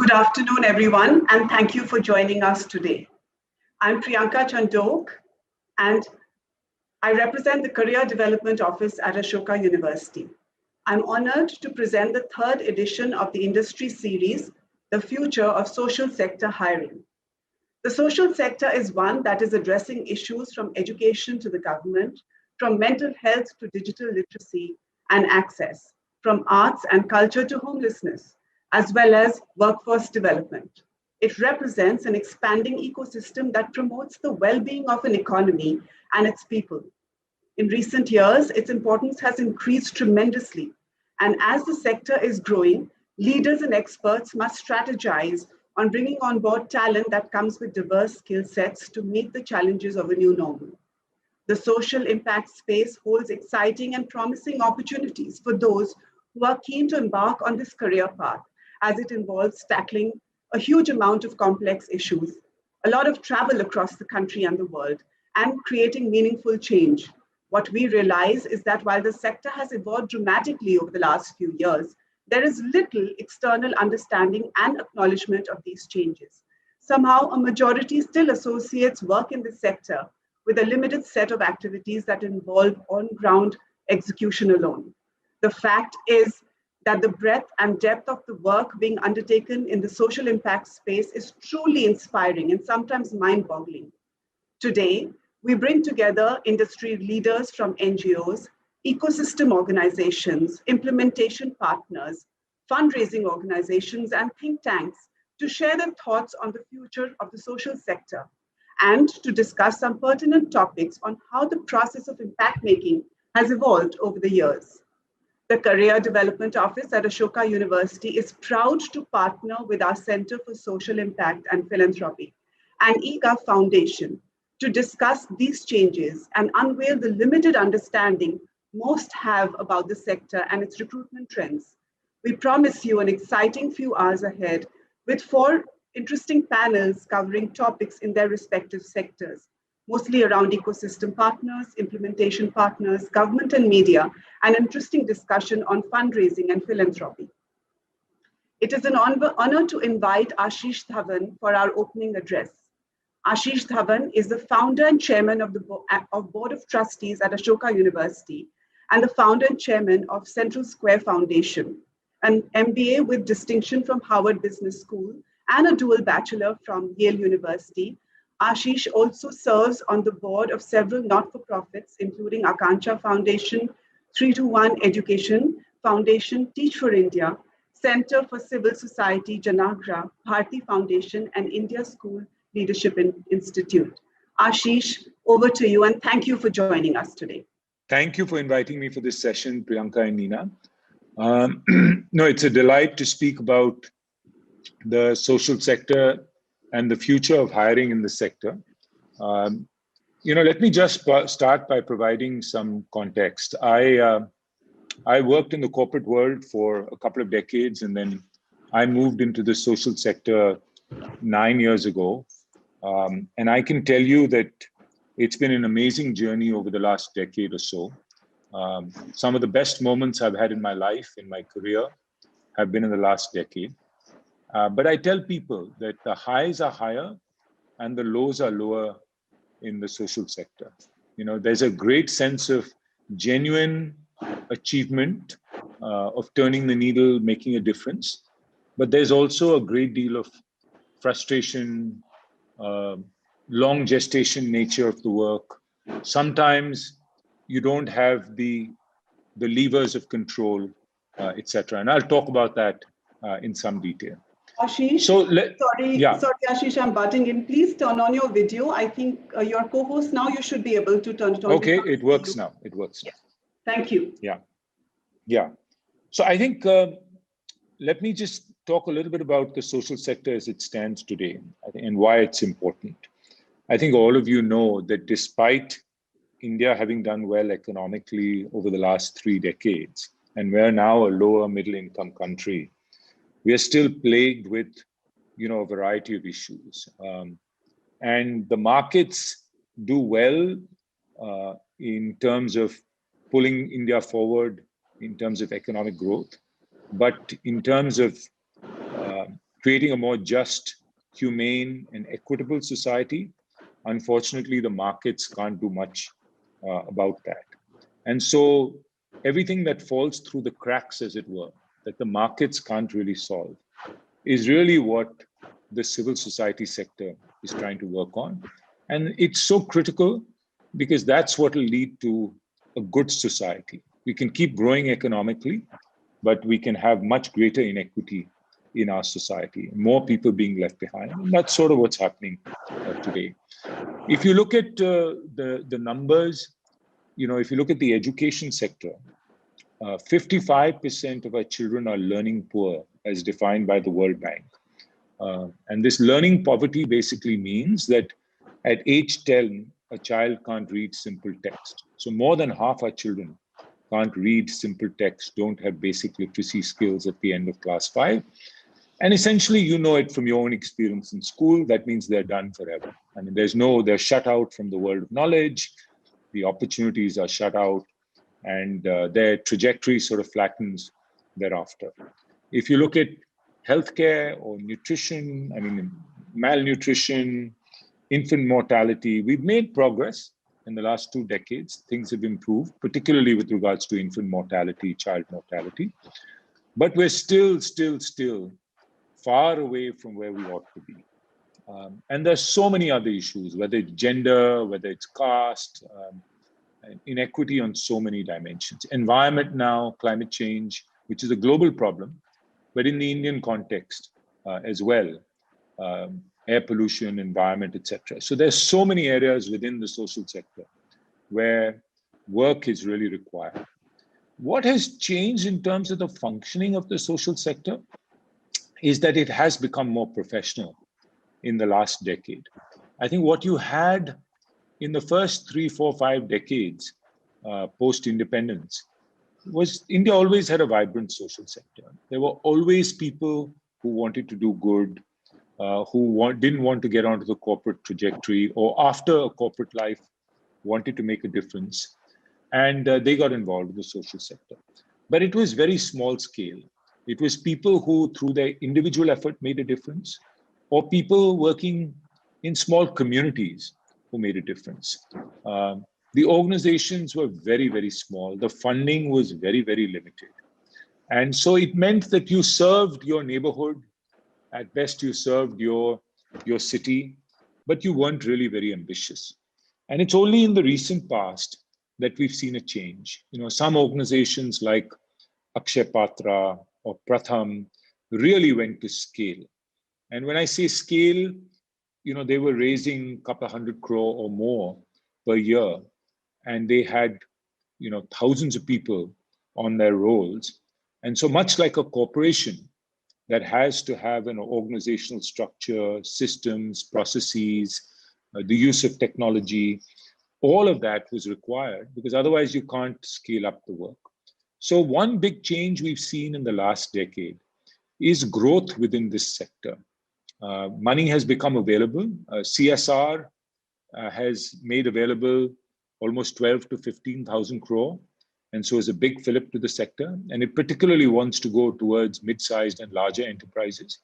Good afternoon, everyone, and thank you for joining us today. I'm Priyanka Chandok, and I represent the Career Development Office at Ashoka University. I'm honored to present the third edition of the industry series, The Future of Social Sector Hiring. The social sector is one that is addressing issues from education to the government, from mental health to digital literacy and access, from arts and culture to homelessness, as well as workforce development. It represents an expanding ecosystem that promotes the well-being of an economy and its people. In recent years, its importance has increased tremendously. And as the sector is growing, leaders and experts must strategize on bringing on board talent that comes with diverse skill sets to meet the challenges of a new normal. The social impact space holds exciting and promising opportunities for those who are keen to embark on this career path, as it involves tackling a huge amount of complex issues, a lot of travel across the country and the world, and creating meaningful change. What we realize is that while the sector has evolved dramatically over the last few years, there is little external understanding and acknowledgement of these changes. Somehow, a majority still associates work in this sector with a limited set of activities that involve on-ground execution alone. The fact is that the breadth and depth of the work being undertaken in the social impact space is truly inspiring and sometimes mind-boggling. Today, we bring together industry leaders from NGOs, ecosystem organizations, implementation partners, fundraising organizations, and think tanks to share their thoughts on the future of the social sector and to discuss some pertinent topics on how the process of impact making has evolved over the years. The Career Development Office at Ashoka University is proud to partner with our Center for Social Impact and Philanthropy and EGA Foundation to discuss these changes and unveil the limited understanding most have about the sector and its recruitment trends. We promise you an exciting few hours ahead with 4 interesting panels covering topics in their respective sectors, mostly around ecosystem partners, implementation partners, government and media, and interesting discussion on fundraising and philanthropy. It is an honor to invite Ashish Dhawan for our opening address. Ashish Dhawan is the founder and chairman of the Board of Trustees at Ashoka University and the founder and chairman of Central Square Foundation, an MBA with distinction from Harvard Business School and a dual bachelor from Yale University. Ashish also serves on the board of several not-for-profits, including Akanksha Foundation, 3-to-1 Education Foundation, Teach for India, Center for Civil Society, Janagra, Bharti Foundation, and India School Leadership Institute. Ashish, over to you, and thank you for joining us today. Thank you for inviting me for this session, Priyanka and Nina. No, it's a delight to speak about the social sector and the future of hiring in the sector. Let me just start by providing some context. I worked in the corporate world for a couple of decades, and then I moved into the social sector 9 years ago. And I can tell you that it's been an amazing journey over the last decade or so. Some of the best moments I've had in my life, in my career, have been in the last decade. But I tell people that the highs are higher and the lows are lower in the social sector. There's a great sense of genuine achievement of turning the needle, making a difference. But there's also a great deal of frustration, long gestation nature of the work. Sometimes you don't have the levers of control, etc. And I'll talk about that in some detail. Ashish, sorry, Ashish, I'm butting in. Please turn on your video. I think your co-host now, you should be able to turn it on. Okay, it works now. It works now. Thank you. Yeah. So I think, let me just talk a little bit about the social sector as it stands today and why it's important. I think all of you know that despite India having done well economically over the last 3 decades, and we're now a lower middle income country, we are still plagued with, a variety of issues. And the markets do well in terms of pulling India forward in terms of economic growth. But in terms of creating a more just, humane, and equitable society. Unfortunately, the markets can't do much about that. And so everything that falls through the cracks, as it were, that the markets can't really solve, is really what the civil society sector is trying to work on. And it's so critical because that's what will lead to a good society. We can keep growing economically, but we can have much greater inequity in our society, more people being left behind. And that's sort of what's happening today. If you look at the numbers, if you look at the education sector, 55% of our children are learning poor as defined by the World Bank. And this learning poverty basically means that at age 10, a child can't read simple text. So more than half our children can't read simple text, don't have basic literacy skills at the end of class 5. And essentially, you know it from your own experience in school, that means they're done forever. I mean, they're shut out from the world of knowledge, the opportunities are shut out, and their trajectory sort of flattens thereafter. If you look at healthcare or nutrition, malnutrition, infant mortality, we've made progress in the last 2 decades. Things have improved, particularly with regards to infant mortality, child mortality. But we're still far away from where we ought to be. And there's so many other issues, whether it's gender, whether it's caste, inequity on so many dimensions. Environment now, climate change, which is a global problem, but in the Indian context as well, air pollution, environment, etc. So there's so many areas within the social sector where work is really required. What has changed in terms of the functioning of the social sector is that it has become more professional in the last decade. I think what you had in the first 3, 4, 5 decades post-independence was India always had a vibrant social sector. There were always people who wanted to do good, who didn't want to get onto the corporate trajectory, or after a corporate life wanted to make a difference. And they got involved in the social sector. But it was very small scale. It was people who, through their individual effort, made a difference, or people working in small communities who made a difference. The organizations were very, very small. The funding was very, very limited. And so it meant that you served your neighborhood. At best, you served your city, but you weren't really very ambitious. And it's only in the recent past that we've seen a change. Some organizations like Akshay Patra or Pratham really went to scale. And when I say scale, they were raising a couple of 100 crore or more per year, and they had, thousands of people on their rolls. And so much like a corporation that has to have an organizational structure, systems, processes, the use of technology, all of that was required because otherwise you can't scale up the work. So one big change we've seen in the last decade is growth within this sector. Money has become available. CSR has made available almost 12 to 15,000 crore. And so it's a big fillip to the sector. And it particularly wants to go towards mid-sized and larger enterprises.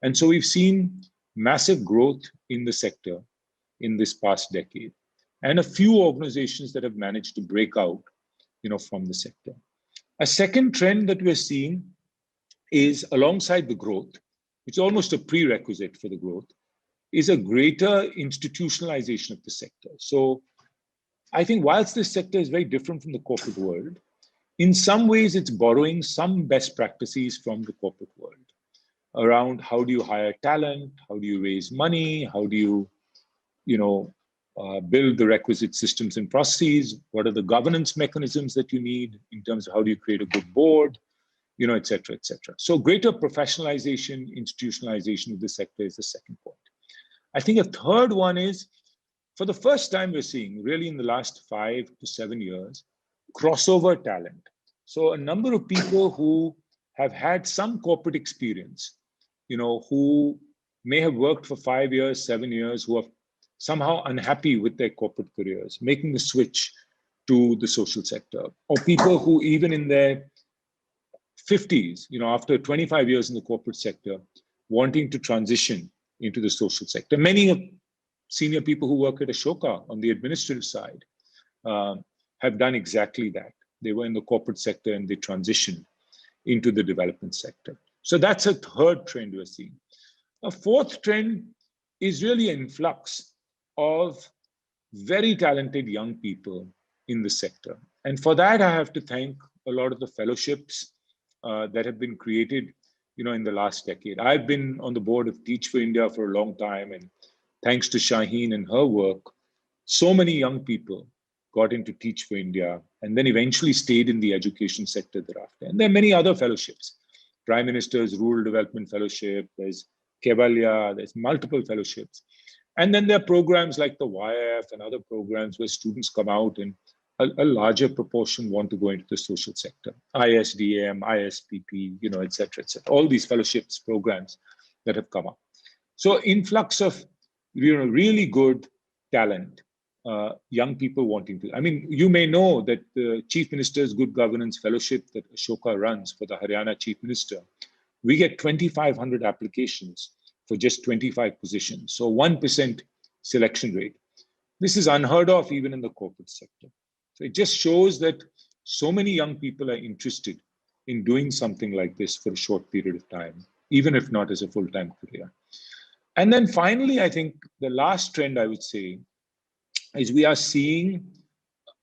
And so we've seen massive growth in the sector in this past decade. And a few organizations that have managed to break out, from the sector. A second trend that we're seeing is alongside the growth, which is almost a prerequisite for the growth, is a greater institutionalization of the sector. So I think whilst this sector is very different from the corporate world, in some ways it's borrowing some best practices from the corporate world around how do you hire talent, how do you raise money, how do you, build the requisite systems and processes, what are the governance mechanisms that you need in terms of how do you create a good board, et cetera, et cetera. So greater professionalization, institutionalization of the sector is the second point. I think a third one is, for the first time we're seeing, really in the last 5 to 7 years, crossover talent. So a number of people who have had some corporate experience, who may have worked for 5 years, 7 years, who are somehow unhappy with their corporate careers, making the switch to the social sector, or people who even in their 50s, after 25 years in the corporate sector, wanting to transition into the social sector. Many senior people who work at Ashoka on the administrative side have done exactly that. They were in the corporate sector and they transitioned into the development sector. So that's a third trend we're seeing. A fourth trend is really an influx of very talented young people in the sector. And for that, I have to thank a lot of the fellowships that have been created, in the last decade. I've been on the board of Teach for India for a long time, and thanks to Shaheen and her work, so many young people got into Teach for India and then eventually stayed in the education sector thereafter. And there are many other fellowships. Prime Minister's Rural Development Fellowship, there's Kevalia, there's multiple fellowships. And then there are programs like the YF and other programs where students come out and a larger proportion want to go into the social sector. ISDM, ISPP, et cetera, et cetera. All these fellowships programs that have come up. So influx of really good talent, young people wanting to. I mean, you may know that the Chief Minister's Good Governance Fellowship that Ashoka runs for the Haryana Chief Minister, we get 2,500 applications for just 25 positions. So 1% selection rate. This is unheard of even in the corporate sector. So it just shows that so many young people are interested in doing something like this for a short period of time, even if not as a full-time career. And then finally, I think the last trend I would say is we are seeing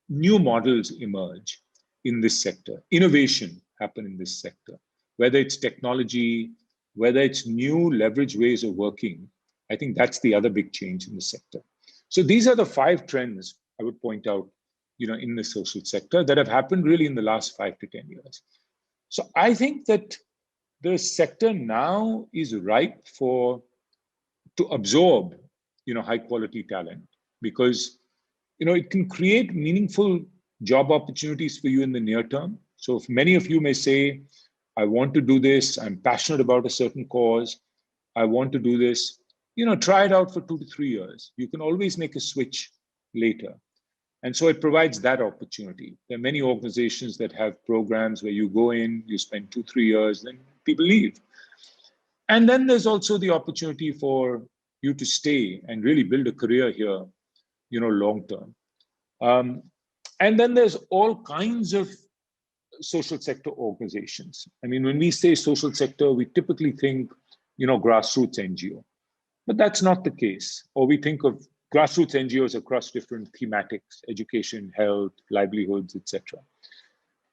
new models emerge in this sector, innovation happen in this sector, whether it's technology, whether it's new leverage ways of working. I think that's the other big change in the sector. So these are the 5 trends I would point out, in the social sector that have happened really in the last 5 to 10 years. So I think that the sector now is ripe to absorb, high quality talent, because, it can create meaningful job opportunities for you in the near term. So if many of you may say, I want to do this, I'm passionate about a certain cause, I want to do this, try it out for 2 to 3 years. You can always make a switch later. And so it provides that opportunity. There are many organizations that have programs where you go in, you spend 2, 3 years, then people leave. And then there's also the opportunity for you to stay and really build a career here, long term. And then there's all kinds of social sector organizations. I mean, when we say social sector, we typically think, grassroots NGO, but that's not the case. Or we think of grassroots NGOs across different thematics, education, health, livelihoods, etc.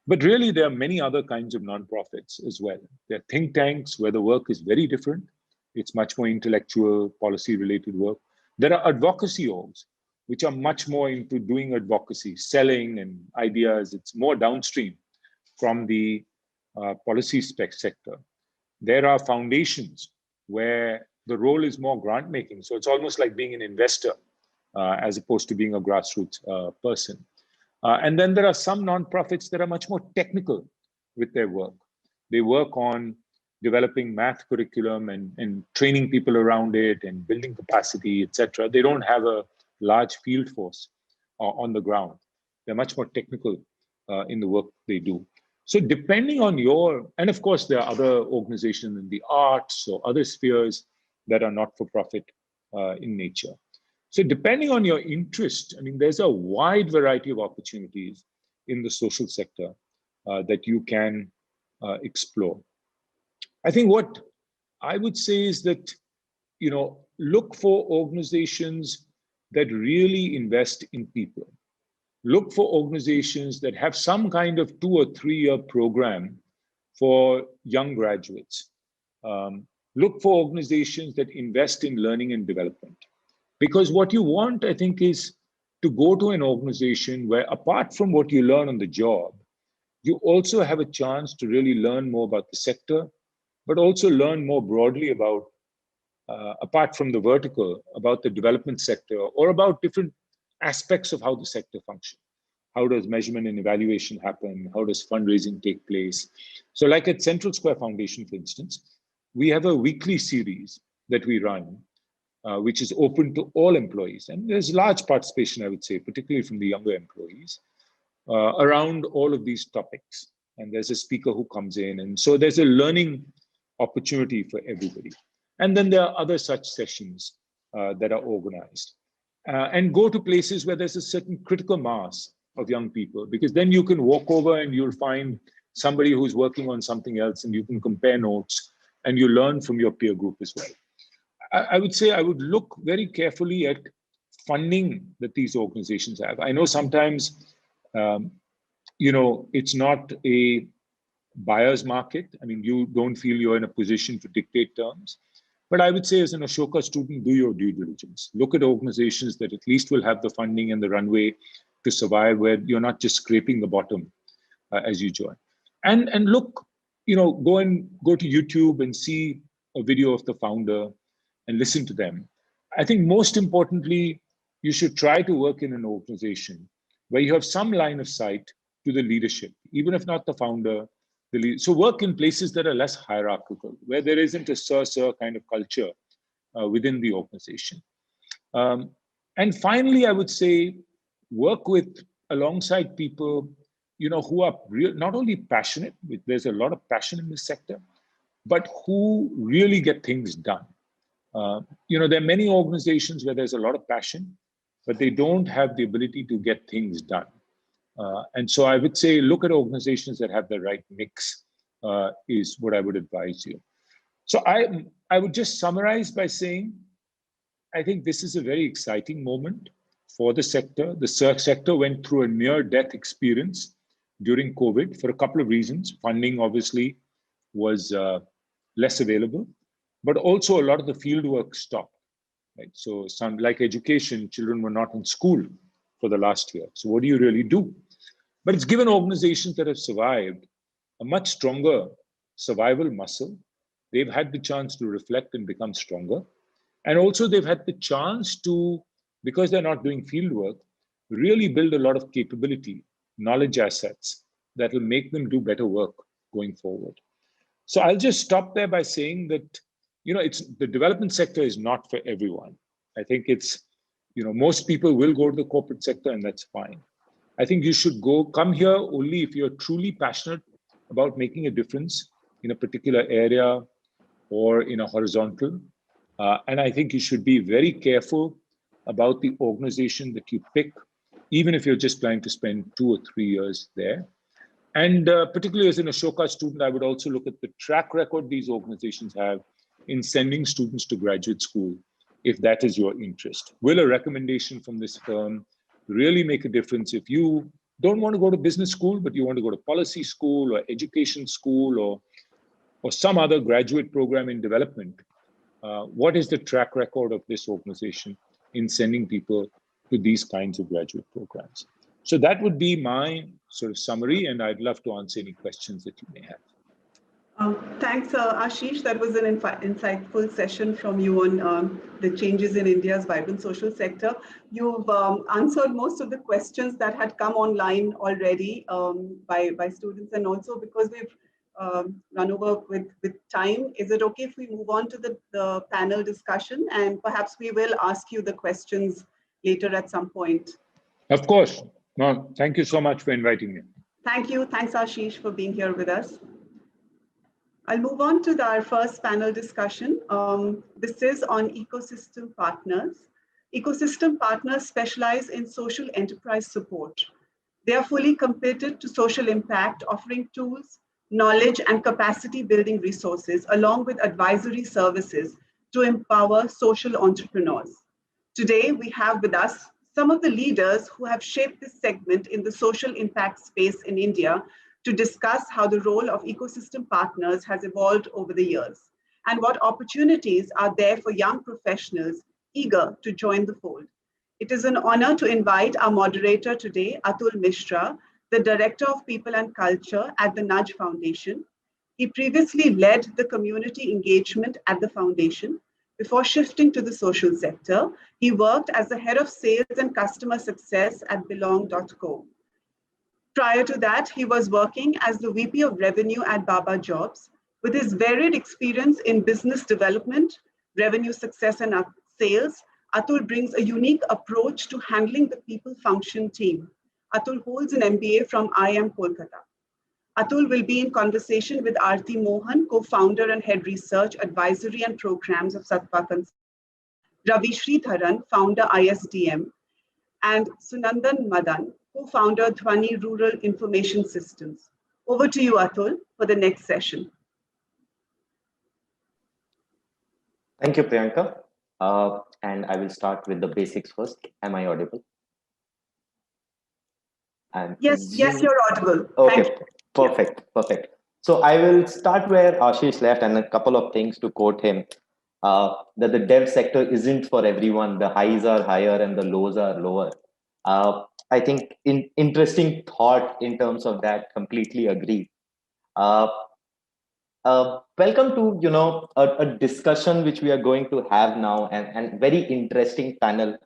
But really, there are many other kinds of nonprofits as well. There are think tanks where the work is very different. It's much more intellectual, policy-related work. There are advocacy orgs, which are much more into doing advocacy, selling and ideas. It's more downstream from the policy sector. There are foundations where the role is more grant making. So it's almost like being an investor as opposed to being a grassroots person. And then there are some nonprofits that are much more technical with their work. They work on developing math curriculum and training people around it and building capacity, etc. They don't have a large field force on the ground. They're much more technical in the work they do. So depending on and of course, there are other organizations in the arts or other spheres that are not for profit in nature. So depending on your interest, I mean, there's a wide variety of opportunities in the social sector that you can explore. I think what I would say is that, look for organizations that really invest in people. Look for organizations that have some kind of 2 or 3 year program for young graduates. Look for organizations that invest in learning and development. Because what you want, I think, is to go to an organization where, apart from what you learn on the job, you also have a chance to really learn more about the sector, but also learn more broadly about, apart from the vertical, about the development sector or about different aspects of how the sector functions. How does measurement and evaluation happen? How does fundraising take place? So like at Central Square Foundation, for instance, we have a weekly series that we run, which is open to all employees. And there's large participation, I would say, particularly from the younger employees, around all of these topics. And there's a speaker who comes in. And so there's a learning opportunity for everybody. And then there are other such sessions that are organized. And go to places where there's a certain critical mass of young people, because then you can walk over and you'll find somebody who's working on something else, and you can compare notes and you learn from your peer group as well. I would say I would look very carefully at funding that these organizations have. I know sometimes, it's not a buyer's market. I mean, you don't feel you're in a position to dictate terms. But I would say as an Ashoka student, do your due diligence. Look at organizations that at least will have the funding and the runway to survive, where you're not just scraping the bottom as you join. And look, go to YouTube and see a video of the founder and listen to them. I think most importantly, you should try to work in an organization where you have some line of sight to the leadership, even if not the founder. So work in places that are less hierarchical, where there isn't a sir kind of culture within the organization. And finally, I would say work alongside people, who are not only passionate, there's a lot of passion in this sector, but who really get things done. There are many organizations where there's a lot of passion, but they don't have the ability to get things done. And so I would say, look at organizations that have the right mix, is what I would advise you. So I would just summarize by saying, I think this is a very exciting moment for the sector. The sector went through a near-death experience during COVID for a couple of reasons. Funding obviously was less available, but also a lot of the field work stopped. Right? So some, like education, children were not in school for the last year. So what do you really do? But it's given organizations that have survived a much stronger survival muscle. They've had the chance to reflect and become stronger. And also they've had the chance to, because they're not doing field work, really build a lot of capability, knowledge assets that will make them do better work going forward. So I'll just stop there by saying that, the development sector is not for everyone. I think it's, most people will go to the corporate sector, and that's fine. I think you should come here only if you're truly passionate about making a difference in a particular area or in a horizontal. And I think you should be very careful about the organization that you pick, even if you're just planning to spend 2 or 3 years there. And particularly as an Ashoka student, I would also look at the track record these organizations have in sending students to graduate school, if that is your interest. Will a recommendation from this firm really make a difference? If you don't want to go to business school, but you want to go to policy school or education school or some other graduate program in development, what is the track record of this organization in sending people to these kinds of graduate programs? So that would be my sort of summary, and I'd love to answer any questions that you may have. Thanks, Ashish. That was an insightful session from you on the changes in India's vibrant social sector. You've answered most of the questions that had come online already by students, and also because we've run over with time, is it okay if we move on to the panel discussion, and perhaps we will ask you the questions later at some point? Of course. No, thank you so much for inviting me. Thank you. Thanks, Ashish, for being here with us. I'll move on to our first panel discussion. This is on ecosystem partners. Ecosystem partners specialize in social enterprise support. They are fully committed to social impact, offering tools, knowledge, and capacity building resources, along with advisory services to empower social entrepreneurs. Today, we have with us some of the leaders who have shaped this segment in the social impact space in India, to discuss how the role of ecosystem partners has evolved over the years and what opportunities are there for young professionals eager to join the fold. It is an honor to invite our moderator today, Kakul Mishra, the Director of People and Culture at the Nudge Foundation. He previously led the community engagement at the foundation. Before shifting to the social sector, he worked as the Head of Sales and Customer Success at Belong.co. Prior to that, he was working as the VP of Revenue at Baba Jobs. With his varied experience in business development, revenue success, and sales, Atul brings a unique approach to handling the people function team. Atul holds an MBA from IIM Kolkata. Atul will be in conversation with Aarti Mohan, co-founder and head research, advisory and programs of Sattva Consulting, Ravi Sridharan, founder ISDM, and Sunandan Madan, co-founder Dhwani Rural Information Systems. Over to you, Atul, for the next session. Thank you, Priyanka. And I will start with the basics first. Am I audible? Yes, you're audible. Okay, perfect. So I will start where Ashish left, and a couple of things to quote him. That the dev sector isn't for everyone. The highs are higher and the lows are lower. I think interesting thought in terms of that. Completely agree. Welcome to a discussion which we are going to have now, and very interesting panel.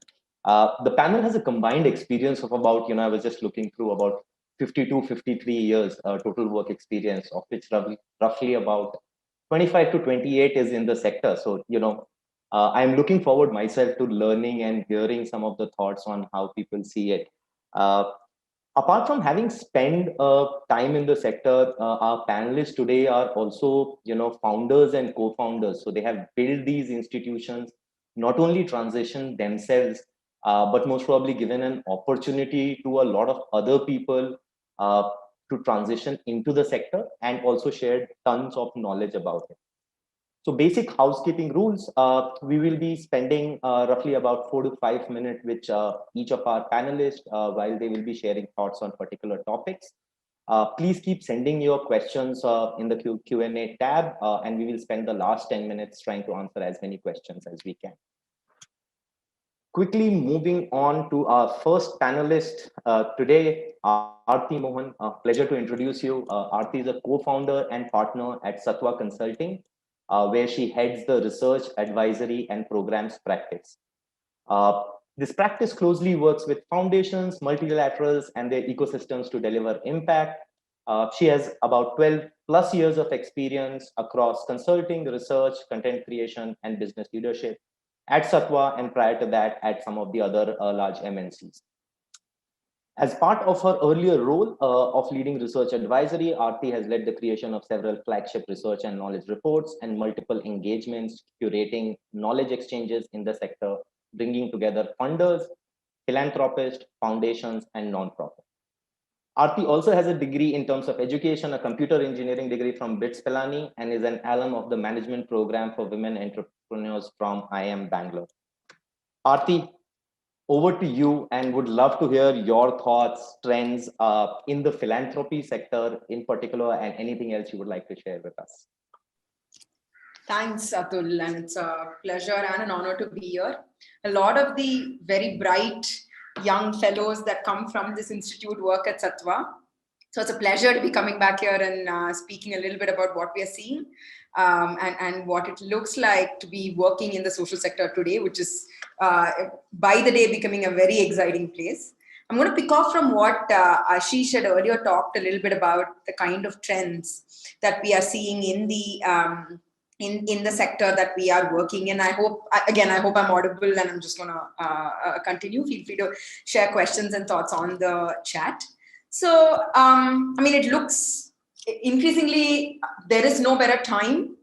The panel has a combined experience of about, I was just looking through, about 52, 53 years total work experience, of which roughly about 25 to 28 is in the sector. So, I'm looking forward myself to learning and hearing some of the thoughts on how people see it. Apart from having spent time in the sector, our panelists today are also, founders and co-founders. So they have built these institutions, not only transition themselves, but most probably given an opportunity to a lot of other people to transition into the sector, and also shared tons of knowledge about it. So basic housekeeping rules, we will be spending roughly about 4 to 5 minutes with each of our panelists while they will be sharing thoughts on particular topics. Please keep sending your questions in the Q&A tab, and we will spend the last 10 minutes trying to answer as many questions as we can. Quickly moving on to our first panelist today, Aarti Mohan. Pleasure to introduce you. Aarti is a co-founder and partner at Sattva Consulting, where she heads the research, advisory, and programs practice. This practice closely works with foundations, multilaterals, and their ecosystems to deliver impact. She has about 12 plus years of experience across consulting, research, content creation, and business leadership at Sattva, and prior to that at some of the other large MNCs. As part of her earlier role of leading research advisory, Aarti has led the creation of several flagship research and knowledge reports and multiple engagements, curating knowledge exchanges in the sector, bringing together funders, philanthropists, foundations, and nonprofits. Aarti also has a degree in terms of education, a computer engineering degree from BITS Pilani, and is an alum of the management program for women entrepreneurs from IIM Bangalore. Aarti, over to you, and would love to hear your thoughts, trends in the philanthropy sector in particular, and anything else you would like to share with us. Thanks, Atul, and it's a pleasure and an honor to be here. A lot of the very bright young fellows that come from this institute work at Sattva. So it's a pleasure to be coming back here and speaking a little bit about what we are seeing and what it looks like to be working in the social sector today, which is by the day becoming a very exciting place. I'm going to pick off from what Ashish had earlier talked a little bit about, the kind of trends that we are seeing in the in the sector that we are working in. I hope I'm audible, and I'm just going to continue. Feel free to share questions and thoughts on the chat. So, it looks increasingly, there is no better time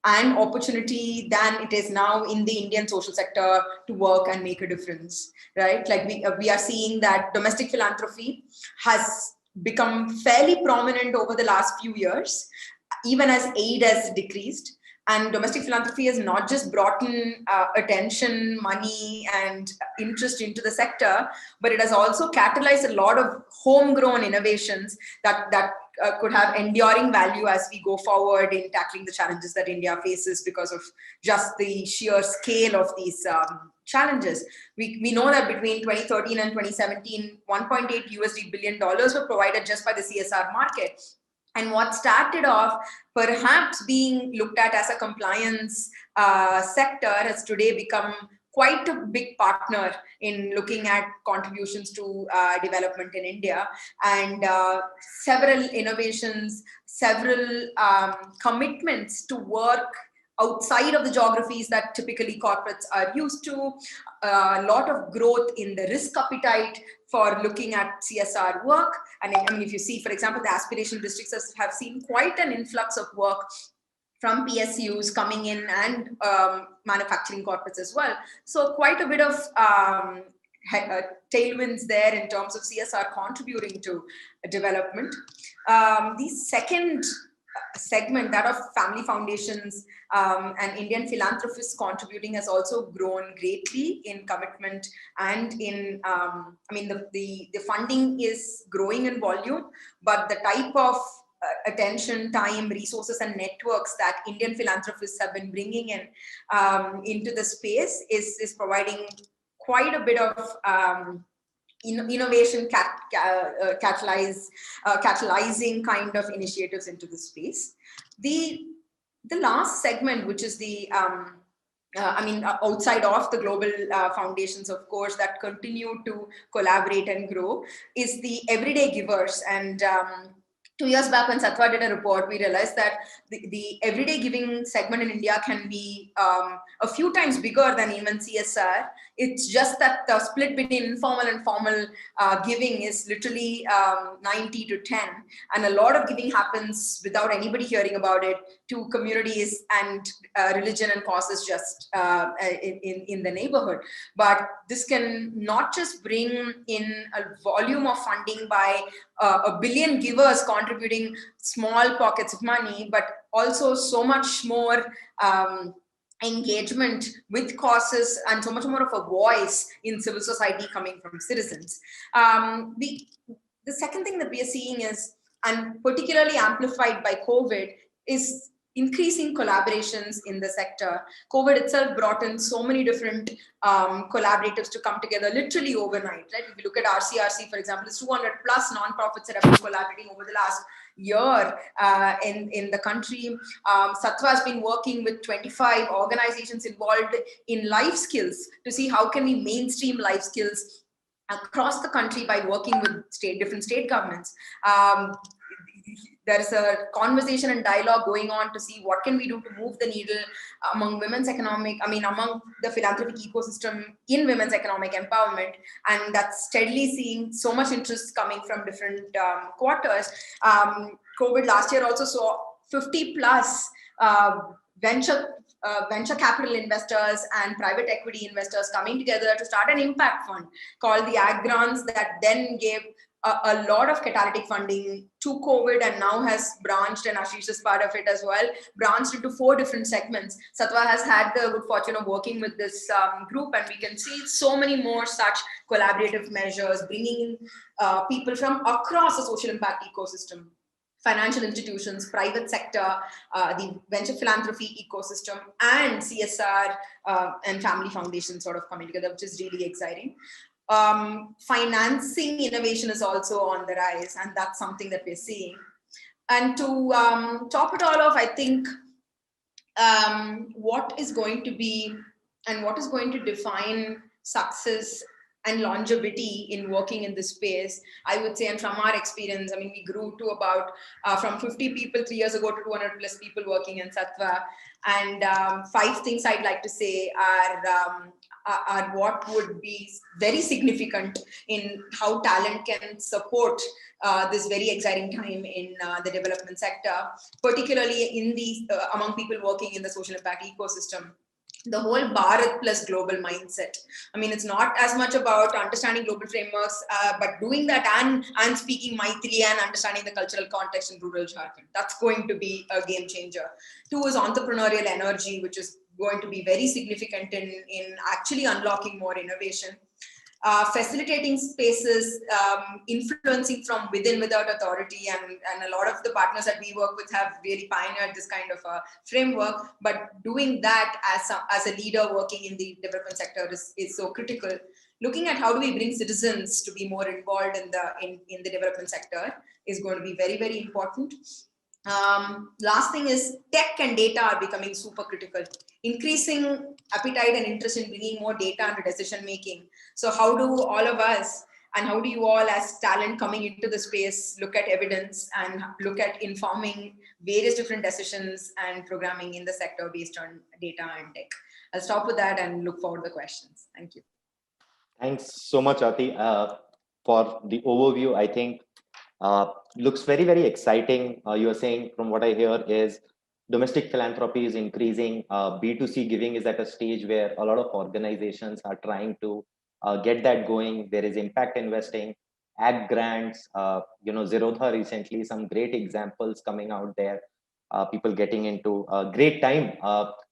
and opportunity than it is now in the Indian social sector to work and make a difference, right? Like we are seeing that domestic philanthropy has become fairly prominent over the last few years, even as aid has decreased. And domestic philanthropy has not just brought in attention, money, and interest into the sector, but it has also catalyzed a lot of homegrown innovations that could have enduring value as we go forward in tackling the challenges that India faces because of just the sheer scale of these challenges. We know that between 2013 and 2017, $1.8 billion were provided just by the CSR market. And what started off perhaps being looked at as a compliance sector has today become quite a big partner in looking at contributions to development in India, and several innovations, several commitments to work outside of the geographies that typically corporates are used to, a lot of growth in the risk appetite for looking at CSR work, And I mean, if you see, for example, the aspiration districts have seen quite an influx of work from PSUs coming in and manufacturing corporates as well. So quite a bit of tailwinds there in terms of CSR contributing to development. The second segment, that of family foundations and Indian philanthropists contributing, has also grown greatly in commitment and in, I mean, the funding is growing in volume, but the type of attention, time, resources, and networks that Indian philanthropists have been bringing in into the space is providing quite a bit of innovation catalyzing kind of initiatives into the space. The last segment, which is the I mean, outside of the global foundations, of course, that continue to collaborate and grow, is the everyday givers. And 2 years back, when Satwa did a report, we realized that the everyday giving segment in India can be a few times bigger than even CSR. It's just that the split between informal and formal giving is literally 90 to 10. And a lot of giving happens without anybody hearing about it to communities and religion and causes just in the neighborhood. But this can not just bring in a volume of funding by a billion givers contributing small pockets of money, but also so much more engagement with causes and so much more of a voice in civil society coming from citizens. The second thing that we are seeing is, and particularly amplified by COVID, is increasing collaborations in the sector. COVID itself brought in so many different collaboratives to come together literally overnight, right? If you look at RCRC, for example, it's 200 plus nonprofits that have been collaborating over the last year in the country. Satwa has been working with 25 organizations involved in life skills to see how can we mainstream life skills across the country by working with different state governments. There is a conversation and dialogue going on to see what can we do to move the needle among women's economic, I mean, among the philanthropic ecosystem in women's economic empowerment. And that's steadily seeing so much interest coming from different quarters. COVID last year also saw 50 plus venture capital investors and private equity investors coming together to start an impact fund called the Ag Grants, that then gave a lot of catalytic funding to COVID and now has branched, and Ashish is part of it as well, branched into 4 different segments. Satwa has had the good fortune of working with this group, and we can see so many more such collaborative measures, bringing in people from across the social impact ecosystem, financial institutions, private sector, the venture philanthropy ecosystem, and CSR and family foundations sort of coming together, which is really exciting. Financing innovation is also on the rise, and that's something that we're seeing. And to top it all off, I think what is going to be and what is going to define success and longevity in working in this space, I would say, and from our experience, I mean, we grew to about from 50 people 3 years ago to 200 plus people working in Satwa. And 5 things I'd like to say are what would be very significant in how talent can support this very exciting time in the development sector, particularly in the among people working in the social impact ecosystem. The whole Bharat plus global mindset. I mean, it's not as much about understanding global frameworks, but doing that and speaking Maithili and understanding the cultural context in rural Jharkhand. That's going to be a game changer. 2 is entrepreneurial energy, which is going to be very significant in actually unlocking more innovation. Facilitating spaces, influencing from within without authority, and a lot of the partners that we work with have really pioneered this kind of a framework, but doing that as a leader working in the development sector is so critical. Looking at how do we bring citizens to be more involved in the development sector is going to be very, very important. Last thing is tech and data are becoming super critical. Increasing appetite and interest in bringing more data into decision making. So how do all of us and how do you all as talent coming into the space look at evidence and look at informing various different decisions and programming in the sector based on data and tech? I'll stop with that and look forward to the questions. Thank you. Thanks so much, Ati, for the overview. I think Looks very, very exciting. You are saying, from what I hear, is domestic philanthropy is increasing. B2C giving is at a stage where a lot of organizations are trying to get that going. There is impact investing, ag grants, Zerodha recently, some great examples coming out there. People getting into a great time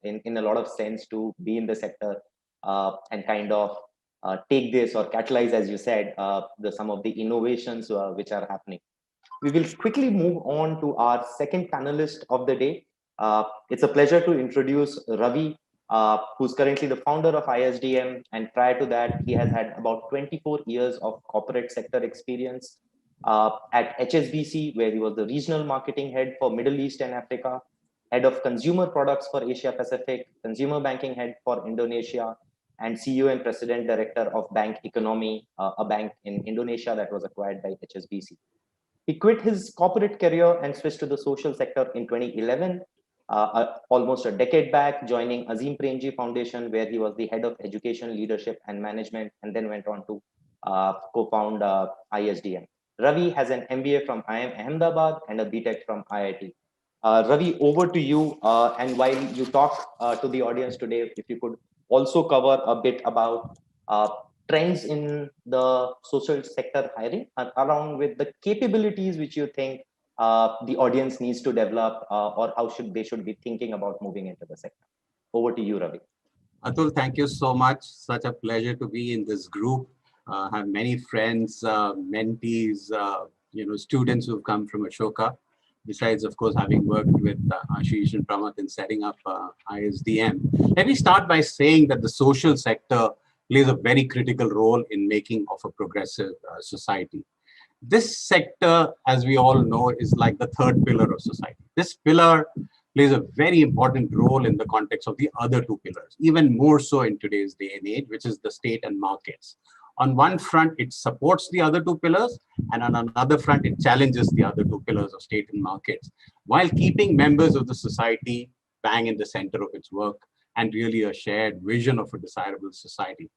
in a lot of sense to be in the sector and kind of take this or catalyze, as you said, some of the innovations which are happening. We will quickly move on to our second panelist of the day. It's a pleasure to introduce Ravi, who's currently the founder of ISDM. And prior to that, he has had about 24 years of corporate sector experience at HSBC, where he was the regional marketing head for Middle East and Africa, head of consumer products for Asia Pacific, consumer banking head for Indonesia, and CEO and president director of Bank Economy, a bank in Indonesia that was acquired by HSBC. He quit his corporate career and switched to the social sector in 2011, almost a decade back, joining Azim Premji Foundation, where he was the head of education, leadership, and management, and then went on to co-found ISDM. Ravi has an MBA from IIM Ahmedabad and a BTech from IIT. Ravi, over to you. And while you talk to the audience today, if you could also cover a bit about trends in the social sector hiring, along with the capabilities which you think the audience needs to develop or how they should be thinking about moving into the sector. Over to you, Ravi. Atul, thank you so much. Such a pleasure to be in this group. Have many friends, mentees, students who've come from Ashoka. Besides, of course, having worked with Ashish and Pramath in setting up ISDM. Let me start by saying that the social sector plays a very critical role in making of a progressive society. This sector, as we all know, is like the third pillar of society. This pillar plays a very important role in the context of the other two pillars, even more so in today's day and age, which is the state and markets. On one front, it supports the other two pillars, and on another front, it challenges the other two pillars of state and markets, while keeping members of the society bang in the center of its work and really a shared vision of a desirable society.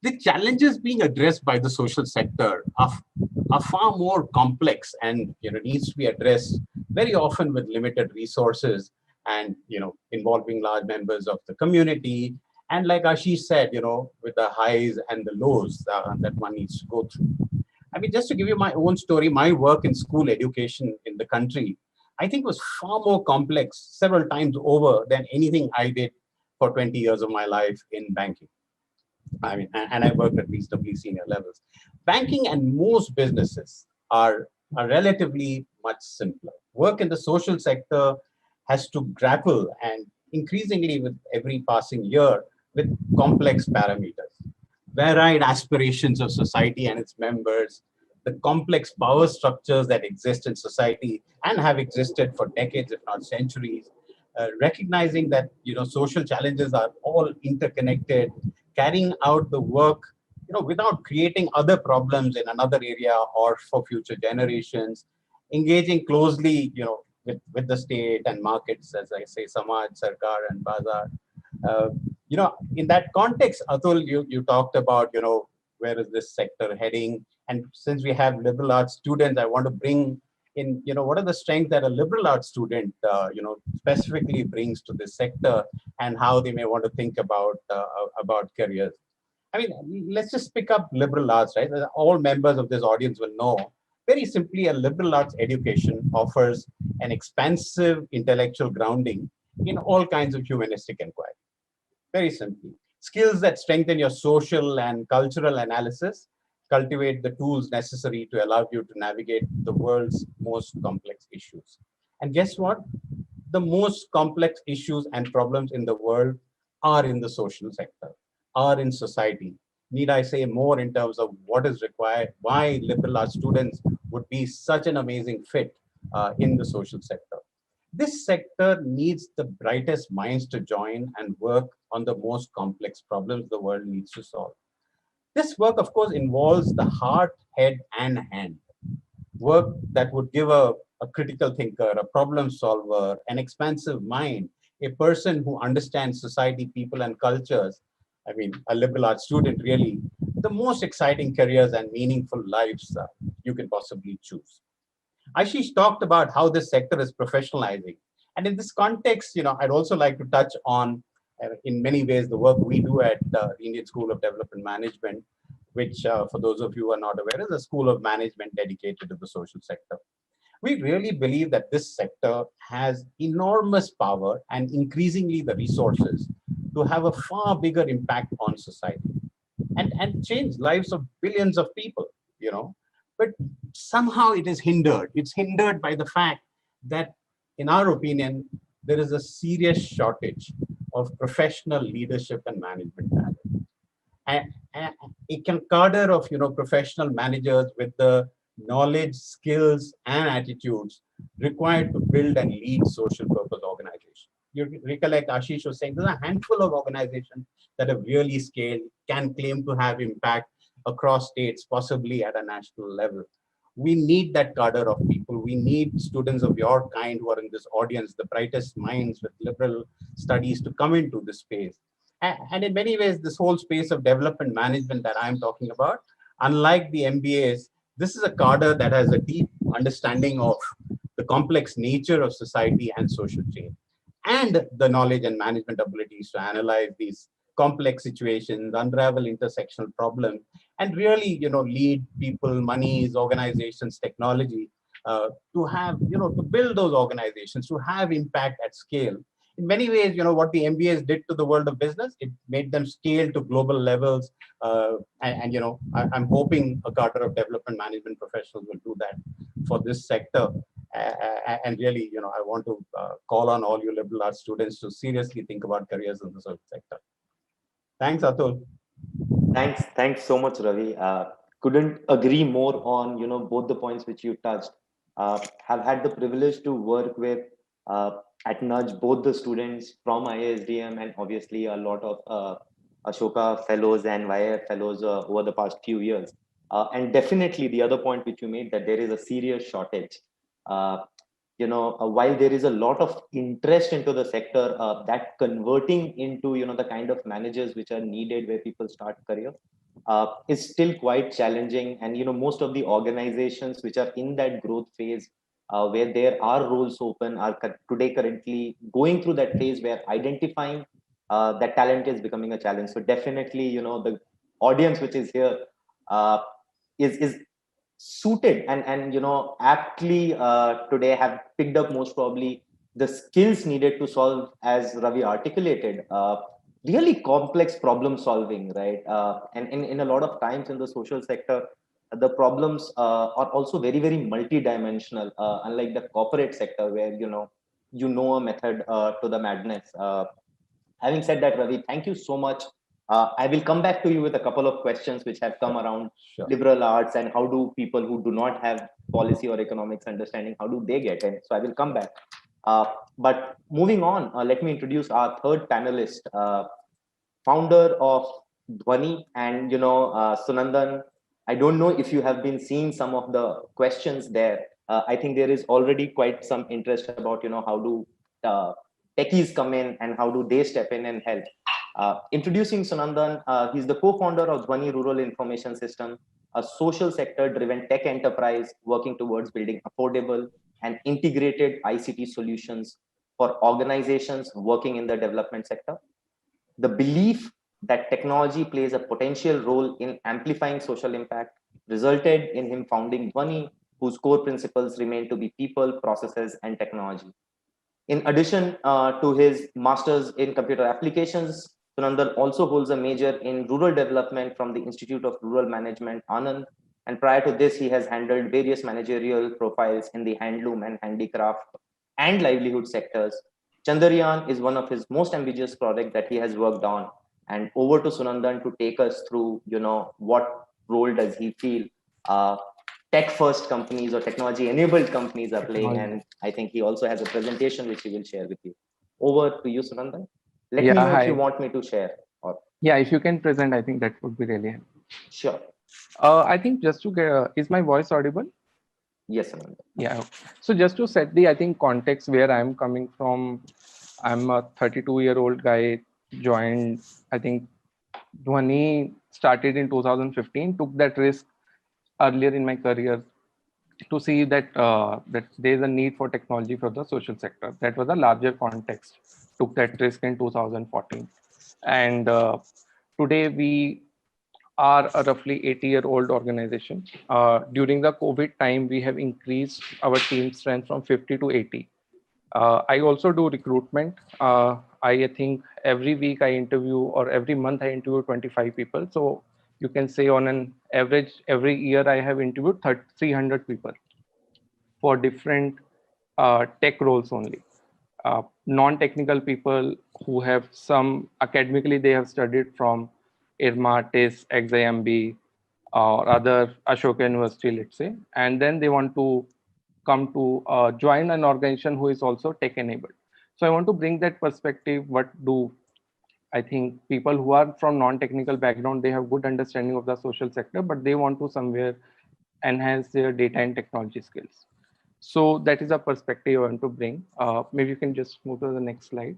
The challenges being addressed by the social sector are far more complex and needs to be addressed very often with limited resources and involving large members of the community. And like Ashish said, with the highs and the lows that one needs to go through. I mean, just to give you my own story, my work in school education in the country, I think was far more complex several times over than anything I did for 20 years of my life in banking. I mean, and I worked at reasonably senior levels. Banking and most businesses are relatively much simpler. Work in the social sector has to grapple, and increasingly with every passing year, with complex parameters, varied aspirations of society and its members, the complex power structures that exist in society and have existed for decades, if not centuries, recognizing that social challenges are all interconnected, carrying out the work without creating other problems in another area or for future generations, engaging closely with the state and markets, as I say, Samaj, Sarkar, and Bazar. In that context, Atul, you talked about, where is this sector heading? And since we have liberal arts students, I want to bring in, what are the strengths that a liberal arts student, specifically brings to this sector and how they may want to think about careers. I mean, let's just pick up liberal arts, right? All members of this audience will know, very simply, a liberal arts education offers an expansive intellectual grounding in all kinds of humanistic inquiry. Very simply, skills that strengthen your social and cultural analysis, cultivate the tools necessary to allow you to navigate the world's most complex issues. And guess what? The most complex issues and problems in the world are in the social sector, are in society. Need I say more in terms of what is required, why liberal arts students would be such an amazing fit in the social sector? This sector needs the brightest minds to join and work on the most complex problems the world needs to solve. This work, of course, involves the heart, head, and hand. Work that would give a critical thinker, a problem solver, an expansive mind, a person who understands society, people, and cultures. I mean, a liberal arts student, really, the most exciting careers and meaningful lives you can possibly choose. Ashish talked about how this sector is professionalizing. And in this context, I'd also like to touch on, in many ways, the work we do at the Indian School of Development Management, which, for those of you who are not aware, is a school of management dedicated to the social sector. We really believe that this sector has enormous power and increasingly the resources to have a far bigger impact on society and change lives of billions of people, But somehow it is hindered. It's hindered by the fact that, in our opinion, there is a serious shortage of professional leadership and management talent. And a cadre of professional managers with the knowledge, skills, and attitudes required to build and lead social purpose organizations. You recollect Ashish was saying there's a handful of organizations that have really scaled, can claim to have impact across states, possibly at a national level. We need that cadre of people. We need students of your kind who are in this audience, the brightest minds with liberal studies, to come into this space. And in many ways, this whole space of development management that I'm talking about, unlike the MBAs, this is a cadre that has a deep understanding of the complex nature of society and social change, and the knowledge and management abilities to analyze these complex situations, unravel intersectional problems, and really, lead people, monies, organizations, technology to have, to build those organizations, to have impact at scale. In many ways, what the MBAs did to the world of business, it made them scale to global levels. I'm hoping a cadre of development management professionals will do that for this sector. And really, I want to call on all you liberal arts students to seriously think about careers in the social sector. Thanks, Atul. Thanks so much, Ravi. Couldn't agree more on both the points which you touched. Have had the privilege to work with at Nudge both the students from ISDM and obviously a lot of Ashoka fellows and YF fellows over the past few years. And definitely the other point which you made, that there is a serious shortage. While there is a lot of interest into the sector, that converting into the kind of managers which are needed where people start career is still quite challenging. And most of the organizations which are in that growth phase, where there are roles open, are today currently going through that phase where identifying that talent is becoming a challenge. So definitely, the audience which is here is suited and aptly today have picked up most probably the skills needed to solve, as Ravi articulated, really complex problem solving, right? And in a lot of times in the social sector, the problems are also very, very multidimensional, unlike the corporate sector where a method to the madness. Having said that, Ravi, thank you so much. I will come back to you with a couple of questions which have come around liberal arts and how do people who do not have policy or economics understanding, how do they get in? So I will come back. But moving on, let me introduce our third panelist, founder of Dhwani, and Sunandan. I don't know if you have been seeing some of the questions there. I think there is already quite some interest about how do techies come in and how do they step in and help. Introducing Sunandan, he's the co-founder of Dhwani Rural Information System, a social sector-driven tech enterprise working towards building affordable and integrated ICT solutions for organizations working in the development sector. The belief that technology plays a potential role in amplifying social impact resulted in him founding Dhwani, whose core principles remain to be people, processes, and technology. In addition to his master's in computer applications, Sunandan also holds a major in rural development from the Institute of Rural Management, Anand. And prior to this, he has handled various managerial profiles in the handloom and handicraft and livelihood sectors. Chandrayaan is one of his most ambitious projects that he has worked on. And over to Sunandan to take us through, what role does he feel tech first companies or technology enabled companies are playing. And I think he also has a presentation which he will share with you. Over to you, Sunandan. Let me know if you want me to share. Or if you can present, I think that would be really helpful. Sure. I think just to get, is my voice audible? Yes, Sunandan. Yeah. So just to set the, I think, context where I'm coming from, I'm a 32-year-old guy, joined, I think, Dhwani started in 2015, took that risk earlier in my career, to see that that there is a need for technology for the social sector. That was a larger context. Took that risk in 2014, and today we are a roughly 80-year-old organization. During the COVID time, we have increased our team strength from 50 to 80. I also do recruitment. I think every week I interview, or every month I interview 25 people. So you can say on an average, every year I have interviewed 300 people for different tech roles only. Non-technical people who have some academically, they have studied from IRMA, TIS, XIMB, or other Ashoka University, let's say, and then they want to come to join an organization who is also tech enabled. So I want to bring that perspective. What do I think people who are from non-technical background, they have good understanding of the social sector, but they want to somewhere enhance their data and technology skills. So that is a perspective I want to bring. Maybe you can just move to the next slide.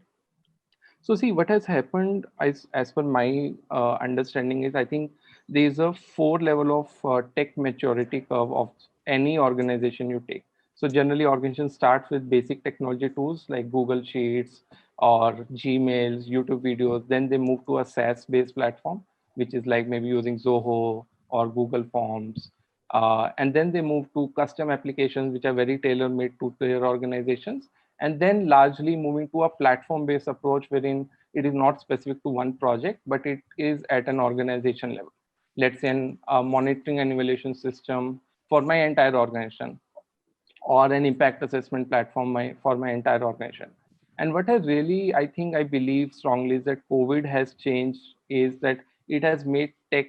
So see what has happened as per my understanding is, I think there is a 4 level of tech maturity curve of any organization you take. So generally organizations start with basic technology tools like Google Sheets or Gmails, YouTube videos. Then they move to a SaaS based platform, which is like maybe using Zoho or Google Forms. And then they move to custom applications, which are very tailor made to their organizations, and then largely moving to a platform-based approach wherein it is not specific to one project, but it is at an organization level. Let's say a monitoring and evaluation system for my entire organization, or an impact assessment platform for my entire organization. And what has really, I believe strongly is that COVID has changed is that it has made tech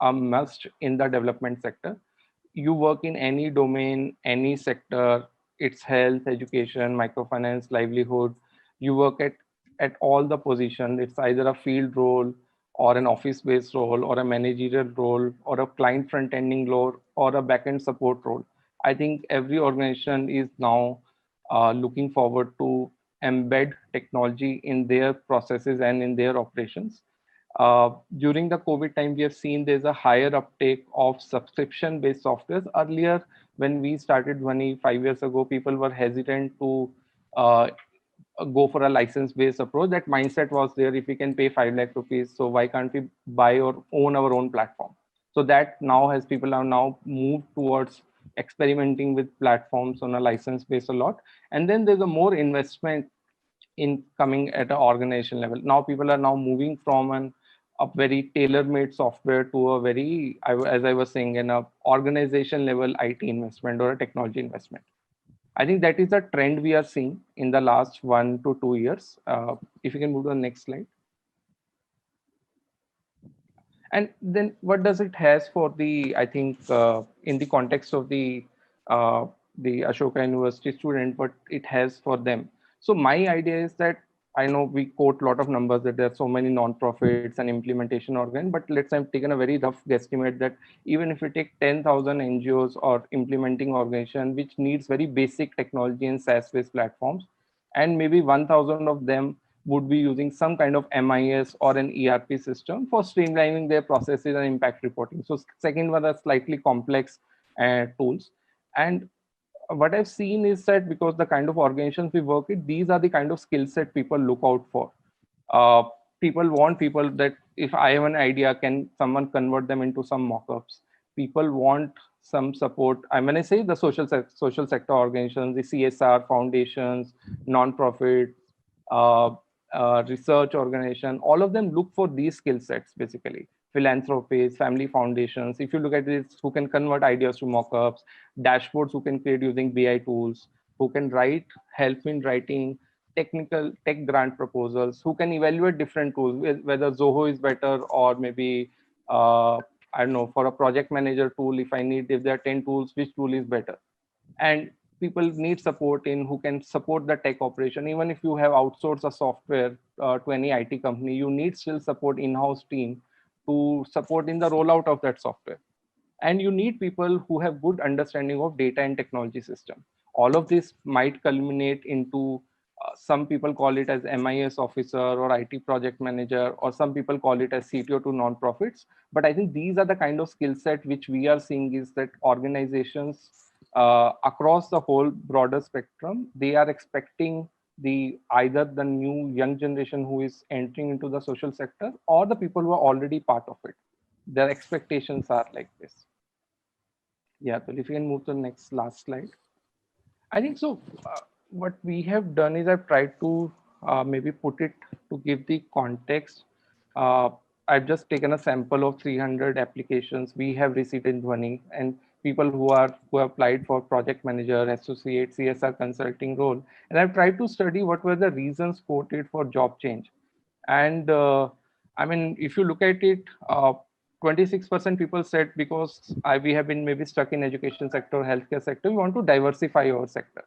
a must in the development sector. You work in any domain, any sector, it's health, education, microfinance, livelihood. You work at all the positions. It's either a field role or an office-based role or a managerial role or a client front-ending role or a back-end support role. I think every organization is now looking forward to embed technology in their processes and in their operations. During the COVID time, we have seen there's a higher uptake of subscription-based softwares. Earlier, when we started money 5 years ago, people were hesitant to go for a license-based approach. That mindset was there. If we can pay 5 lakh rupees, so why can't we buy or own our own platform? So that now has people have now moved towards experimenting with platforms on a license-based a lot. And then there's a more investment in coming at an organization level. Now people are now moving from a very tailor-made software to a very, as I was saying, in a organization level IT investment or a technology investment. I think that is a trend we are seeing in the last 1 to 2 years. If you can move to the next slide. And then what does it has for the, I think in the context of the Ashoka University student, what it has for them. So my idea is that I know we quote a lot of numbers that there are so many non-profits and implementation organ, but let's say I've taken a very rough guesstimate that even if we take 10,000 NGOs or implementing organization, which needs very basic technology and SaaS-based platforms, and maybe 1,000 of them would be using some kind of MIS or an ERP system for streamlining their processes and impact reporting. So second one are slightly complex tools. And what I've seen is that because the kind of organizations we work with, these are the kind of skill set people look out for. People want people that if I have an idea, can someone convert them into some mock-ups? People want some support. When I say the social sector organizations, the CSR foundations, non-profit, research organization, all of them look for these skill sets basically. Philanthropies, family foundations. If you look at this, who can convert ideas to mockups, dashboards who can create using BI tools, who can help in writing technical tech grant proposals, who can evaluate different tools, whether Zoho is better or maybe, I don't know, for a project manager tool, if there are 10 tools, which tool is better? And people need support in who can support the tech operation. Even if you have outsourced a software to any IT company, you need still support in-house team to support in the rollout of that software. And you need people who have good understanding of data and technology system. All of this might culminate into some people call it as MIS officer or IT project manager, or some people call it as CTO to non-profits. But I think these are the kind of skill set which we are seeing is that organizations across the whole broader spectrum, they are expecting either the new young generation who is entering into the social sector or the people who are already part of it. Their expectations are like this. Yeah, so if you can move to the last slide. I think so. What we have done is I've tried to maybe put it to give the context. I've just taken a sample of 300 applications we have received in Dhwani, and people who have applied for project manager, associate, CSR consulting role. And I've tried to study what were the reasons quoted for job change. And I mean, if you look at it, 26% people said because we have been maybe stuck in education sector, healthcare sector, we want to diversify our sector.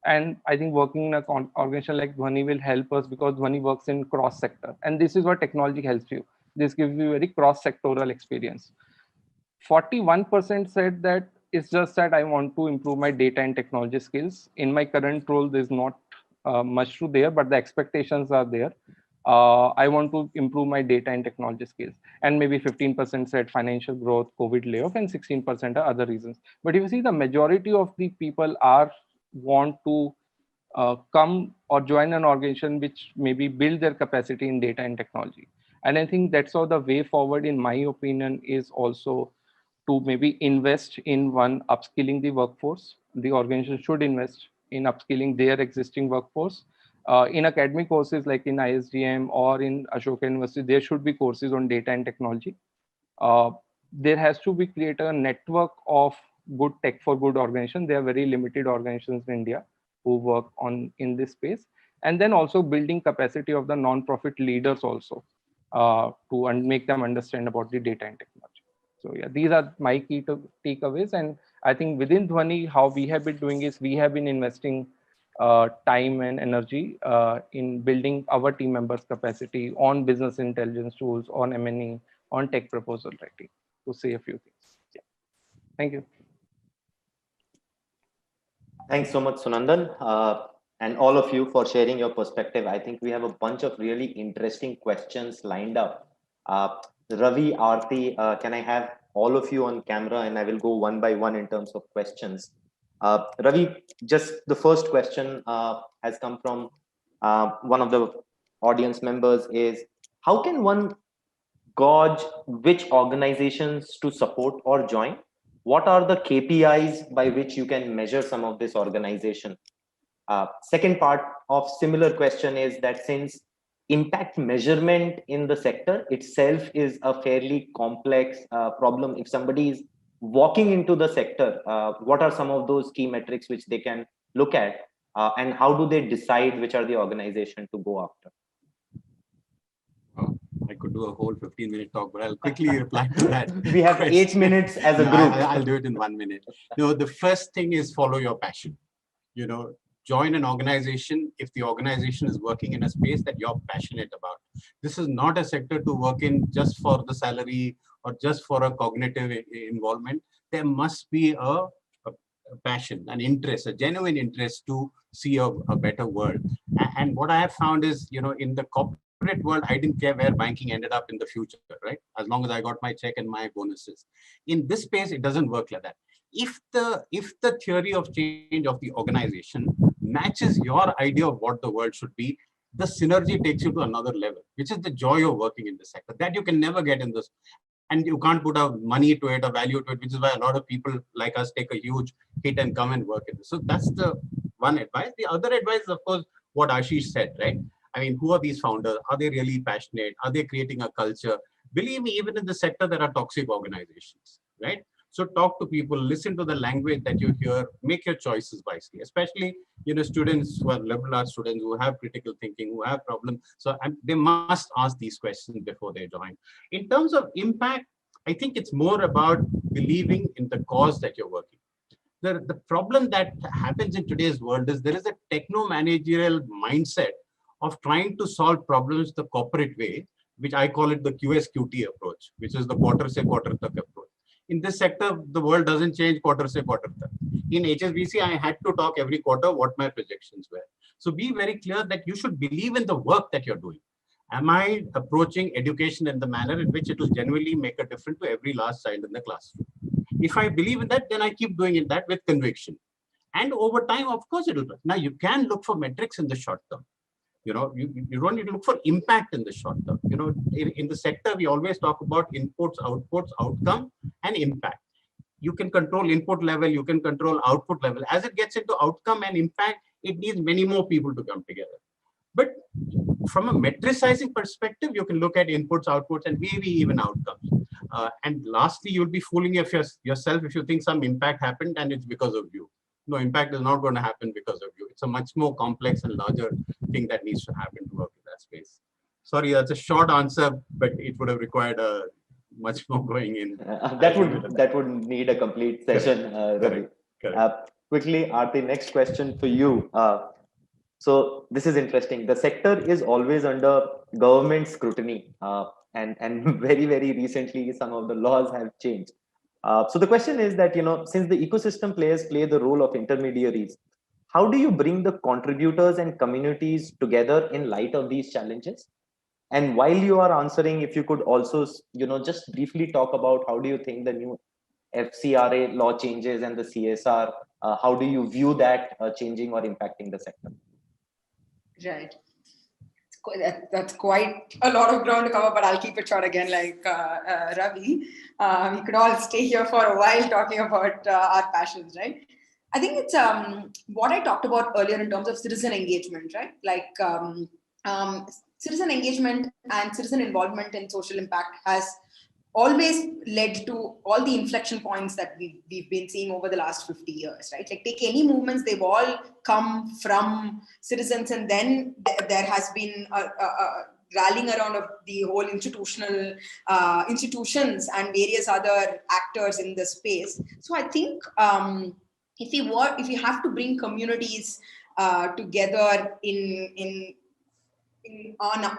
And I think working in an organization like Dhwani will help us because Dhwani works in cross sector. And this is what technology helps you. This gives you very cross sectoral experience. 41% said that it's just that I want to improve my data and technology skills. In my current role, there's not much to there, but the expectations are there. I want to improve my data and technology skills. And maybe 15% said financial growth, COVID layoff, and 16% are other reasons. But if you see, the majority of the people want to come or join an organization which maybe build their capacity in data and technology. And I think that's how the way forward, in my opinion, is also to maybe invest in upskilling the workforce. The organization should invest in upskilling their existing workforce. In academic courses like in ISDM or in Ashoka University, there should be courses on data and technology. There has to be created a network of good tech for good organizations. There are very limited organizations in India who work in this space. And then also building capacity of the non-profit leaders also to make them understand about the data and technology. So yeah, these are my key takeaways. And I think within Dhwani, how we have been doing is we have been investing time and energy in building our team members' capacity on business intelligence tools, on M&E, on tech proposal writing, to say a few things. Yeah. Thank you. Thanks so much, Sunandan, and all of you for sharing your perspective. I think we have a bunch of really interesting questions lined up. Ravi, Aarti, can I have all of you on camera, and I will go one by one in terms of questions. Ravi, just the first question has come from one of the audience members is, how can one gauge which organizations to support or join? What are the KPIs by which you can measure some of this organization? Second part of similar question is that since impact measurement in the sector itself is a fairly complex problem, if somebody is walking into the sector, what are some of those key metrics which they can look at, and how do they decide which are the organization to go after? I could do a whole 15-minute talk, but I'll quickly reply to that. We have 8 minutes as a group. I'll do it in 1 minute. The first thing is follow your passion. Join an organization if the organization is working in a space that you're passionate about. This is not a sector to work in just for the salary or just for a cognitive involvement. There must be a passion, an interest, a genuine interest to see a better world. And what I have found is, in the corporate world, I didn't care where banking ended up in the future, right? As long as I got my check and my bonuses. In this space, it doesn't work like that. If the theory of change of the organization matches your idea of what the world should be, the synergy takes you to another level, which is the joy of working in the sector that you can never get in this. And you can't put a money to it, a value to it, which is why a lot of people like us take a huge hit and come and work in this. So that's the one advice. The other advice is, of course, what Ashish said, right? I mean, who are these founders? Are they really passionate? Are they creating a culture? Believe me, even in the sector, there are toxic organizations, right? So talk to people, listen to the language that you hear, make your choices wisely, especially, students who are liberal arts students who have critical thinking, who have problems. So they must ask these questions before they join. In terms of impact, I think it's more about believing in the cause that you're working. The problem that happens in today's world is there is a techno-managerial mindset of trying to solve problems the corporate way, which I call it the QSQT approach, which is the quarter se quarter tak approach. In this sector, the world doesn't change quarter se quarter tak. In HSBC, I had to talk every quarter what my projections were. So be very clear that you should believe in the work that you're doing. Am I approaching education in the manner in which it will genuinely make a difference to every last child in the classroom? If I believe in that, then I keep doing it that with conviction. And over time, of course, it will. Now, you can look for metrics in the short term. You don't need to look for impact in the short term. In the sector, we always talk about inputs, outputs, outcome, and impact. You can control input level, you can control output level. As it gets into outcome and impact, it needs many more people to come together. But from a metricizing perspective, you can look at inputs, outputs, and maybe even outcomes. And lastly, you'll be fooling yourself if you think some impact happened and it's because of you. No, impact is not going to happen because of you. It's a much more complex and larger thing that needs to happen to work in that space. Sorry, that's a short answer, but it would have required much more going in. That would need a complete session, Ravi. Quickly, Aarti, next question for you. So this is interesting. The sector is always under government scrutiny, and very, very recently, some of the laws have changed. So the question is that, since the ecosystem players play the role of intermediaries, how do you bring the contributors and communities together in light of these challenges? And while you are answering, if you could also, just briefly talk about how do you think the new FCRA law changes and the CSR, how do you view that changing or impacting the sector? Right. That's quite a lot of ground to cover, but I'll keep it short again, like Ravi. We could all stay here for a while talking about our passions, right? I think it's what I talked about earlier in terms of citizen engagement, right? Like citizen engagement and citizen involvement in social impact has always led to all the inflection points that we've been seeing over the last 50 years, right? Like take any movements, they've all come from citizens, and then there has been a rallying around of the whole institutions and various other actors in the space. So I think if we have to bring communities together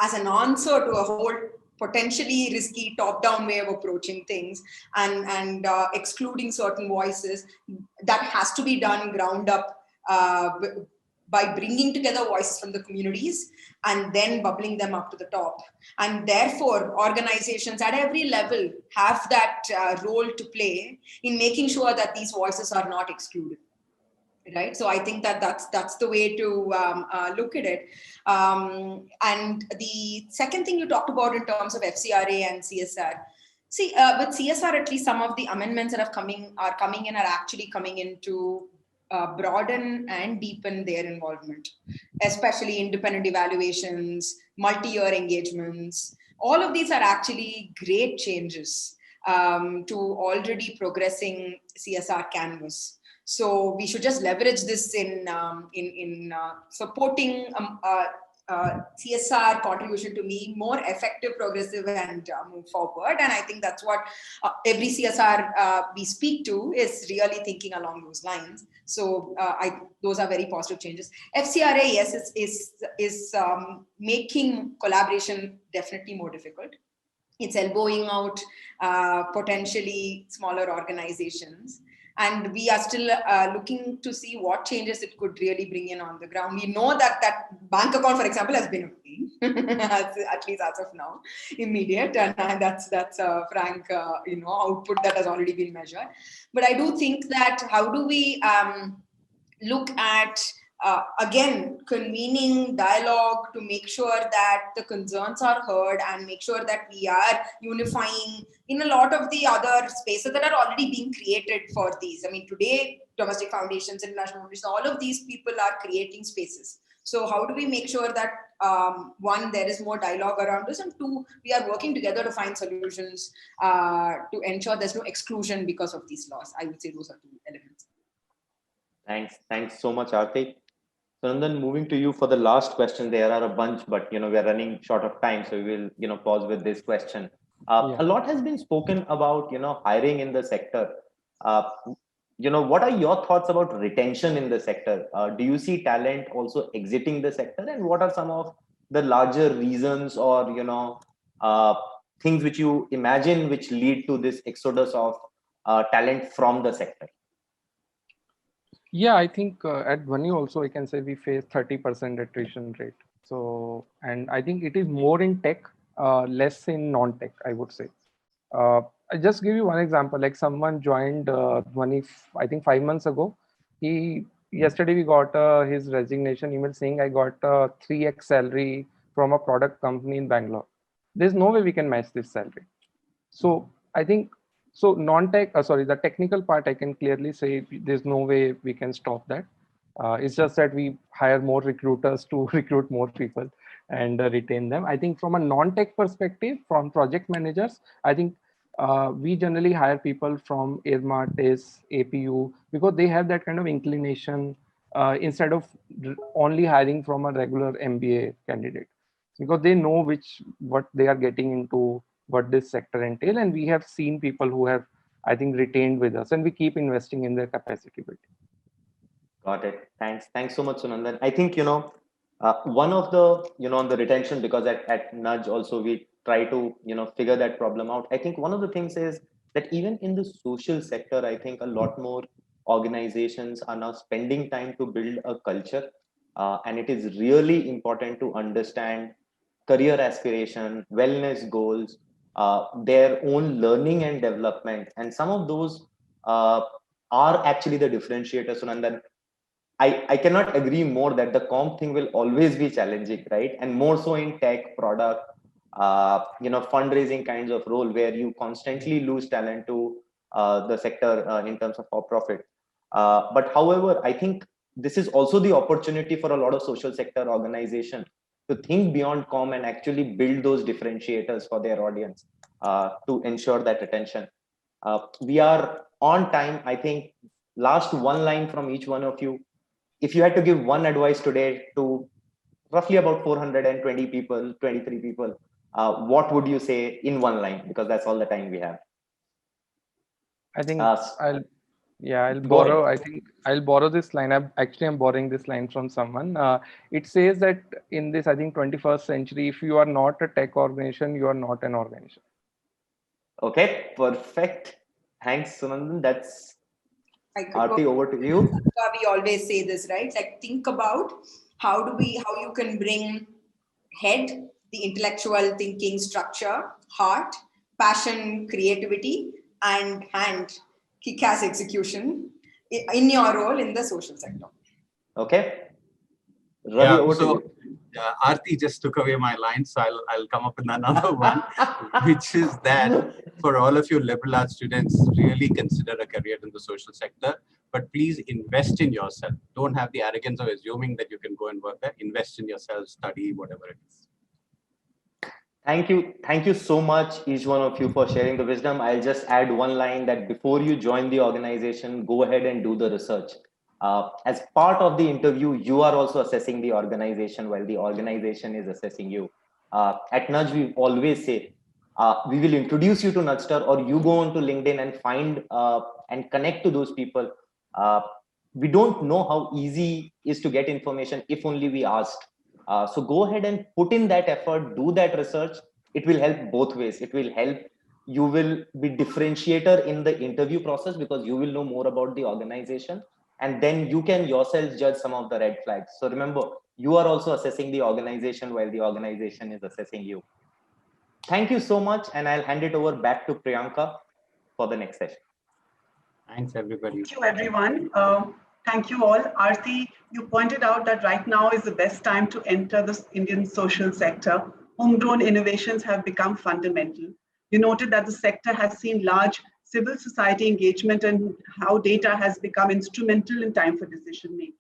as an answer to a whole potentially risky top-down way of approaching things and excluding certain voices, that has to be done ground up by bringing together voices from the communities and then bubbling them up to the top. And therefore, organizations at every level have that role to play in making sure that these voices are not excluded. Right, so I think that's the way to look at it. And the second thing you talked about in terms of FCRA and CSR. See, with CSR, at least some of the amendments that are coming in are actually coming in to broaden and deepen their involvement, especially independent evaluations, multi-year engagements. All of these are actually great changes to already progressing CSR canvas. So we should just leverage this in supporting CSR contribution to be more effective, progressive, and move forward. And I think that's what every CSR we speak to is really thinking along those lines. So those are very positive changes. FCRA, yes, is making collaboration definitely more difficult. It's elbowing out potentially smaller organizations. And we are still looking to see what changes it could really bring in on the ground. We know that bank account, for example, has been a pain, at least as of now, immediate, and that's a frank, output that has already been measured. But I do think that how do we look at again, convening dialogue to make sure that the concerns are heard and make sure that we are unifying in a lot of the other spaces that are already being created for these. I mean, today, domestic foundations, international foundations, all of these people are creating spaces. So how do we make sure that, one, there is more dialogue around this, and two, we are working together to find solutions to ensure there's no exclusion because of these laws. I would say those are two elements. Thanks so much, Aarti. So, Nandan, moving to you for the last question. There are a bunch, but we're running short of time, so we will pause with this question. A lot has been spoken about hiring in the sector. What are your thoughts about retention in the sector? Do you see talent also exiting the sector, and what are some of the larger reasons or things which you imagine which lead to this exodus of talent from the sector? Yeah, I think at Vani also I can say we face 30% attrition rate. So, and I think it is more in tech, less in non-tech, I would say. I just give you one example. Like someone joined I think 5 months ago. Yesterday we got his resignation email saying I got 3x salary from a product company in Bangalore. There's no way we can match this salary. So I think so non-tech, the technical part, I can clearly say there's no way we can stop that. It's just that we hire more recruiters to recruit more people and retain them. I think from a non-tech perspective, from project managers, I think we generally hire people from IRMA, TIS, APU, because they have that kind of inclination instead of only hiring from a regular MBA candidate, because they know what they are getting into, what this sector entail, and we have seen people who have, I think, retained with us, and we keep investing in their capacity building. Got it. Thanks so much, Sunandan. I think, one of the, on the retention, because at Nudge also we try to, figure that problem out. I think one of the things is that even in the social sector, I think a lot more organizations are now spending time to build a culture. And it is really important to understand career aspiration, wellness goals, their own learning and development. And some of those are actually the differentiators, Sunandan. I cannot agree more that the comp thing will always be challenging, right? And more so in tech, product, fundraising kinds of role where you constantly lose talent to the sector in terms of for-profit. But however, I think this is also the opportunity for a lot of social sector organization to think beyond com and actually build those differentiators for their audience to ensure that attention. We are on time. I think last one line from each one of you. If you had to give one advice today to roughly about 420 people, 23 people, what would you say in one line? Because that's all the time we have. I think I'll borrow. I think I'll borrow this line. I'm borrowing this line from someone. It says that in this, I think, 21st century, if you are not a tech organization, you are not an organization. Okay, perfect. Thanks, Sunandan. That's Aarti, over to you. We always say this, right? Like, think about how you can bring head, the intellectual thinking structure, heart, passion, creativity, and hand, kick-ass execution in your role in the social sector. Okay. Ravi, over to you. Aarti just took away my line, so I'll come up with another one, which is that for all of you liberal arts students, really consider a career in the social sector, but please invest in yourself. Don't have the arrogance of assuming that you can go and work there. Invest in yourself, study, whatever it is. Thank you so much, each one of you, for sharing the wisdom. I'll just add one line that before you join the organization, go ahead and do the research. As part of the interview, you are also assessing the organization while the organization is assessing you. At Nudge, we always say, we will introduce you to Nudster, or you go on to LinkedIn and find and connect to those people. We don't know how easy it is to get information if only we asked. So go ahead and put in that effort, do that research. It will help both ways. It will help. You will be differentiator in the interview process because you will know more about the organization. And then you can yourself judge some of the red flags. So remember, you are also assessing the organization while the organization is assessing you. Thank you so much. And I'll hand it over back to Priyanka for the next session. Thanks, everybody. Thank you, everyone. Thank you all. Aarti, you pointed out that right now is the best time to enter the Indian social sector. Homegrown innovations have become fundamental. You noted that the sector has seen large civil society engagement and how data has become instrumental in time for decision making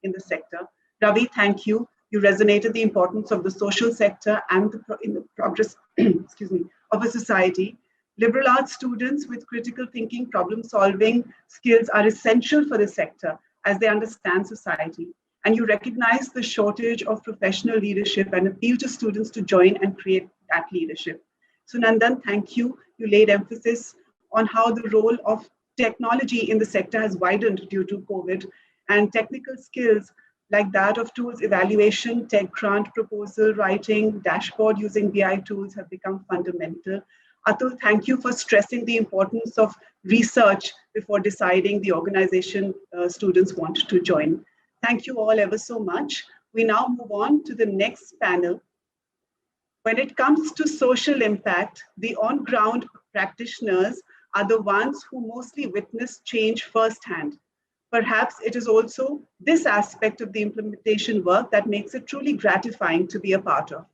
in the sector. Ravi, thank you. You resonated the importance of the social sector and in the progress of a society. Liberal arts students with critical thinking, problem solving skills are essential for the sector as they understand society. And you recognize the shortage of professional leadership and appeal to students to join and create that leadership. Sunandan, thank you. You laid emphasis on how the role of technology in the sector has widened due to COVID, and technical skills like that of tools evaluation, tech grant proposal writing, dashboard using BI tools have become fundamental. Atul, thank you for stressing the importance of research before deciding the organization students want to join. Thank you all ever so much. We now move on to the next panel. When it comes to social impact, the on-ground practitioners are the ones who mostly witness change firsthand. Perhaps it is also this aspect of the implementation work that makes it truly gratifying to be a part of.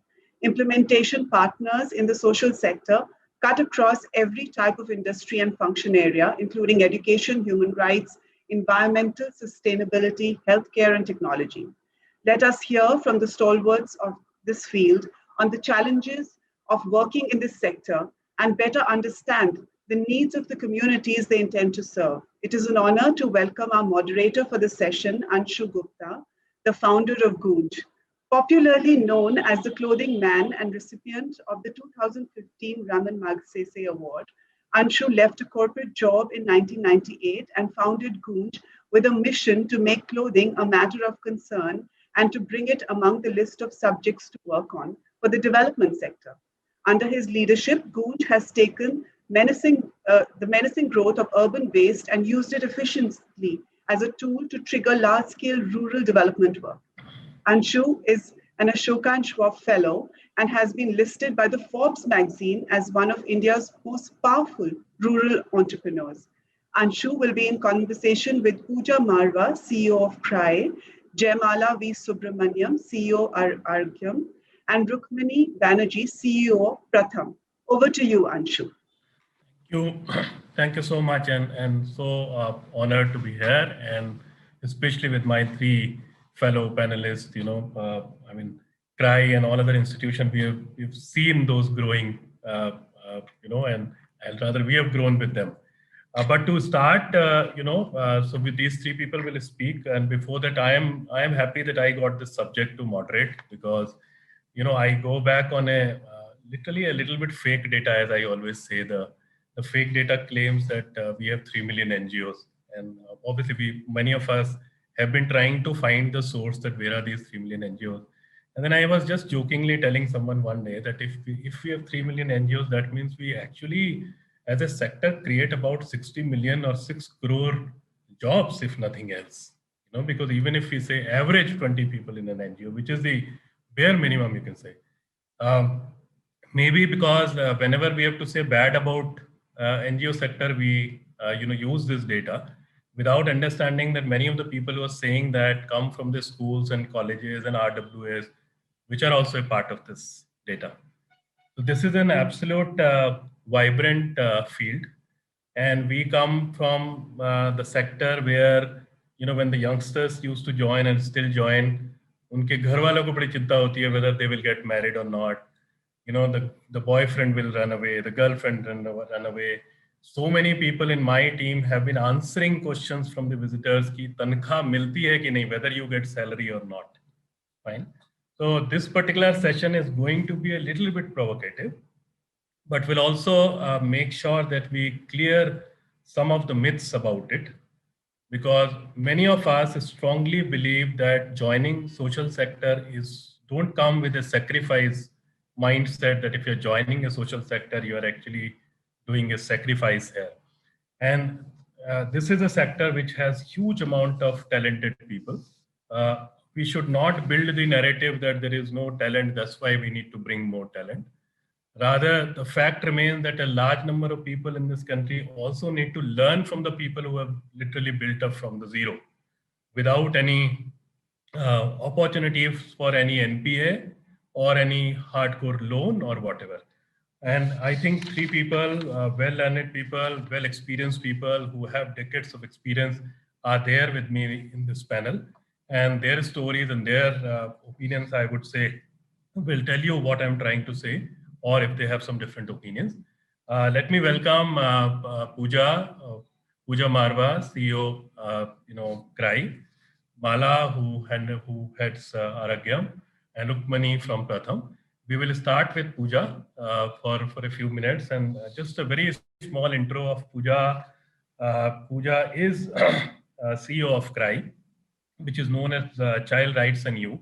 Implementation partners in the social sector cut across every type of industry and function area, including education, human rights, environmental sustainability, healthcare, and technology. Let us hear from the stalwarts of this field on the challenges of working in this sector and better understand the needs of the communities they intend to serve. It is an honor to welcome our moderator for the session, Anshu Gupta, the founder of Goonj. Popularly known as the clothing man and recipient of the 2015 Raman Magsaysay Award, Anshu left a corporate job in 1998 and founded Goonj with a mission to make clothing a matter of concern and to bring it among the list of subjects to work on for the development sector. Under his leadership, Goonj has taken the menacing growth of urban waste and used it efficiently as a tool to trigger large-scale rural development work. Anshu is an Ashoka and Schwab Fellow and has been listed by the Forbes magazine as one of India's most powerful rural entrepreneurs. Anshu will be in conversation with Pooja Marwa, CEO of CRY, Jaimala V. Subramaniam, CEO Argyam, and Rukmini Banerjee, CEO of Pratham. Over to you, Anshu. Thank you so much, and so honored to be here, and especially with my three fellow panelists. I mean, CRY and all other institutions, we've seen those growing, and rather we have grown with them. But to start, so with these three people will speak, and before that, I am happy that I got this subject to moderate, because I go back on literally a little bit fake data, as I always say. The fake data claims that we have 3 million NGOs, and obviously many of us have been trying to find the source that where are these 3 million NGOs. And then I was just jokingly telling someone one day that if we have 3 million NGOs, that means we actually, as a sector, create about 60 million or 6 crore jobs, if nothing else. Because even if we say average 20 people in an NGO, which is the bare minimum, you can say. Maybe because whenever we have to say bad about NGO sector, we use this data without understanding that many of the people who are saying that come from the schools and colleges and RWAs, which are also a part of this data. So this is an absolute vibrant field, and we come from the sector where when the youngsters used to join and still join, उनके घर वालों को बड़ी चिंता होती है whether they will get married or not. The boyfriend will run away, the girlfriend run away. So many people in my team have been answering questions from the visitors कि तनख्वाह मिलती है कि नहीं, whether you get salary or not. Fine. So this particular session is going to be a little bit provocative, but we'll also make sure that we clear some of the myths about it, because many of us strongly believe that joining social sector don't come with a sacrifice mindset that if you're joining a social sector, you are actually doing a sacrifice here. And this is a sector which has huge amount of talented people. We should not build the narrative that there is no talent, that's why we need to bring more talent. Rather, the fact remains that a large number of people in this country also need to learn from the people who have literally built up from the zero without any opportunities for any NPA or any hardcore loan or whatever. And I think three people, well-learned people, well-experienced people who have decades of experience are there with me in this panel. And their stories and their opinions, I would say, will tell you what I'm trying to say, or if they have some different opinions. Let me welcome Pooja Marwa, CEO, CRY, Mala, who heads Aragyam, and Rukmini from Pratham. We will start with Pooja for a few minutes, and just a very small intro of Pooja. Pooja is CEO of CRY, which is known as Child Rights and Youth.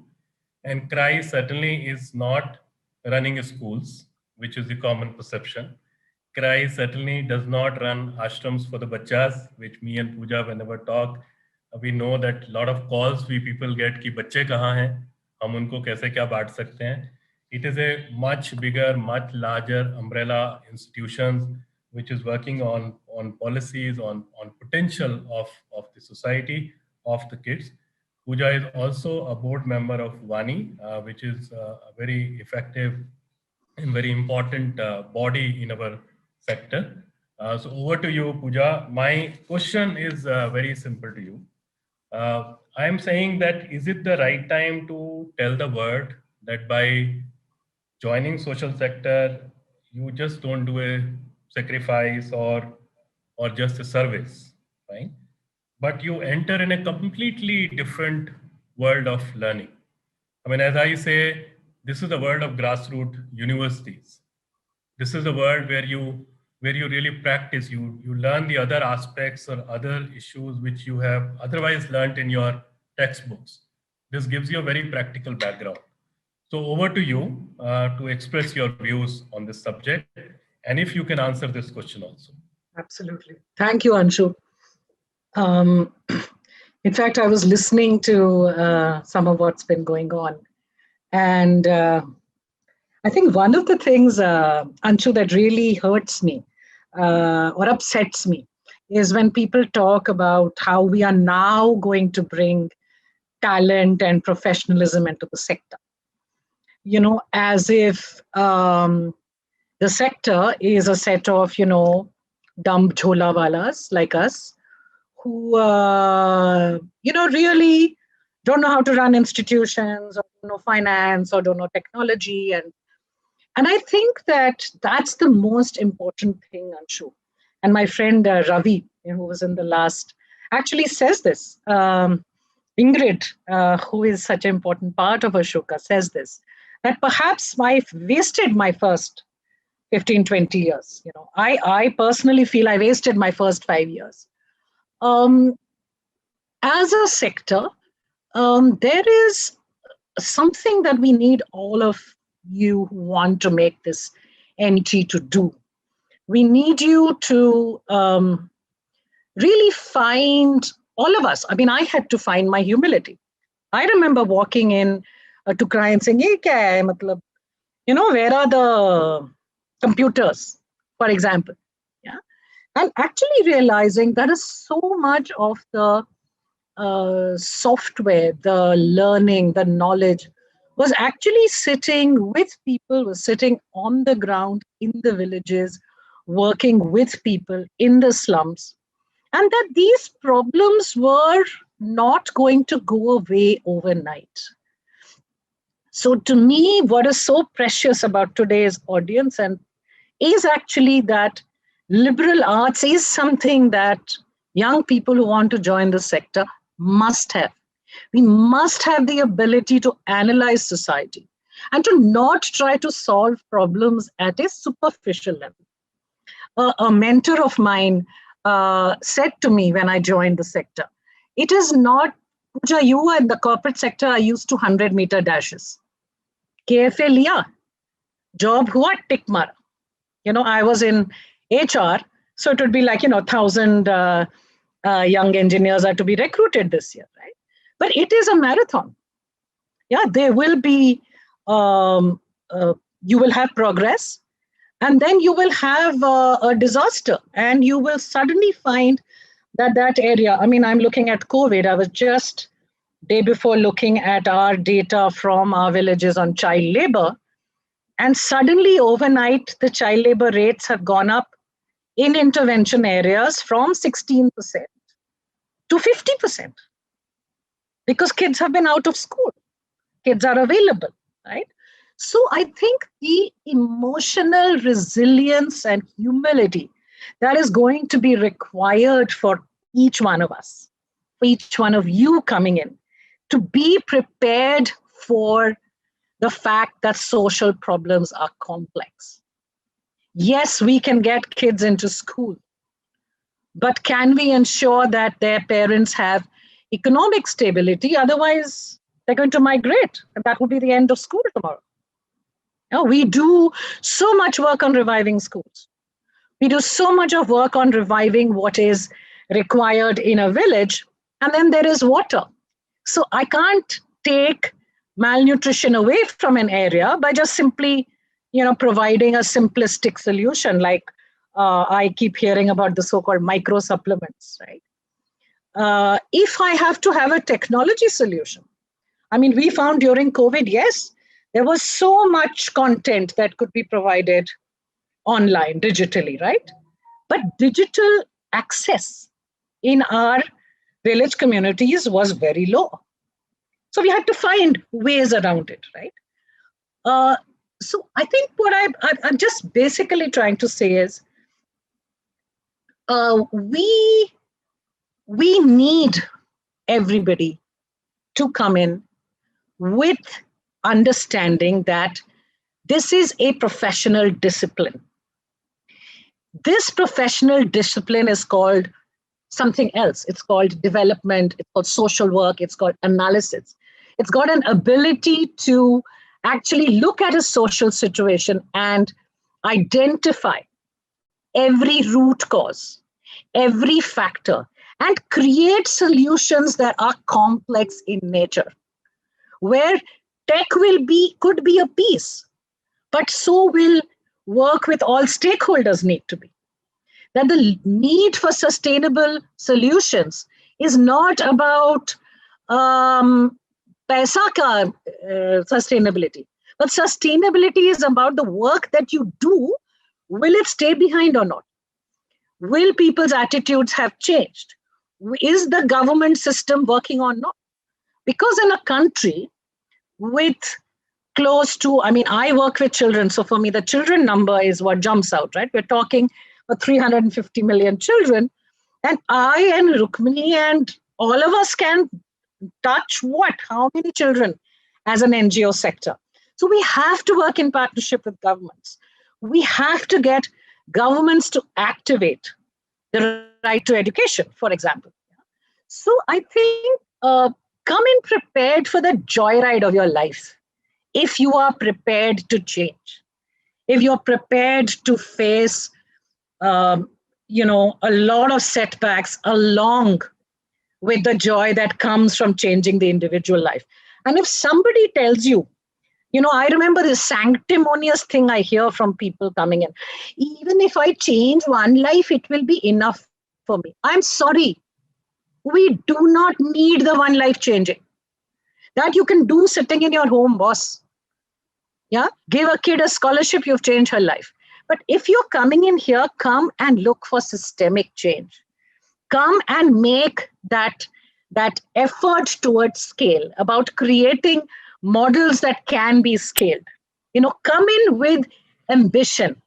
And CRY certainly is not running schools, which is the common perception. CRY certainly does not run ashrams for the bachas, which me and Pooja whenever talk, we know that a lot of calls we people get कि बच्चे कहाँ हैं, हम उनको कैसे क्या बांट सकते हैं. It is a much bigger, much larger umbrella institutions which is working on policies, on potential of the society, of the kids. Pooja is also a board member of WANI, which is a very effective and very important body in our sector. So over to you, Pooja. My question is very simple to you. I am saying that is it the right time to tell the world that by joining social sector, you just don't do a sacrifice or just a service, right? But you enter in a completely different world of learning. I mean, as I say, this is the world of grassroots universities. This is the world where you really practice. You learn the other aspects or other issues which you have otherwise learned in your textbooks. This gives you a very practical background. So over to you to express your views on this subject, and if you can answer this question also. Absolutely. Thank you, Anshu. In fact, I was listening to some of what's been going on. And I think one of the things, Anshu, that really hurts me or upsets me is when people talk about how we are now going to bring talent and professionalism into the sector. You know, as if the sector is a set of, dumb jhola walas like us who, really don't know how to run institutions or don't know finance or don't know technology. And I think that that's the most important thing, Anshu. And my friend Ravi, who was in the last, actually says this. Ingrid, who is such an important part of Ashoka, says this, that perhaps I wasted my first 15, 20 years. I personally feel I wasted my first 5 years. As a sector, there is something that we need all of you who want to make this NT to do. We need you to really find, all of us, I mean, I had to find my humility. I remember walking in to cry and saying, "Ye kya hai? Matlab, where are the computers, for example?" Yeah, and actually realizing that is so much of the software, the learning, the knowledge was actually sitting with people, was sitting on the ground in the villages, working with people in the slums, and that these problems were not going to go away overnight. So to me, what is so precious about today's audience and is actually that liberal arts is something that young people who want to join the sector must have. We must have the ability to analyze society and to not try to solve problems at a superficial level. A mentor of mine said to me when I joined the sector, it is not, Pooja, you are in the corporate sector, I used to 100-meter dashes. KFA liya, job hua, tick mara. I was in HR, so it would be like, 1,000 young engineers are to be recruited this year, right? But it is a marathon. Yeah, there will be, you will have progress, and then you will have a disaster, and you will suddenly find that area. I mean, I'm looking at COVID. I was just day before looking at our data from our villages on child labor, and suddenly overnight, the child labor rates have gone up in intervention areas from 16% to 50%. Because kids have been out of school. Kids are available, right? So I think the emotional resilience and humility that is going to be required for each one of us, for each one of you coming in, to be prepared for the fact that social problems are complex. Yes, we can get kids into school, but can we ensure that their parents have economic stability? Otherwise, they're going to migrate, and that will be the end of school tomorrow. Now, we do so much work on reviving schools. We do so much of work on reviving what is required in a village, and then there is water. So I can't take malnutrition away from an area by just simply, providing a simplistic solution like I keep hearing about the so-called micro supplements, right? If I have to have a technology solution, I mean, we found during COVID, yes, there was so much content that could be provided online, digitally, right? But digital access in our village communities was very low. So we had to find ways around it, right? So I think what I'm just basically trying to say is we need everybody to come in with understanding that this is a professional discipline. This professional discipline is called something else. It's called development, it's called social work, it's called analysis. It's got an ability to actually look at a social situation and identify every root cause, every factor, and create solutions that are complex in nature, where tech could be a piece, but so will work with all stakeholders need to be. That the need for sustainable solutions is not about paisa ka sustainability, but sustainability is about the work that you do. Will it stay behind or not? Will people's attitudes have changed? Is the government system working or not? Because in a country with close to, I mean, I work with children. So for me, the children number is what jumps out, right? We're talking about 350 million children. And I and Rukmini and all of us can touch what? How many children as an NGO sector? So we have to work in partnership with governments. We have to get governments to activate the right to education, for example. So I think come in prepared for the joyride of your life. If you are prepared to change, if you're prepared to face, a lot of setbacks along with the joy that comes from changing the individual life. And if somebody tells you, I remember this sanctimonious thing I hear from people coming in. Even if I change one life, it will be enough for me. I'm sorry. We do not need the one life changing. That you can do sitting in your home, boss. Yeah, give a kid a scholarship, you've changed her life. But if you're coming in here, come and look for systemic change. Come and make that effort towards scale, about creating models that can be scaled. Come in with ambition.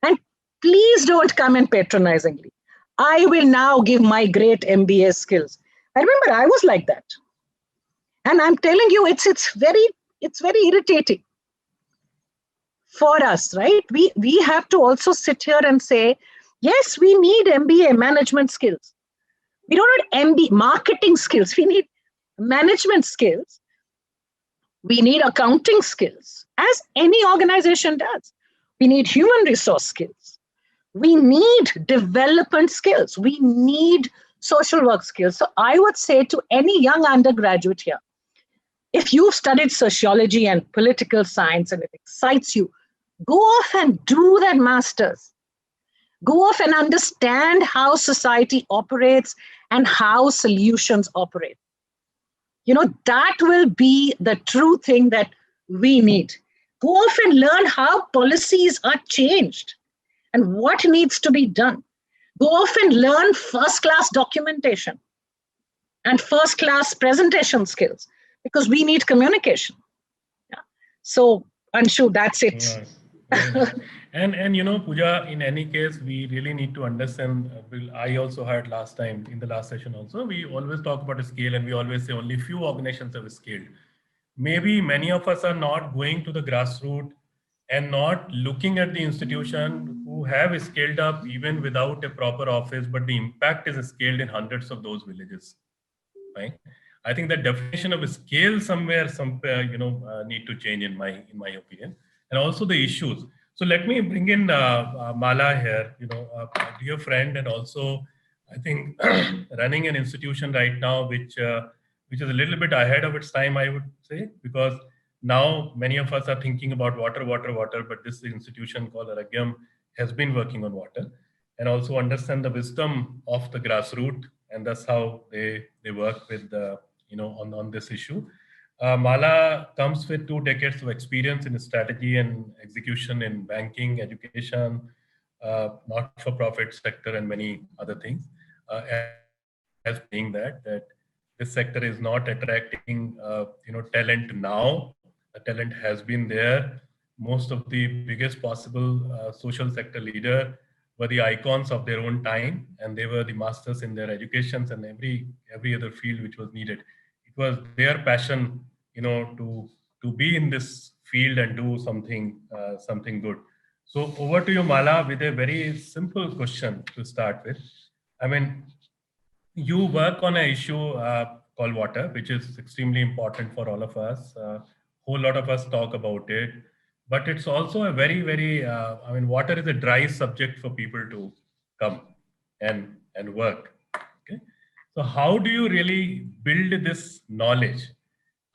And please don't come in patronizingly. I will now give my great MBA skills. I remember I was like that. And I'm telling you, it's very irritating for us, right? We have to also sit here and say, yes, we need MBA management skills. We don't need MBA marketing skills. We need management skills. We need accounting skills, as any organization does. We need human resource skills. We need development skills. We need social work skills. So I would say to any young undergraduate here, if you've studied sociology and political science and it excites you, go off and do that master's. Go off and understand how society operates and how solutions operate. That will be the true thing that we need. Go off and learn how policies are changed and what needs to be done. Go off and learn first-class documentation and first-class presentation skills, because we need communication. Yeah. So, Anshu, that's it. Nice. And Pooja, in any case, we really need to understand. I also heard last time in the last session also, we always talk about a scale and we always say only few organizations have scaled. Maybe many of us are not going to the grassroots and not looking at the institution who have scaled up even without a proper office, but the impact is scaled in hundreds of those villages, right? I think the definition of scale somewhere need to change in my opinion, and also the issues. So let me bring in Mala here, a dear friend, and also I think running an institution right now, which is a little bit ahead of its time, I would say, because now many of us are thinking about water, but this institution called Aragyam has been working on water, and also understand the wisdom of the grassroots, and that's how they work with the, on this issue. Mala comes with 2 decades of experience in strategy and execution in banking, education, not-for-profit sector, and many other things. As being that this sector is not attracting talent now. The talent has been there. Most of the biggest possible social sector leader were the icons of their own time, and they were the masters in their educations and every other field which was needed. It was their passion, to be in this field and do something good. So over to you, Mala, with a very simple question to start with. I mean, you work on an issue called water, which is extremely important for all of us. Whole lot of us talk about it, but it's also a very, water is a dry subject for people to come and work. Okay, so how do you really build this knowledge?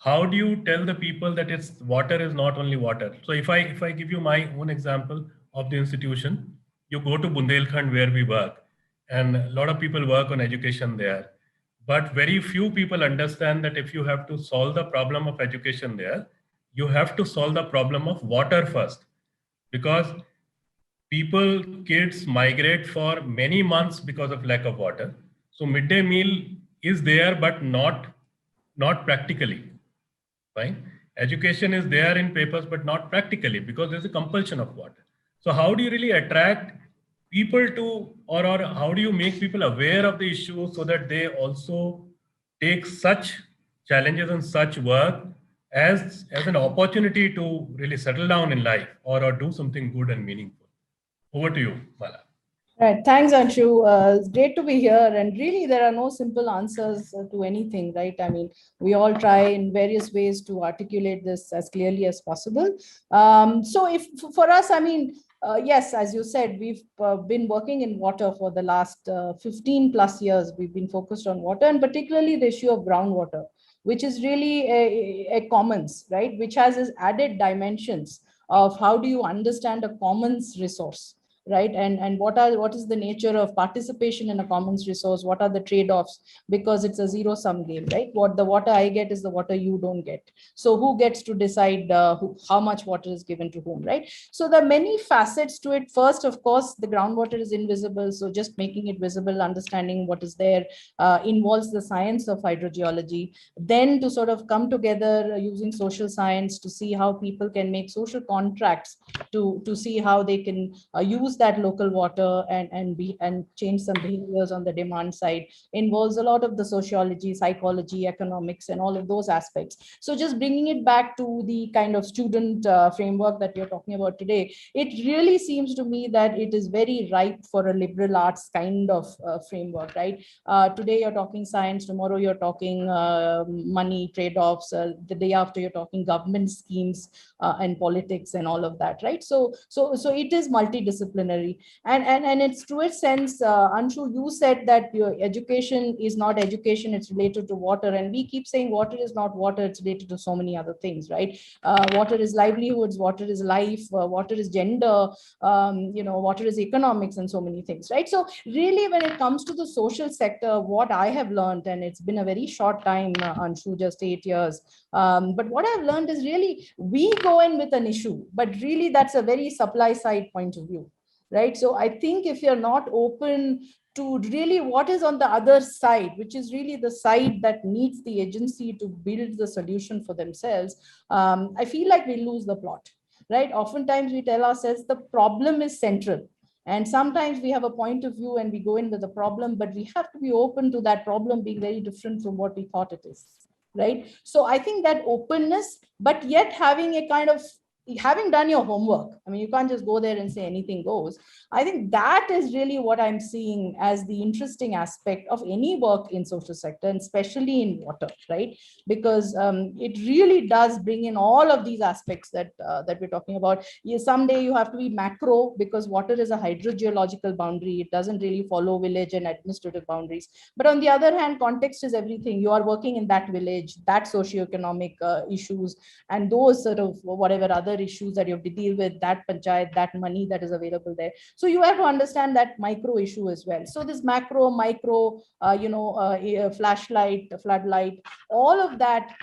How do you tell the people that it's water is not only water? So if I give you my own example of the institution, you go to Bundelkhand where we work, and a lot of people work on education there. But very few people understand that if you have to solve the problem of education there, you have to solve the problem of water first. Because kids migrate for many months because of lack of water. So midday meal is there, but not practically. Fine. Education is there in papers, but not practically, because there's a compulsion of water. So how do you really attract people to, or how do you make people aware of the issue so that they also take such challenges and such work as an opportunity to really settle down in life or do something good and meaningful? Over to you, Mala. Right. Thanks, Anshu. It's great to be here. And really, there are no simple answers to anything, right? I mean, we all try in various ways to articulate this as clearly as possible. So if for us, I mean, yes, as you said, we've been working in water for the last 15 plus years. We've been focused on water, and particularly the issue of groundwater, which is really a commons, right? Which has its added dimensions of how do you understand a commons resource, right? And what is the nature of participation in a commons resource? What are the trade-offs? Because it's a zero-sum game, right? What the water I get is the water you don't get. So who gets to decide how much water is given to whom, right? So there are many facets to it. First, of course, the groundwater is invisible. So just making it visible, understanding what is there, involves the science of hydrogeology. Then to sort of come together using social science to see how people can make social contracts to see how they can use that local water and change some behaviors on the demand side, involves a lot of the sociology, psychology, economics, and all of those aspects. So just bringing it back to the kind of student framework that you're talking about today, it really seems to me that it is very ripe for a liberal arts kind of framework, right? Today you're talking science, tomorrow you're talking money trade-offs, the day after you're talking government schemes and politics and all of that, right? So it is multidisciplinary. And it's true a sense, Anshu, you said that your education is not education, it's related to water. And we keep saying water is not water, it's related to so many other things, right? Water is livelihoods, water is life, water is gender, water is economics and so many things, right? So really when it comes to the social sector, what I have learned, and it's been a very short time, Anshu, just 8 years, but what I've learned is really we go in with an issue, but really that's a very supply side point of view, right? So I think if you're not open to really what is on the other side, which is really the side that needs the agency to build the solution for themselves, I feel like we lose the plot, right? Oftentimes we tell ourselves the problem is central. And sometimes we have a point of view and we go in with the problem, but we have to be open to that problem being very different from what we thought it is, right? So I think that openness, but yet having a kind of having done your homework. I mean, you can't just go there and say anything goes. I think that is really what I'm seeing as the interesting aspect of any work in social sector, and especially in water, right? Because it really does bring in all of these aspects that we're talking about. Someday you have to be macro because water is a hydrogeological boundary. It doesn't really follow village and administrative boundaries. But on the other hand, context is everything. You are working in that village, that socioeconomic issues, and those sort of whatever other issues that you have to deal with, that panchayat, that money that is available there. So you have to understand that micro issue as well. So this macro, micro, flashlight, floodlight, all of that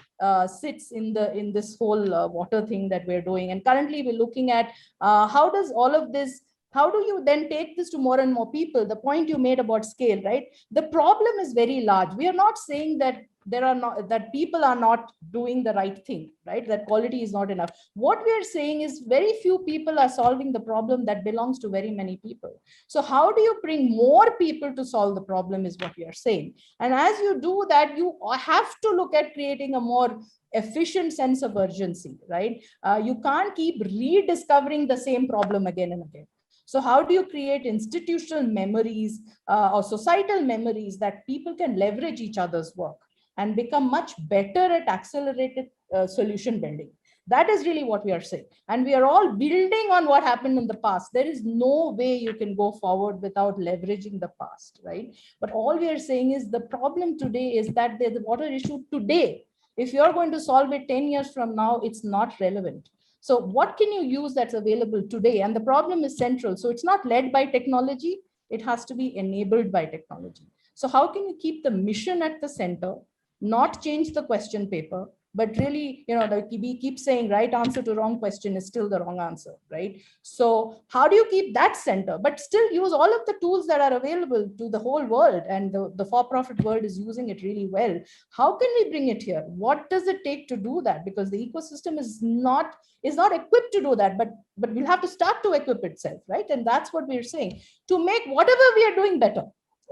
sits in this whole water thing that we're doing. And currently we're looking at how does all of this, how do you then take this to more and more people? The point you made about scale, right? The problem is very large. We are not saying that that people are not doing the right thing, right? That quality is not enough. What we are saying is very few people are solving the problem that belongs to very many people. So how do you bring more people to solve the problem is what we are saying. And as you do that, you have to look at creating a more efficient sense of urgency, right? You can't keep rediscovering the same problem again and again. So how do you create institutional memories or societal memories that people can leverage each other's work and become much better at accelerated solution building? That is really what we are saying. And we are all building on what happened in the past. There is no way you can go forward without leveraging the past, right? But all we are saying is the problem today is that the water issue today, if you're going to solve it 10 years from now, it's not relevant. So what can you use that's available today? And the problem is central. So it's not led by technology. It has to be enabled by technology. So how can you keep the mission at the center, not change the question paper, but really, we keep saying right answer to wrong question is still the wrong answer, right? So how do you keep that center, but still use all of the tools that are available to the whole world, and the for-profit world is using it really well? How can we bring it here? What does it take to do that? Because the ecosystem is not equipped to do that, but we'll have to start to equip itself, right? And that's what we're saying, to make whatever we are doing better,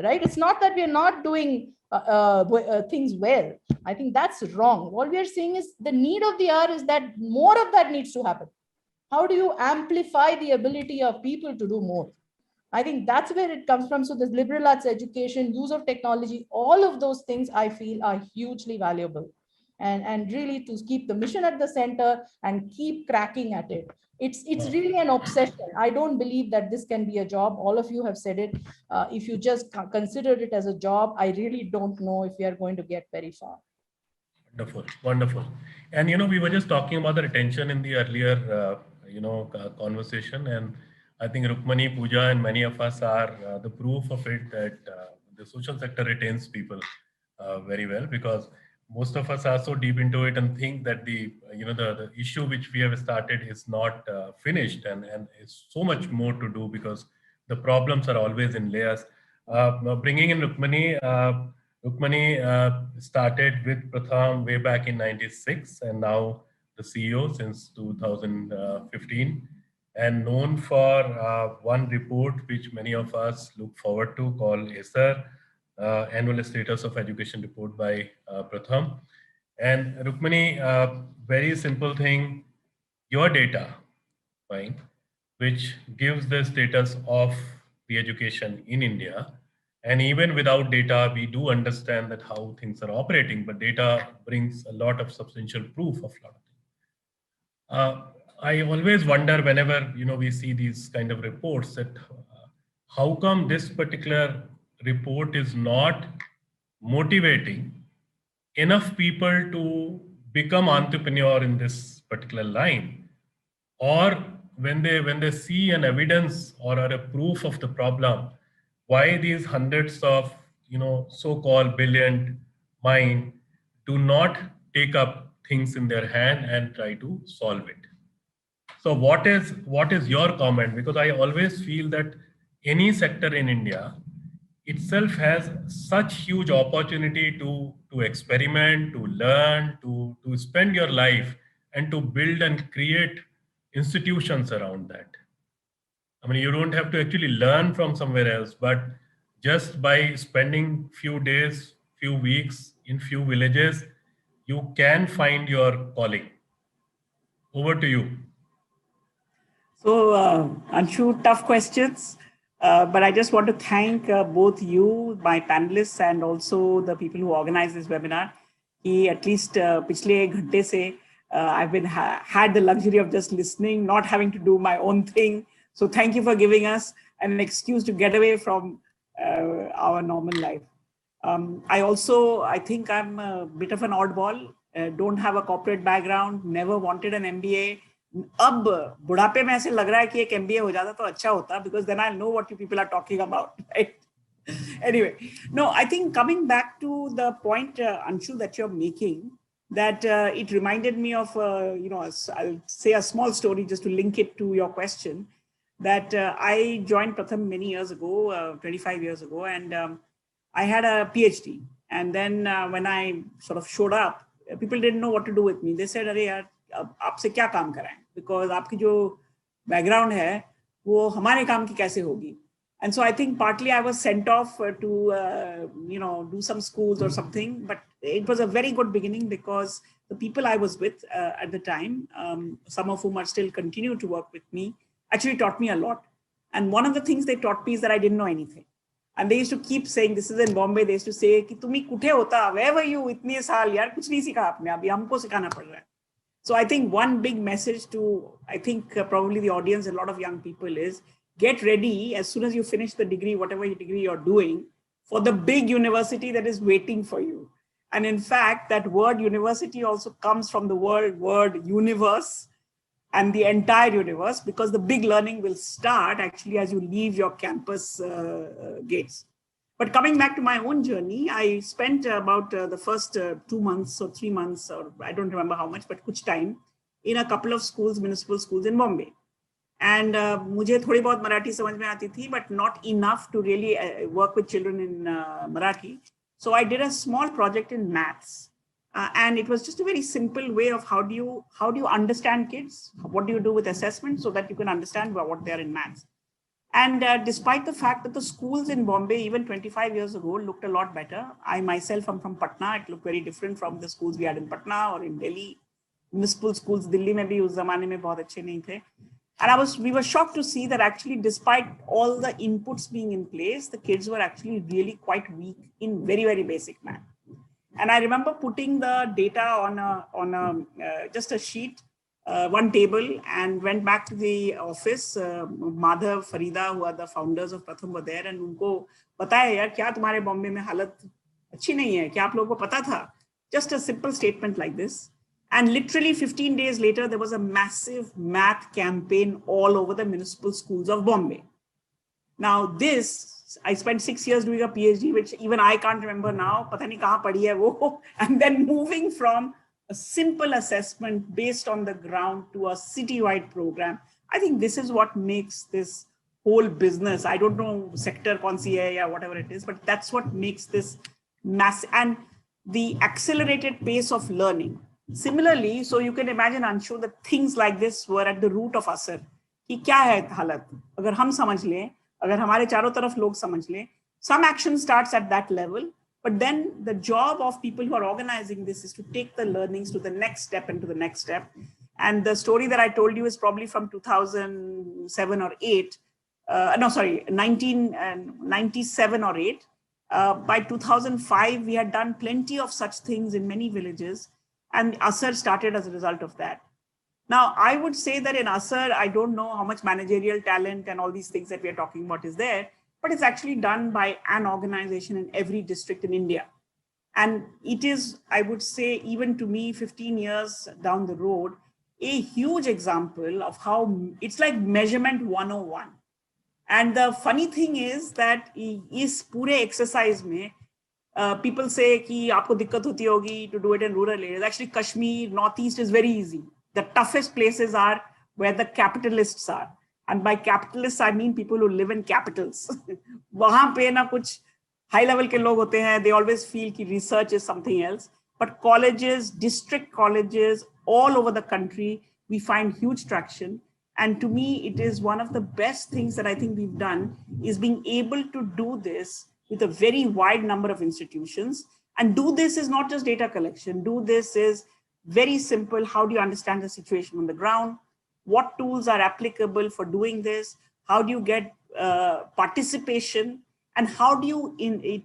right? It's not that we're not doing things well. I think that's wrong. What we are saying is the need of the hour is that more of that needs to happen. How do you amplify the ability of people to do more? I think that's where it comes from. So this liberal arts education, use of technology, all of those things I feel are hugely valuable. And really to keep the mission at the center and keep cracking at it. It's really an obsession. I don't believe that this can be a job. All of you have said it. If you just consider it as a job, I really don't know if we are going to get very far. Wonderful, wonderful. And we were just talking about the retention in the earlier conversation, and I think Rukmani, Pooja, and many of us are the proof of it that the social sector retains people very well, because most of us are so deep into it and think that the issue which we have started is not finished, and it's so much more to do because the problems are always in layers. Bringing in Rukmani, Rukmani started with Pratham way back in '96, and now the CEO since 2015, and known for one report which many of us look forward to, called ASER, Annual Status of Education Report by Pratham. And Rukmani, very simple thing, your data, right, which gives the status of the education in India. And even without data, we do understand that how things are operating, but data brings a lot of substantial proof of a lot of things. I always wonder whenever we see these kind of reports that how come this particular report is not motivating enough people to become entrepreneur in this particular line, or when they see an evidence or a proof of the problem, why these hundreds of so-called brilliant mind do not take up things in their hand and try to solve it. So what is your comment? Because I always feel that any sector in India itself has such huge opportunity to experiment, to learn, to spend your life and to build and create institutions around that. I mean, you don't have to actually learn from somewhere else, but just by spending few days, few weeks in few villages, you can find your calling. Over to you. So, Anshu, tough questions, but I just want to thank both you, my panelists, and also the people who organized this webinar. At least पिछले एक घंटे से I've been had the luxury of just listening, not having to do my own thing. So thank you for giving us an excuse to get away from our normal life. I think I'm a bit of an oddball. Don't have a corporate background, never wanted an MBA, अब बुढ़ापे में ऐसे लग रहा है कि एक MBA हो जाता तो अच्छा होता, because then I'll know what you people are talking about, right? Anyway, no, I think coming back to the point, Anshu, that you're making, that it reminded me of, I'll say a small story just to link it to your question, that I joined Pratham many years ago, 25 years ago, and I had a PhD. And then when I sort of showed up, people didn't know what to do with me. They said, "Arey yaar, aapse kya kaam karaye? Because aapki jo background hai, wo hamare kaam ki kaise hogi?" And so I think partly I was sent off to, do some schools or something, but it was a very good beginning because the people I was with at the time, some of whom are still continue to work with me, actually taught me a lot. And one of the things they taught me is that I didn't know anything. And they used to keep saying, this is in Bombay, they used to say, कि तुम्ही कुठे होता, where were you इतने साल यार, कुछ नहीं सीखा आपने, अभी हमको सिखाना पड़ रहा है. So I think one big message to, I think probably the audience, a lot of young people is, get ready as soon as you finish the degree, whatever degree you're doing, for the big university that is waiting for you. And in fact, that word university also comes from the word universe, and the entire universe, because the big learning will start actually as you leave your campus gates. But coming back to my own journey, I spent about the first 2 months or 3 months, or I don't remember how much, but kuch time, in a couple of schools, municipal schools in Bombay. And मुझे थोड़ी बहुत मराठी समझ में आती थी, but not enough to really work with children in Marathi. So I did a small project in maths. And it was just a very simple way of how do you understand kids? What do you do with assessment so that you can understand what they are in maths? And despite the fact that the schools in Bombay, even 25 years ago, looked a lot better. I myself am from Patna. It looked very different from the schools we had in Patna or in Delhi. Municipal schools, Delhi mein bhi us zamane mein bahut achhe nahi the. And we were shocked to see that actually, despite all the inputs being in place, the kids were actually really quite weak in very, very basic math. And I remember putting the data on just a sheet, one table, and went back to the office. Madhav, Farida, who are the founders of Pratham, were there, and उनको बताया यार क्या तुम्हारे बॉम्बे में हालत अच्छी नहीं है, क्या आप लोगों को पता था? Just a simple statement like this. And literally 15 days later, there was a massive math campaign all over the municipal schools of Bombay. Now this, I spent 6 years doing a PhD, which even I can't remember now. Pata nahi kahan padhi hai wo. And then moving from a simple assessment based on the ground to a citywide program. I think this is what makes this whole business. I don't know sector kaun si hai ya whatever it is, but that's what makes this massive, and the accelerated pace of learning. Similarly, so you can imagine, Anshu, that things like this were at the root of asar. कि क्या है हालत? अगर हम समझ लें, अगर हमारे चारों तरफ लोग समझ लें, some action starts at that level, but then the job of people who are organizing this is to take the learnings to the next step and to the next step. And the story that I told you is probably from 2007 or 8. 1997 or 8. By 2005, we had done plenty of such things in many villages, and Asar started as a result of that. Now, I would say that in Asar, I don't know how much managerial talent and all these things that we are talking about is there, but it's actually done by an organization in every district in India. And it is, I would say, even to me, 15 years down the road, a huge example of how it's like measurement 101. And the funny thing is that is pure exercise mein, people say कि आपको दिक्कत होती होगी to do it in rural areas. Actually, Kashmir, Northeast is very easy. The toughest places are where the capitalists are. And by capitalists, I mean people who live in capitals. वहाँ पे ना कुछ high level के लोग होते हैं. They always feel कि research is something else. But colleges, district colleges, all over the country, we find huge traction. And to me, it is one of the best things that I think we've done is being able to do this with a very wide number of institutions. And do this is not just data collection. Do this is very simple. How do you understand the situation on the ground? What tools are applicable for doing this? How do you get participation? And how do you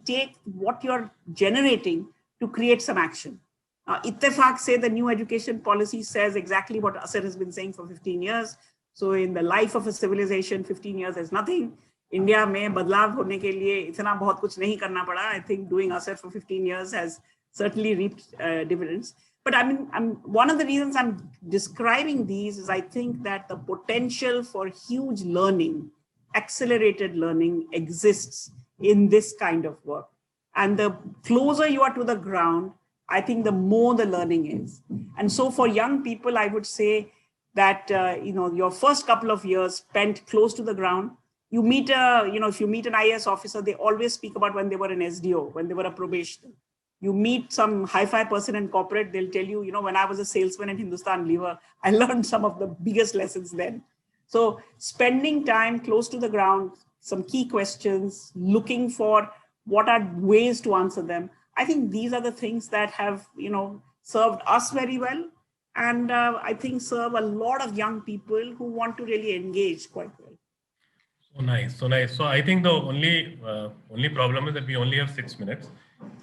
take what you're generating to create some action? Ittefaq say the new education policy says exactly what Asar has been saying for 15 years. So in the life of a civilization, 15 years is nothing. India में बदलाव होने के लिए इतना बहुत कुछ नहीं करना पड़ा. I think doing Asar for 15 years has certainly reaped dividends. But I mean, one of the reasons I'm describing these is I think that the potential for huge learning, accelerated learning exists in this kind of work. And the closer you are to the ground, I think the more the learning is. And so for young people, I would say that, your first couple of years spent close to the ground, you meet if you meet an IAS officer, they always speak about when they were an SDO, when they were a probationer. You meet some hi-fi person in corporate, they'll tell you, when I was a salesman in Hindustan Lever, I learned some of the biggest lessons then. So spending time close to the ground, some key questions, looking for what are ways to answer them. I think these are the things that have, served us very well. And I think serve a lot of young people who want to really engage quite well. So nice, so nice. So I think the only problem is that we only have 6 minutes,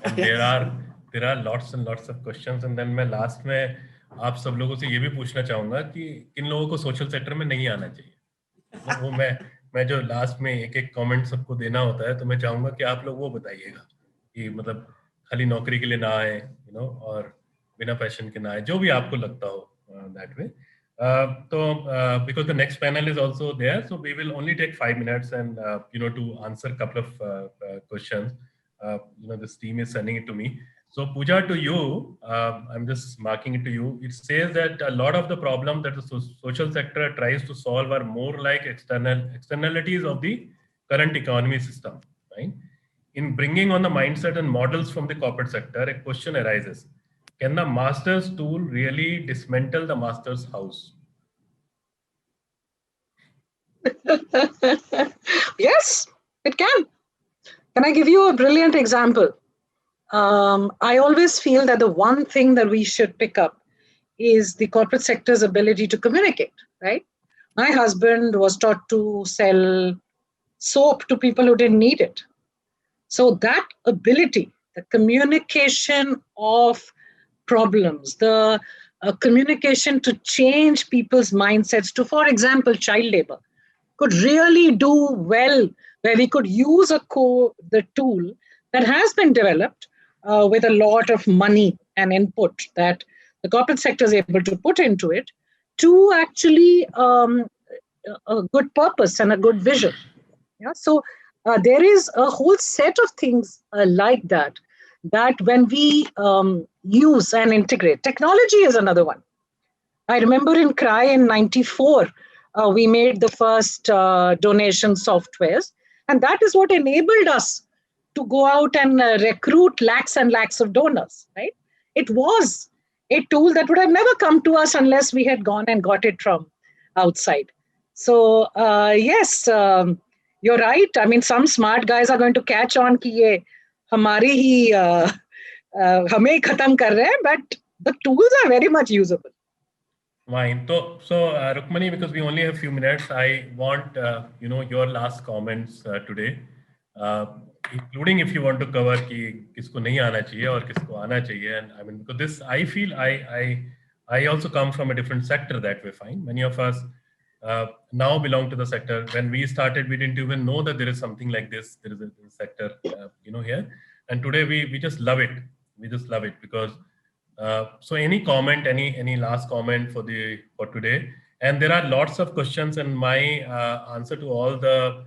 and there are lots and lots of questions. And then मैं last में आप सब लोगों से ये भी पूछना चाहूँगा कि किन लोगों को social sector में नहीं आना चाहिए. वो मैं जो last में एक comment सबको देना होता है, तो मैं चाहूँगा कि आप लोग वो बताइएगा कि मतलब खाली नौकरी के लिए ना आए, और बिना पैशन के ना आए, जो भी आपको लगता हो that way. Because the next panel is also there, so we will only take 5 minutes and to answer a couple of questions. This team is sending it to me. So Pooja, to you, I'm just marking it to you. It says that a lot of the problem that the social sector tries to solve are more like externalities of the current economy system, right? In bringing on the mindset and models from the corporate sector, a question arises. Can the master's tool really dismantle the master's house? Yes, it can. Can I give you a brilliant example? I always feel that the one thing that we should pick up is the corporate sector's ability to communicate, right? My husband was taught to sell soap to people who didn't need it. So that ability, the communication of problems, the communication to change people's mindsets to, for example, child labor, could really do well, where we could use the tool that has been developed with a lot of money and input that the corporate sector is able to put into it to actually a good purpose and a good vision. Yeah? So there is a whole set of things like that when we use and integrate. Technology is another one. I remember in CRY in 94, we made the first donation softwares, and that is what enabled us to go out and recruit lakhs and lakhs of donors, right? It was a tool that would have never come to us unless we had gone and got it from outside. So yes, you're right. I mean, some smart guys are going to catch on कि ये हमारे ही हमें खत्म कर रहे हैं, but the tools are very much usable. Fine. So Rukmani, because we only have a few minutes, I want your last comments today, including if you want to cover कि किसको नहीं आना चाहिए और किसको आना चाहिए. And I mean, because this, I feel I also come from a different sector that way. Fine. Many of us now belong to the sector. When we started, we didn't even know that there is something like this. There is a sector, here. And today we just love it. We just love it because. So any comment, any last comment for today? And there are lots of questions, and my answer to all the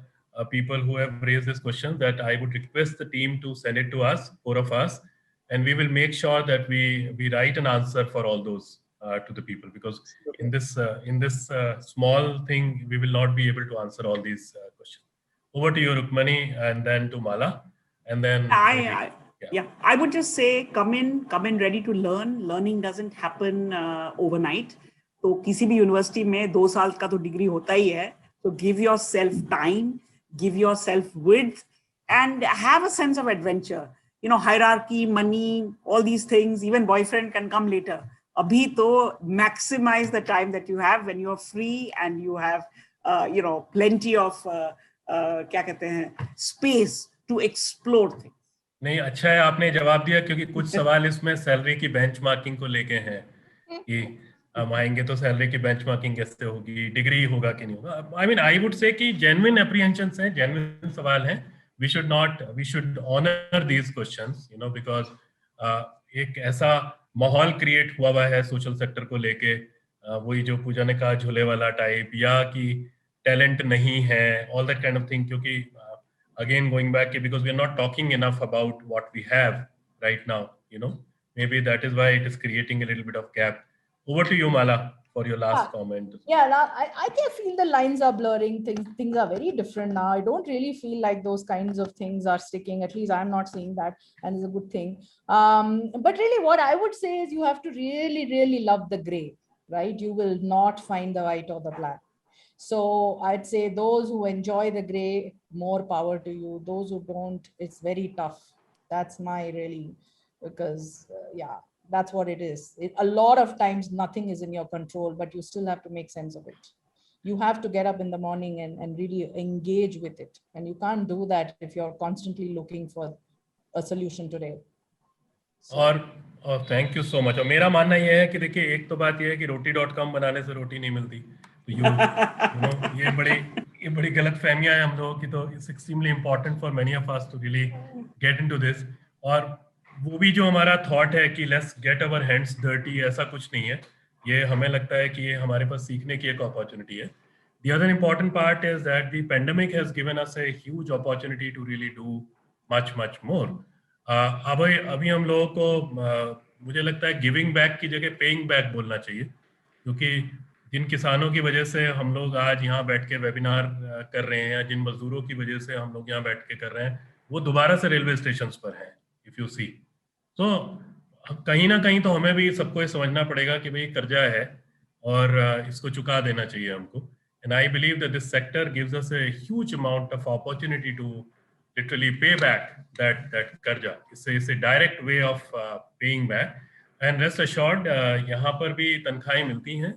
people who have raised this question, that I would request the team to send it to us, 4 of us, and we will make sure that we write an answer for all those to the people, because in this small thing we will not be able to answer all these questions. Over to you, Rukmani, and then to Mala, and then Yeah, I would just say, come in ready to learn. Learning doesn't happen overnight. तो किसी भी university में 2 साल का तो degree होता ही है. So give yourself time, give yourself width, and have a sense of adventure. Hierarchy, money, all these things, even boyfriend can come later. अभी तो maximize the time that you have when you're free and you have, plenty of क्या कहते हैं, space to explore things. नहीं, अच्छा है आपने जवाब दिया, क्योंकि कुछ सवाल इसमें सैलरी की बेंचमार्किंग को लेके हैं कि हम आएंगे तो सैलरी की बेंचमार्किंग कैसे होगी, डिग्री होगा कि नहीं होगा. I mean, I would say कि जेन्युइन एप्रीहेंशंस हैं, जेन्युइन सवाल हैं. We should honor these questions, because एक ऐसा माहौल क्रिएट हुआ है सोशल सेक्टर को लेके, वही जो पूजा ने कहा झोले वाला टाइप, या कि टैलेंट नहीं है, all that kind of thing, क्योंकि अगेन गोइंग बैक कि because we are not talking enough about what we have right now, you know, maybe that is why it is creating a little bit of gap. Over to you, Mala, for your last comment. Yeah, I feel the lines are blurring. Things are very different now. I don't really feel like those kinds of things are sticking. At least I'm not seeing that, and it's a good thing. But really, what I would say is you have to really, really love the gray, right? You will not find the white or the black. So I'd say those who enjoy the gray, more power to you. Those who don't, it's very tough. That's my really, because yeah, that's what it is. A lot of times nothing is in your control, but you still have to make sense of it. You have to get up in the morning and really engage with it. And you can't do that if you're constantly looking for a solution today. और thank you so much. और मेरा मानना यह है कि देखिए, एक तो बात यह है कि roti.com बनाने से रोटी नहीं मिलती, तो यू नो ये बड़ी गलत फहमियां हैं हम लोगों की। तो it's extremely important for many of us to really get into this. और वो भी जो हमारा थॉट है कि let's get our hands dirty, ऐसा कुछ नहीं है। ये हमें लगता है कि ये हमारे पास सीखने की एक अपॉर्चुनिटी है। The other important part is that the pandemic has given us a huge opportunity to really do much more. अभी हम लोगों को मुझे लगता है गिविंग बैक की जगह पेइंग बैक बोलना चाहिए, क्योंकि जिन किसानों की वजह से हम लोग आज यहाँ बैठ के वेबिनार कर रहे हैं, या जिन मजदूरों की वजह से हम लोग यहाँ बैठ के कर रहे हैं, वो दोबारा से रेलवे स्टेशन पर हैं, इफ यू सी। तो कहीं ना कहीं तो हमें भी सबको ये समझना पड़ेगा कि भाई कर्जा है और इसको चुका देना चाहिए हमको। And I believe that this sector gives us a huge amount of opportunity to literally pay back that कर्जा. It's a direct way of paying back. And rest assured, यहाँ पर भी तनख्वाहें मिलती हैं,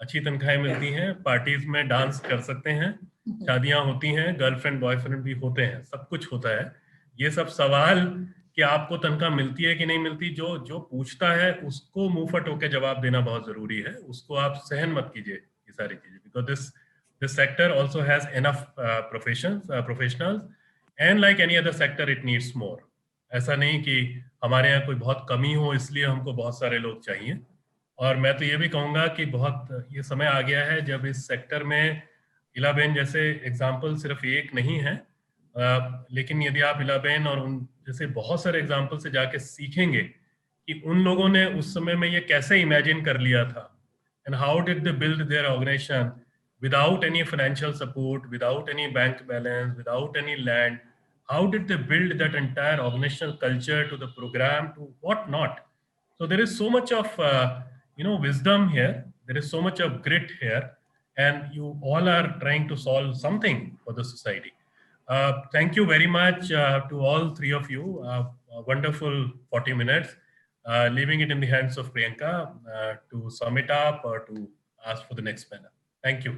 अच्छी तनख्वाहें मिलती हैं, पार्टीज में डांस कर सकते हैं, शादियां होती हैं, गर्लफ्रेंड बॉयफ्रेंड भी होते हैं, सब कुछ होता है। ये सब सवाल कि आपको तनख्वाह मिलती है कि नहीं मिलती, जो पूछता है उसको मुंह फट होकर जवाब देना बहुत जरूरी है। उसको आप सहन मत कीजिए ये सारी चीजें, because this sector also has enough professionals, and like any other sector it needs more. ऐसा नहीं कि हमारे यहाँ कोई बहुत कमी हो इसलिए हमको बहुत सारे लोग चाहिए। और मैं तो ये भी कहूँगा कि बहुत ये समय आ गया है जब इस सेक्टर में इलाबेन जैसे एग्जाम्पल सिर्फ एक नहीं है, लेकिन यदि आप इलाबेन और उन जैसे बहुत सारे एग्जाम्पल से जाके सीखेंगे कि उन लोगों ने उस समय में ये कैसे इमेजिन कर लिया था, and how did they build their organization without any financial support, without any bank balance, without any land. How did they build that entire organizational culture, to the program, to what not? So there is so much of wisdom here. There is so much of grit here, and you all are trying to solve something for the society. Thank you very much to all three of you. A wonderful 40 minutes. Leaving it in the hands of Priyanka to sum it up or to ask for the next panel. Thank you.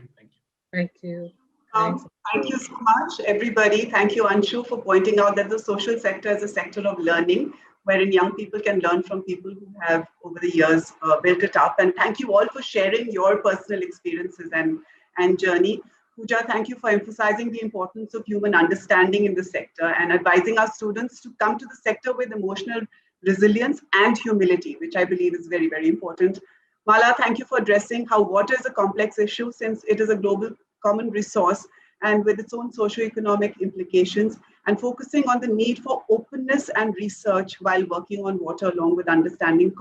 Thank you. Thank you so much, everybody. Thank you, Anshu, for pointing out that the social sector is a sector of learning, wherein young people can learn from people who have, over the years, built it up. And thank you all for sharing your personal experiences and journey. Pooja, thank you for emphasizing the importance of human understanding in the sector and advising our students to come to the sector with emotional resilience and humility, which I believe is very, very important. Mala, thank you for addressing how water is a complex issue, since it is a global common resource and with its own socio-economic implications, and focusing on the need for openness and research while working on water, along with understanding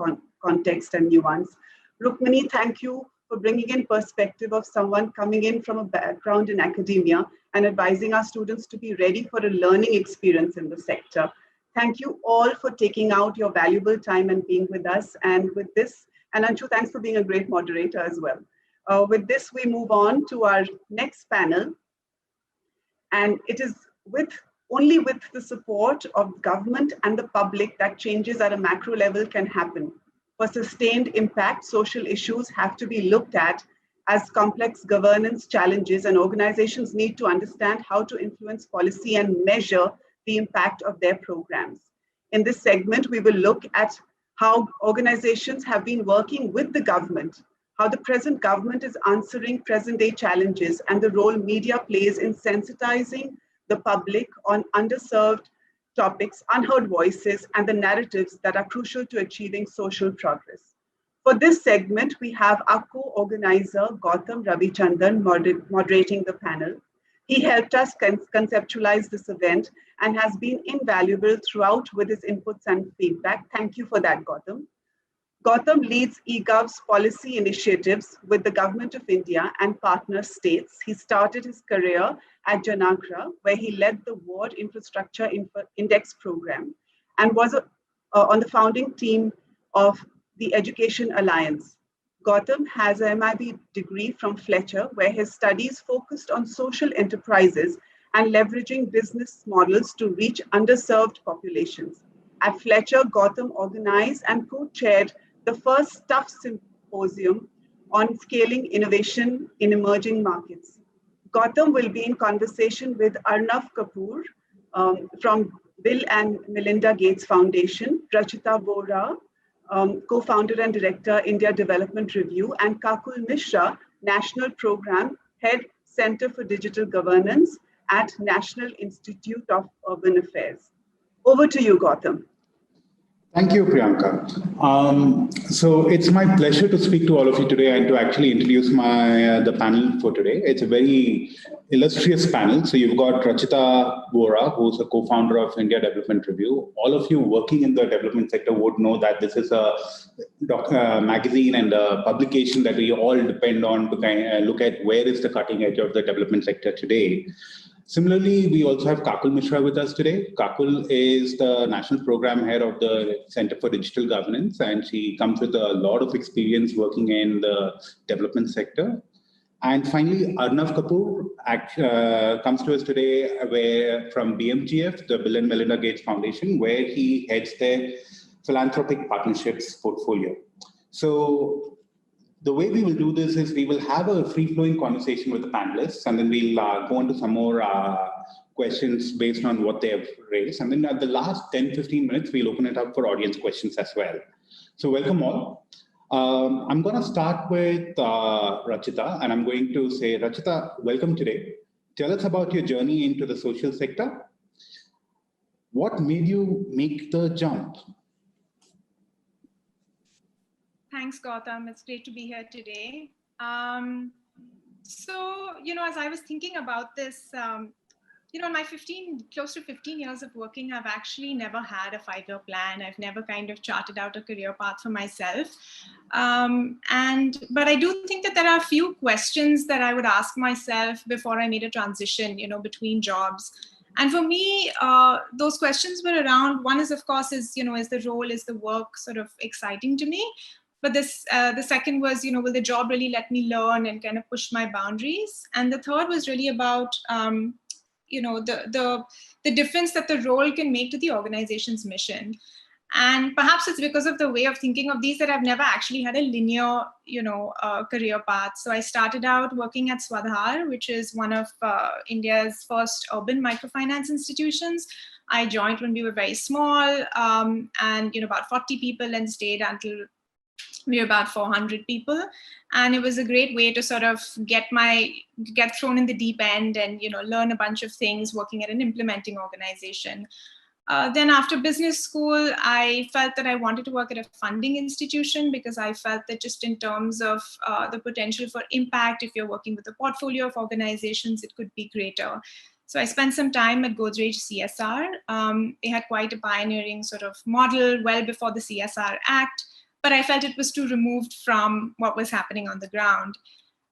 context and nuance. Rukmini, thank you for bringing in perspective of someone coming in from a background in academia and advising our students to be ready for a learning experience in the sector. Thank you all for taking out your valuable time and being with us. And with this, and Anshu, thanks for being a great moderator as well. With this, we move on to our next panel. And it is only with the support of government and the public that changes at a macro level can happen. For sustained impact, social issues have to be looked at as complex governance challenges, and organizations need to understand how to influence policy and measure the impact of their programs. In this segment, we will look at how organizations have been working with the government, how the present government is answering present-day challenges, and the role media plays in sensitizing the public on underserved topics, unheard voices, and the narratives that are crucial to achieving social progress. For this segment, we have our co-organizer, Gautam Ravichandran, moderating the panel. He helped us conceptualize this event and has been invaluable throughout with his inputs and feedback. Thank you for that, Gautam. Gautam leads eGov's policy initiatives with the Government of India and partner states. He started his career at Janakra, where he led the Ward Infrastructure Index program and was on the founding team of the Education Alliance. Gautam has a MIB degree from Fletcher, where his studies focused on social enterprises and leveraging business models to reach underserved populations. At Fletcher, Gautam organized and co-chaired the first Stuff Symposium on scaling innovation in emerging markets. Gautam will be in conversation with Arnav Kapoor from Bill and Melinda Gates Foundation, Rachita Vora, co-founder and director, India Development Review, and Kakul Mishra, National Program Head, Center for Digital Governance at National Institute of Urban Affairs. Over to you, Gautam. Thank you, Priyanka. So it's my pleasure to speak to all of you today and to actually introduce the panel for today. It's a very illustrious panel. So you've got Rachita Vora, who's a co-founder of India Development Review. All of you working in the development sector would know that this is a magazine and a publication that we all depend on to look at where is the cutting edge of the development sector today. Similarly, we also have Kakul Mishra with us today. Kakul is the National Program Head of the Center for Digital Governance, and she comes with a lot of experience working in the development sector. And finally, Arnav Kapoor comes to us today from BMGF, the Bill and Melinda Gates Foundation, where he heads their philanthropic partnerships portfolio. So the way we will do this is we will have a free-flowing conversation with the panelists, and then we'll go into some more questions based on what they have raised. And then at the last 10-15 minutes, we'll open it up for audience questions as well. So welcome all. I'm going to start with Rachita, and I'm going to say, Rachita, welcome today. Tell us about your journey into the social sector. What made you make the jump? Thanks, Gautam. It's great to be here today. So, as I was thinking about this, in my close to 15 years of working, I've actually never had a 5-year plan. I've never kind of charted out a career path for myself. But I do think that there are a few questions that I would ask myself before I made a transition, between jobs. And for me, those questions were around, one is, of course, is the role, is the work sort of exciting to me? But the second was, will the job really let me learn and kind of push my boundaries? And the third was really about, the difference that the role can make to the organization's mission. And perhaps it's because of the way of thinking of these that I've never actually had a linear, career path. So I started out working at Swadhar, which is one of India's first urban microfinance institutions. I joined when we were very small, and about 40 people, and stayed until we were about 400 people. And it was a great way to sort of get thrown in the deep end and, learn a bunch of things working at an implementing organization. Then after business school, I felt that I wanted to work at a funding institution, because I felt that just in terms of the potential for impact, if you're working with a portfolio of organizations, it could be greater. So I spent some time at Godrej CSR. They had quite a pioneering sort of model well before the CSR Act, but I felt it was too removed from what was happening on the ground.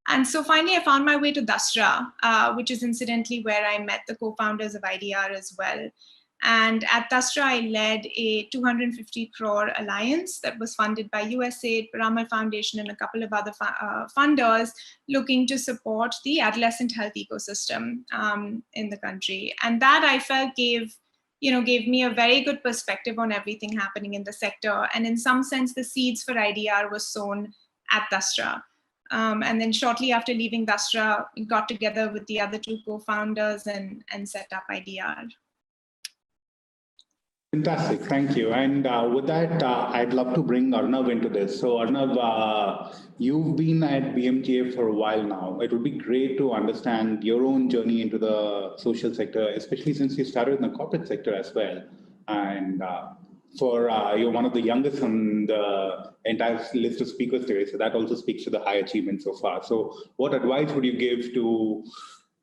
And so finally, I found my way to Dasra, which is incidentally where I met the co-founders of IDR as well. And at Dasra, I led a 250 crore alliance that was funded by USAID, Piramal Foundation, and a couple of other funders looking to support the adolescent health ecosystem in the country. And that I felt gave me a very good perspective on everything happening in the sector. And in some sense, the seeds for IDR was sown at Dasra. And then shortly after leaving Dasra, we got together with the other two co-founders and set up IDR. Fantastic, thank you. And with that, I'd love to bring Arnav into this. So Arnav, you've been at BMGA for a while now. It would be great to understand your own journey into the social sector, especially since you started in the corporate sector as well. And you're one of the youngest on the entire list of speakers today. So that also speaks to the high achievement so far. So what advice would you give to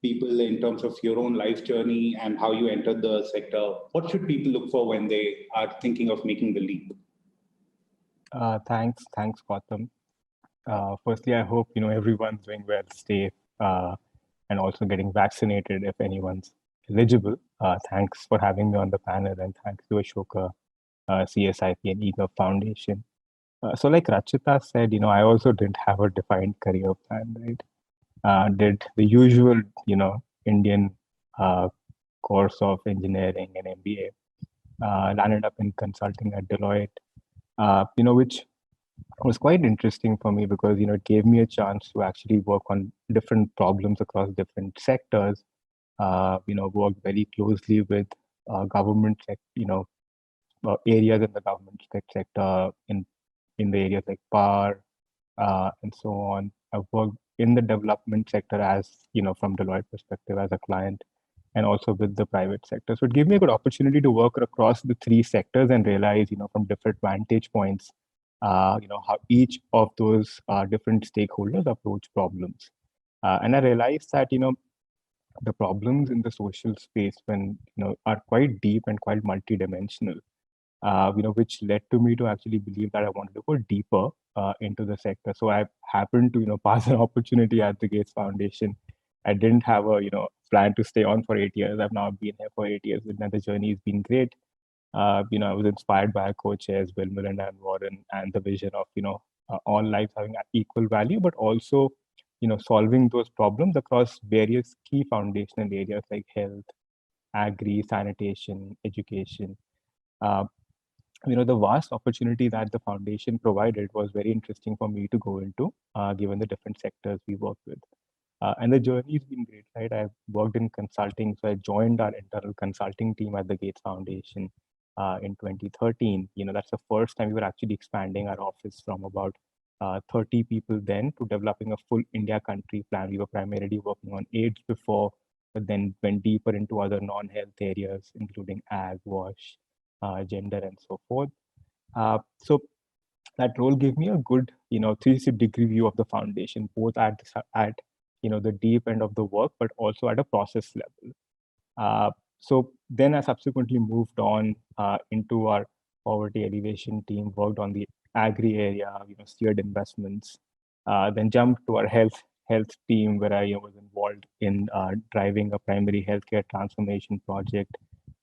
people in terms of your own life journey and how you entered the sector? What should people look for when they are thinking of making the leap? Thanks, Gautam. Firstly, I hope everyone's doing well, safe, and also getting vaccinated if anyone's eligible. Thanks for having me on the panel, and thanks to Ashoka, CSIP, and EGA Foundation. So, like Rachita said, I also didn't have a defined career plan, right? Did the usual, Indian course of engineering and MBA. Landed up in consulting at Deloitte, which was quite interesting for me because, it gave me a chance to actually work on different problems across different sectors. Worked very closely with government, areas in the government sector in the areas like power and so on. I've worked in the development sector as, from Deloitte perspective as a client, and also with the private sector. So it gave me a good opportunity to work across the three sectors and realize, from different vantage points, how each of those different stakeholders approach problems. And I realized that, the problems in the social space are quite deep and quite multidimensional. Which led to me to actually believe that I wanted to go deeper into the sector. So I happened to, pass an opportunity at the Gates Foundation. I didn't have a, plan to stay on for 8 years. I've now been here for 8 years, and the journey has been great. I was inspired by our co-chairs, Bill, Melinda, and Warren, and the vision of, all lives having equal value, but also, solving those problems across various key foundational areas like health, agri, sanitation, education. The vast opportunity that the foundation provided was very interesting for me to go into, given the different sectors we work with. And the journey's been great, right? I've worked in consulting, so I joined our internal consulting team at the Gates Foundation in 2013. That's the first time we were actually expanding our office from about 30 people then to developing a full India country plan. We were primarily working on AIDS before, but then went deeper into other non-health areas, including ag, wash, gender, and so forth. So that role gave me a good, 360-degree view of the foundation, both at the deep end of the work, but also at a process level. So then I subsequently moved on into our poverty alleviation team, worked on the agri area, steered investments, then jumped to our health team where I was involved in driving a primary healthcare transformation project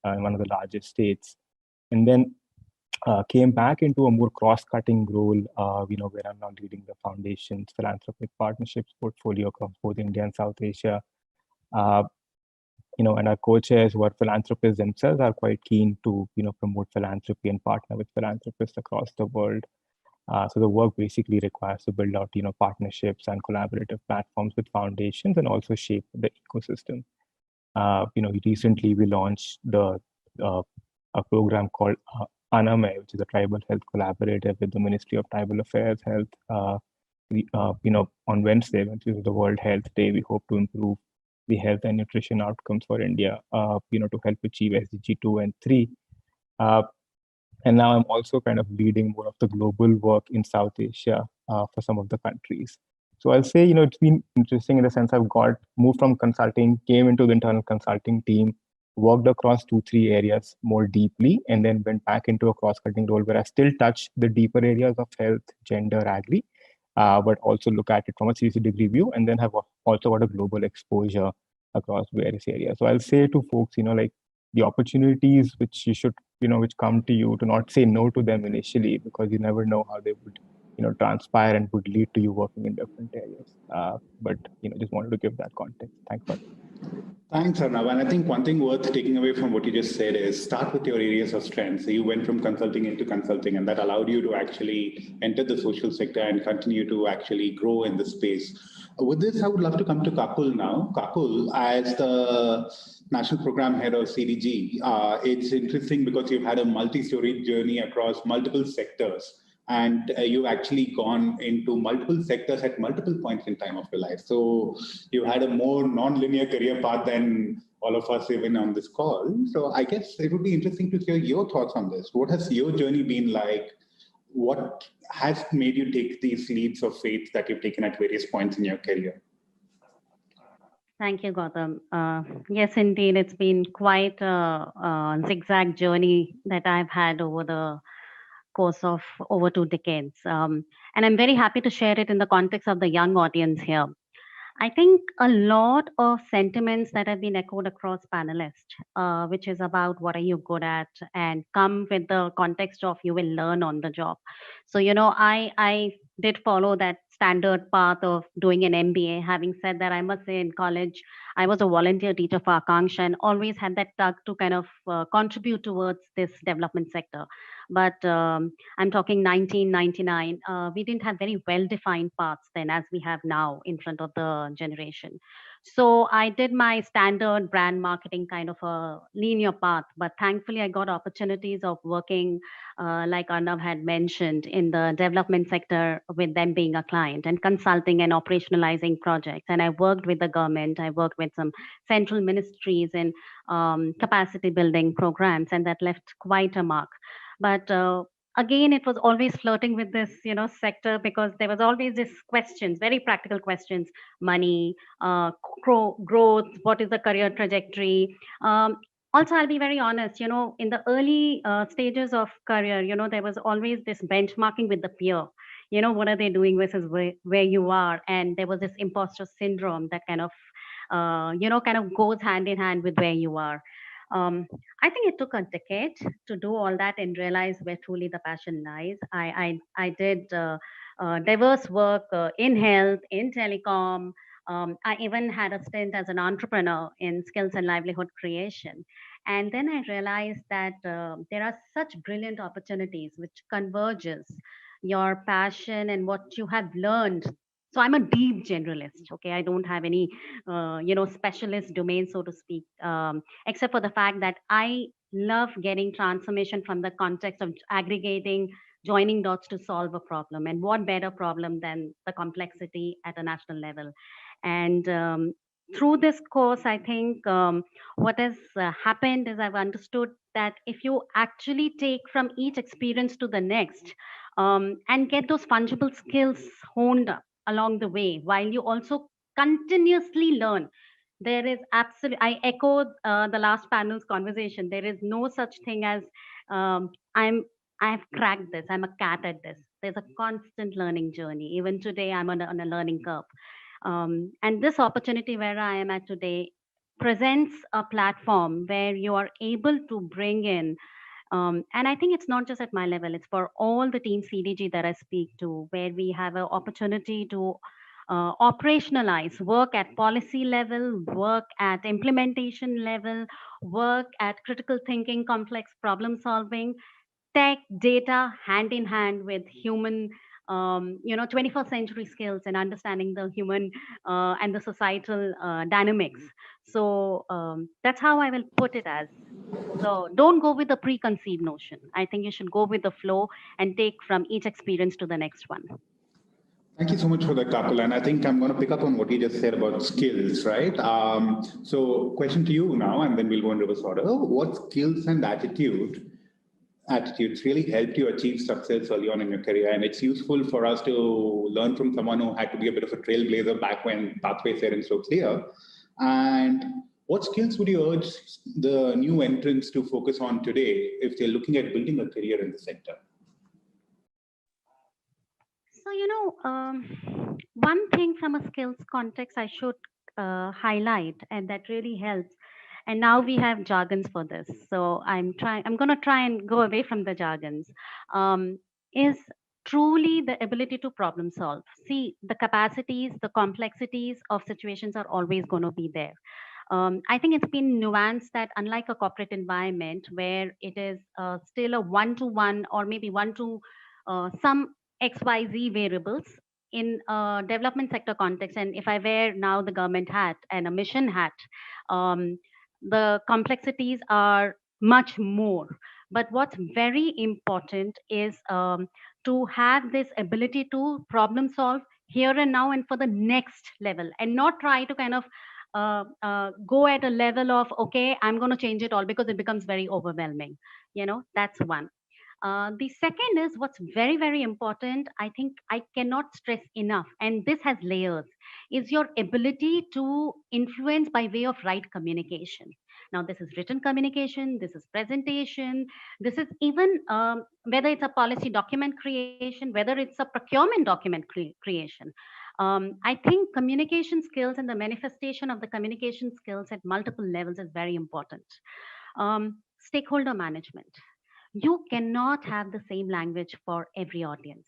in one of the largest states. And then came back into a more cross-cutting role, where I'm now leading the foundation's philanthropic partnerships portfolio across both India and South Asia. And our co-chairs who are philanthropists themselves are quite keen to, promote philanthropy and partner with philanthropists across the world. So the work basically requires to build out, partnerships and collaborative platforms with foundations and also shape the ecosystem. Recently we launched a program called Aname, which is a tribal health collaborative with the Ministry of Tribal Affairs, Health. On Wednesday, which is the World Health Day, we hope to improve the health and nutrition outcomes for India, to help achieve SDG 2 and 3. And now I'm also kind of leading more of the global work in South Asia for some of the countries. So I'll say, it's been interesting in the sense I've moved from consulting, came into the internal consulting team, worked across 2-3 areas more deeply, and then went back into a cross-cutting role where I still touch the deeper areas of health, gender, agri, but also look at it from a 360-degree view, and then have also got a global exposure across various areas. So I'll say to folks, like the opportunities which you should, which come to you, to not say no to them initially, because you never know how they would, transpire and would lead to you working in different areas. But, just wanted to give that context. Thanks for Thanks, Arnav. And I think one thing worth taking away from what you just said is start with your areas of strength. So you went from consulting into consulting, and that allowed you to actually enter the social sector and continue to actually grow in the space. With this, I would love to come to Kakul now. Kakul, as the National Program Head of CDG. It's interesting because you've had a multi-storied journey across multiple sectors, and you've actually gone into multiple sectors at multiple points in time of your life. So you had a more non-linear career path than all of us even on this call. So I guess it would be interesting to hear your thoughts on this. What has your journey been like? What has made you take these leaps of faith that you've taken at various points in your career? Thank you, Gautam. Yes, indeed, it's been quite a zigzag journey that I've had over the course of over 2 decades. And I'm very happy to share it in the context of the young audience here. I think a lot of sentiments that have been echoed across panelists, which is about what are you good at, and come with the context of you will learn on the job. So, I did follow that standard path of doing an MBA. Having said that, I must say in college, I was a volunteer teacher for Akanksha and always had that tug to kind of contribute towards this development sector. But I'm talking 1999. We didn't have very well-defined paths then as we have now in front of the generation. So I did my standard brand marketing kind of a linear path, but thankfully I got opportunities of working, like Arnav had mentioned, in the development sector with them being a client and consulting and operationalizing projects. And I worked with the government, I worked with some central ministries in capacity building programs, and that left quite a mark. But again, it was always flirting with this, sector, because there was always this questions, very practical questions: money, growth, what is the career trajectory. Also, I'll be very honest, in the early stages of career, there was always this benchmarking with the peer. What are they doing versus where you are? And there was this imposter syndrome that kind of goes hand in hand with where you are. I think it took a decade to do all that and realize where truly the passion lies. I did diverse work in health, in telecom. I even had a stint as an entrepreneur in skills and livelihood creation. And then I realized that there are such brilliant opportunities which converges your passion and what you have learned. So I'm a deep generalist. Okay, I don't have any specialist domain, so to speak, except for the fact that I love getting transformation from the context of aggregating, joining dots to solve a problem. And what better problem than the complexity at a national level? And through this course, I think what has happened is I've understood that if you actually take from each experience to the next, and get those fungible skills honed up along the way, while you also continuously learn, there is absolutely, I echo the last panel's conversation. There is no such thing as I've cracked this, I'm a cat at this. There's a constant learning journey. Even today, I'm on a learning curve. And this opportunity where I am at today presents a platform where you are able to bring in, and I think it's not just at my level, it's for all the team CDG that I speak to, where we have an opportunity to operationalize, work at policy level, work at implementation level, work at critical thinking, complex problem solving, tech, data, hand in hand with human, 21st century skills and understanding the human and the societal dynamics. So that's how I will put it as. So don't go with the preconceived notion. I think you should go with the flow and take from each experience to the next one. Thank you so much for that, Kakul. And I think I'm going to pick up on what you just said about skills, right? So question to you now, and then we'll go in reverse order. What skills and attitudes really helped you achieve success early on in your career? And it's useful for us to learn from someone who had to be a bit of a trailblazer back when pathways weren't so clear. And what skills would you urge the new entrants to focus on today if they're looking at building a career in the sector? So, one thing from a skills context I should highlight, and that really helps. And now we have jargons for this. So I'm going to try and go away from the jargons. Is truly the ability to problem solve. See, the capacities, the complexities of situations are always going to be there. I think it's been nuanced that unlike a corporate environment where it is still a one-to-one or maybe one to some XYZ variables in a development sector context, and if I wear now the government hat and a mission hat, the complexities are much more. But what's very important is to have this ability to problem solve here and now and for the next level, and not try to kind of go at a level of, okay, I'm going to change it all, because it becomes very overwhelming. That's one. The second is what's very, very important. I think I cannot stress enough, and this has layers, is your ability to influence by way of right communication. Now, this is written communication, this is presentation, this is even whether it's a policy document creation, whether it's a procurement document creation. I think communication skills and the manifestation of the communication skills at multiple levels is very important. Stakeholder management. You cannot have the same language for every audience.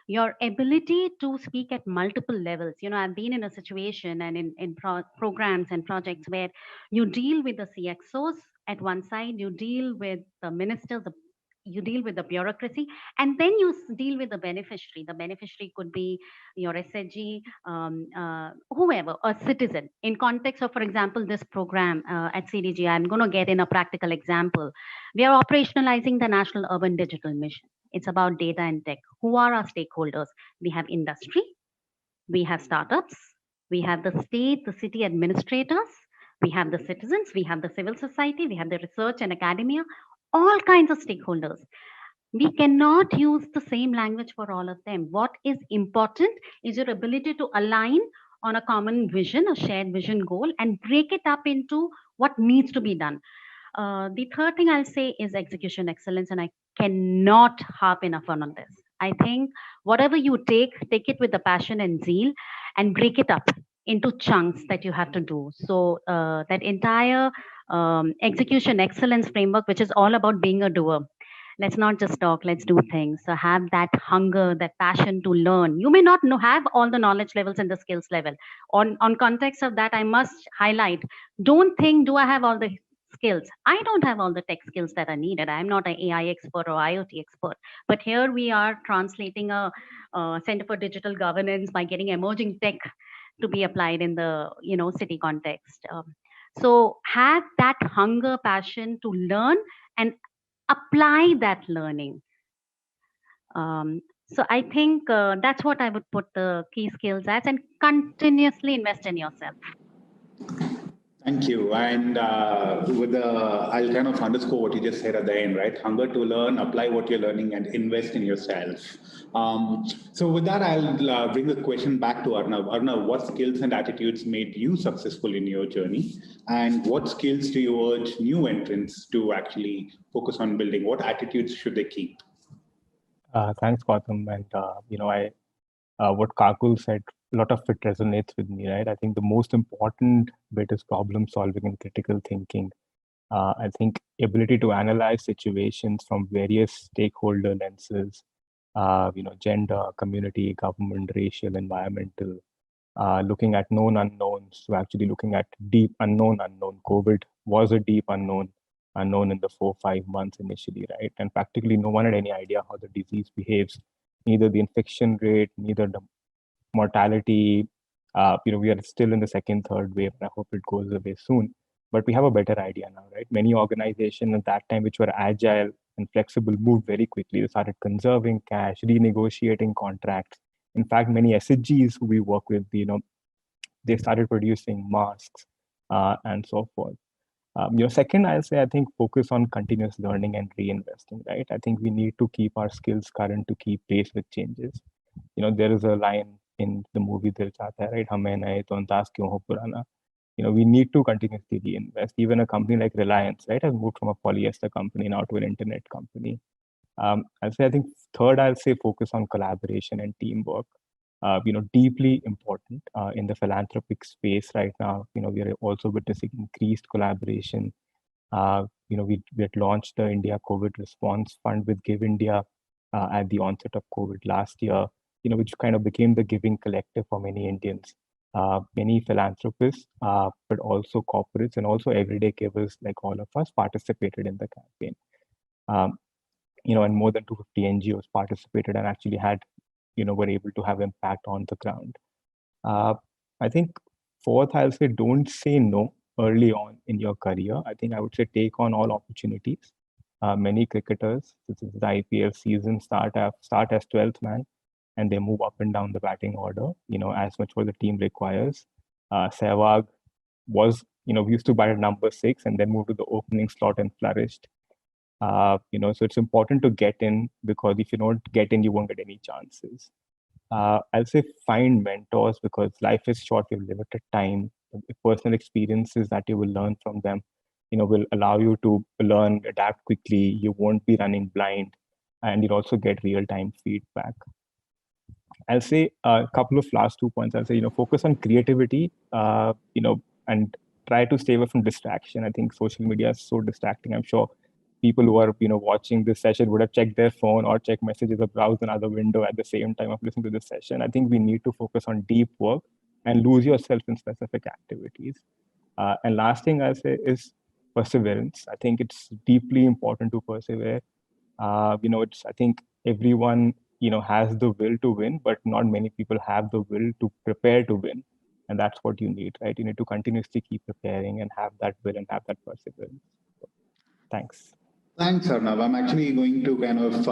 Your ability to speak at multiple levels. I've been in a situation and in programs and projects where you deal with the CXOs at one side, you deal with the ministers, you deal with the bureaucracy, and then you deal with the beneficiary. The beneficiary could be your SHG, whoever, a citizen. In context of, for example, this program at CDG, I'm going to get in a practical example. We are operationalizing the National Urban Digital Mission. It's about data and tech. Who are our stakeholders? We have industry, we have startups, we have the state, the city administrators, we have the citizens, we have the civil society, we have the research and academia, all kinds of stakeholders. We cannot use the same language for all of them. What is important is your ability to align on a common vision, a shared vision goal, and break it up into what needs to be done. The third thing I'll say is execution excellence, and I cannot harp enough on this. I think whatever you take it with the passion and zeal, and break it up into chunks that you have to do. So that entire execution excellence framework, which is all about being a doer. Let's not just talk, let's do things. So have that hunger, that passion to learn. You may not have all the knowledge levels and the skills level. On context of that, I must highlight, don't think, do I have all the skills? I don't have all the tech skills that are needed. I'm not an AI expert or IoT expert. But here we are translating a Center for Digital Governance by getting emerging tech to be applied in the city context. So have that hunger, passion to learn and apply that learning. So I think that's what I would put the key skills as, and continuously invest in yourself. Thank you. And I'll kind of underscore what you just said at the end, right? Hunger to learn, apply what you're learning, and invest in yourself. So with that, I'll bring the question back to Arnav. Arnav, what skills and attitudes made you successful in your journey? And what skills do you urge new entrants to actually focus on building? What attitudes should they keep? Thanks, Gautam. And, what Kakul said, a lot of it resonates with me, right? I think the most important bit is problem solving and critical thinking. I think ability to analyze situations from various stakeholder lenses, gender, community, government, racial, environmental, looking at known unknowns to actually looking at deep unknown. COVID was a deep unknown in the 4-5 months initially, right? And practically no one had any idea how the disease behaves, neither the infection rate, neither the mortality. We are still in the second, third wave, and I hope it goes away soon. But we have a better idea now, right? Many organizations at that time, which were agile and flexible, moved very quickly. They started conserving cash, renegotiating contracts. In fact, many SHGs who we work with, they started producing masks and so forth. Second, I'll say, I think focus on continuous learning and reinvesting, right? I think we need to keep our skills current to keep pace with changes. There is a line in the movie Dil Chahta Hai, right? Hame naye to andaaz kyun ho purana. We need to continuously reinvest. Even a company like Reliance, right, has moved from a polyester company now to an internet company. I think third, I'll say focus on collaboration and teamwork. Deeply important in the philanthropic space right now. We are also witnessing increased collaboration. We had launched the India COVID Response Fund with Give India at the onset of COVID last year, which kind of became the giving collective for many Indians. Many philanthropists, but also corporates and also everyday givers like all of us participated in the campaign. And more than 250 NGOs participated and actually had, were able to have impact on the ground. I think fourth, I'll say don't say no early on in your career, I think I would say take on all opportunities. Many cricketers, this is the IPL season, start as 12th man, and they move up and down the batting order, as much what the team requires. Sehwag was, we used to bat at number 6 and then move to the opening slot and flourished. So it's important to get in, because if you don't get in, you won't get any chances. I'll say find mentors, because life is short, you have limited time. The personal experiences that you will learn from them, will allow you to learn, adapt quickly. You won't be running blind, and you'll also get real-time feedback. I'll say a couple of last 2 points. I'll say, focus on creativity, and try to stay away from distraction. I think social media is so distracting. I'm sure people who are, watching this session would have checked their phone or checked messages or browsed another window at the same time of listening to this session. I think we need to focus on deep work and lose yourself in specific activities. And last thing I'll say is perseverance. I think it's deeply important to persevere. I think everyone, has the will to win, but not many people have the will to prepare to win. And that's what you need, right? You need to continuously keep preparing and have that will and have that perseverance. So, thanks. Thanks, Arnav. I'm actually going to kind of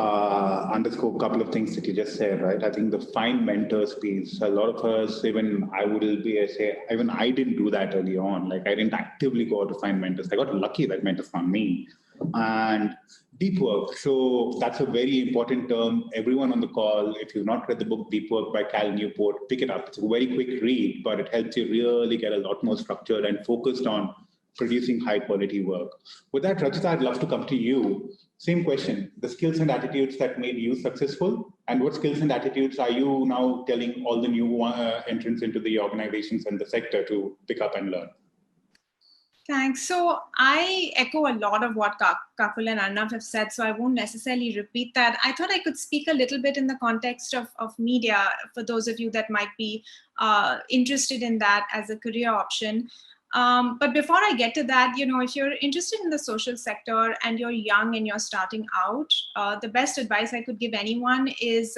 underscore a couple of things that you just said, right? I think the find mentors piece, a lot of us, even I didn't do that early on. Like, I didn't actively go out to find mentors. I got lucky that mentors found me. And deep work. So that's a very important term. Everyone on the call, if you've not read the book Deep Work by Cal Newport, pick it up. It's a very quick read, but it helps you really get a lot more structured and focused on producing high quality work. With that, Rajita, I'd love to come to you. Same question, the skills and attitudes that made you successful, and what skills and attitudes are you now telling all the new entrants into the organizations and the sector to pick up and learn? Thanks. So I echo a lot of what Kakul and Arnav have said, so I won't necessarily repeat that. I thought I could speak a little bit in the context of media for those of you that might be interested in that as a career option. But before I get to that, if you're interested in the social sector and you're young and you're starting out, the best advice I could give anyone is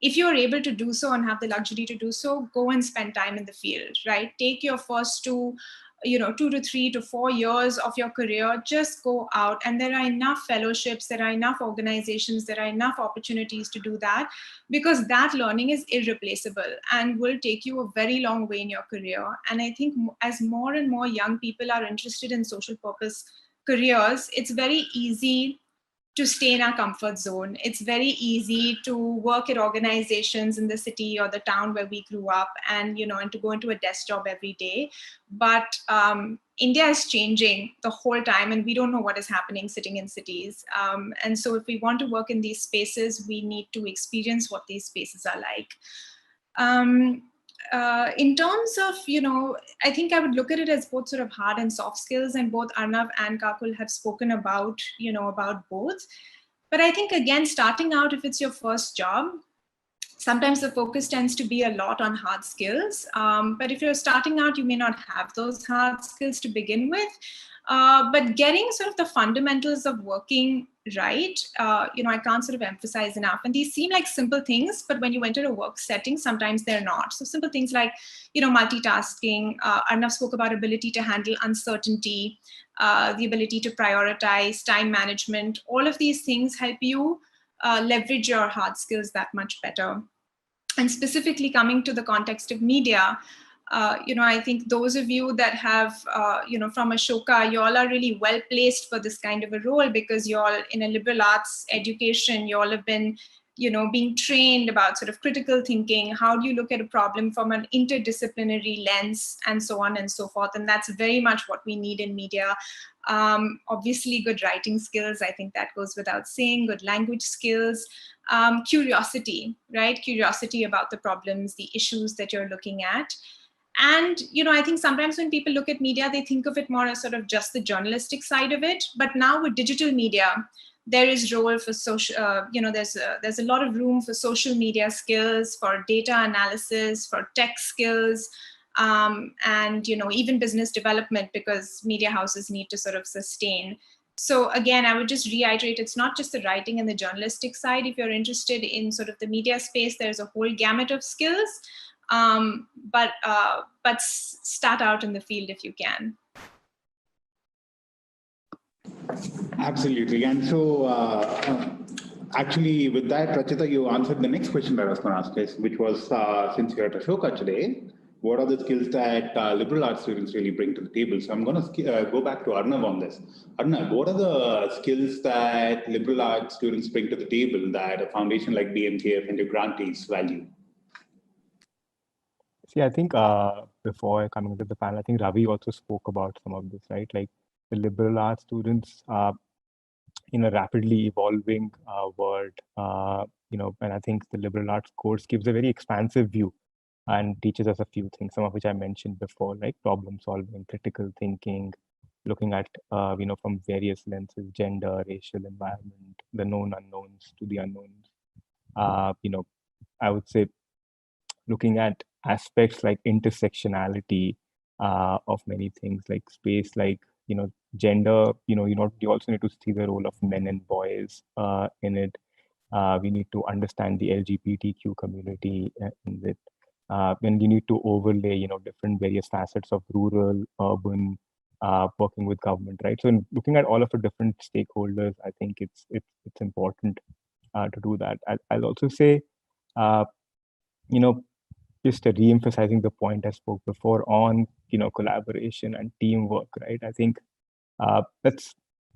if you're able to do so and have the luxury to do so, go and spend time in the field, right? Take your first 2 to 3 to 4 years of your career, just go out, and there are enough fellowships, there are enough organizations, there are enough opportunities to do that, because that learning is irreplaceable and will take you a very long way in your career. And I think as more and more young people are interested in social purpose careers, it's very easy to stay in our comfort zone. It's very easy to work at organizations in the city or the town where we grew up, and and to go into a desk job every day. But India is changing the whole time, and we don't know what is happening sitting in cities. And so if we want to work in these spaces, we need to experience what these spaces are like. In terms of, I think I would look at it as both sort of hard and soft skills, and both Arnav and Kakul have spoken about, about both. But I think, again, starting out, if it's your first job, sometimes the focus tends to be a lot on hard skills. But if you're starting out, you may not have those hard skills to begin with. But getting sort of the fundamentals of working right, I can't sort of emphasize enough. And these seem like simple things, but when you enter a work setting, sometimes they're not. So simple things like, multitasking. Arnav spoke about ability to handle uncertainty, the ability to prioritize, time management. All of these things help you leverage your hard skills that much better. And specifically coming to the context of media, I think those of you that have, from Ashoka, you all are really well placed for this kind of a role, because you all in a liberal arts education, you all have been, being trained about sort of critical thinking. How do you look at a problem from an interdisciplinary lens, and so on and so forth. And that's very much what we need in media. Obviously, good writing skills, I think that goes without saying, good language skills, curiosity, right? Curiosity about the problems, the issues that you're looking at. And, I think sometimes when people look at media, they think of it more as sort of just the journalistic side of it. But now with digital media, there is role for social, there's a lot of room for social media skills, for data analysis, for tech skills, and, even business development, because media houses need to sort of sustain. So again, I would just reiterate, it's not just the writing and the journalistic side. If you're interested in sort of the media space, there's a whole gamut of skills. But start out in the field if you can. Absolutely. And so actually with that, Rachita, you answered the next question that I was going to ask us, which was, since you're at Ashoka today, what are the skills that liberal arts students really bring to the table? So I'm going to go back to Arnav on this. Arnav, what are the skills that liberal arts students bring to the table that a foundation like BMKF and your grantees value? See, I think before coming to the panel, I think Ravi also spoke about some of this, right? Like the liberal arts students in a rapidly evolving world, and I think the liberal arts course gives a very expansive view and teaches us a few things, some of which I mentioned before, like problem solving, critical thinking, looking at, from various lenses, gender, racial, environment, the known unknowns to the unknowns. I would say looking at aspects like intersectionality of many things, like space, like, gender, you also need to see the role of men and boys in it. We need to understand the LGBTQ community in it. Then you need to overlay, different various facets of rural, urban, working with government, right? So in looking at all of the different stakeholders, I think it's important to do that. I'll also say, just re-emphasizing the point I spoke before on, collaboration and teamwork, right? I think that's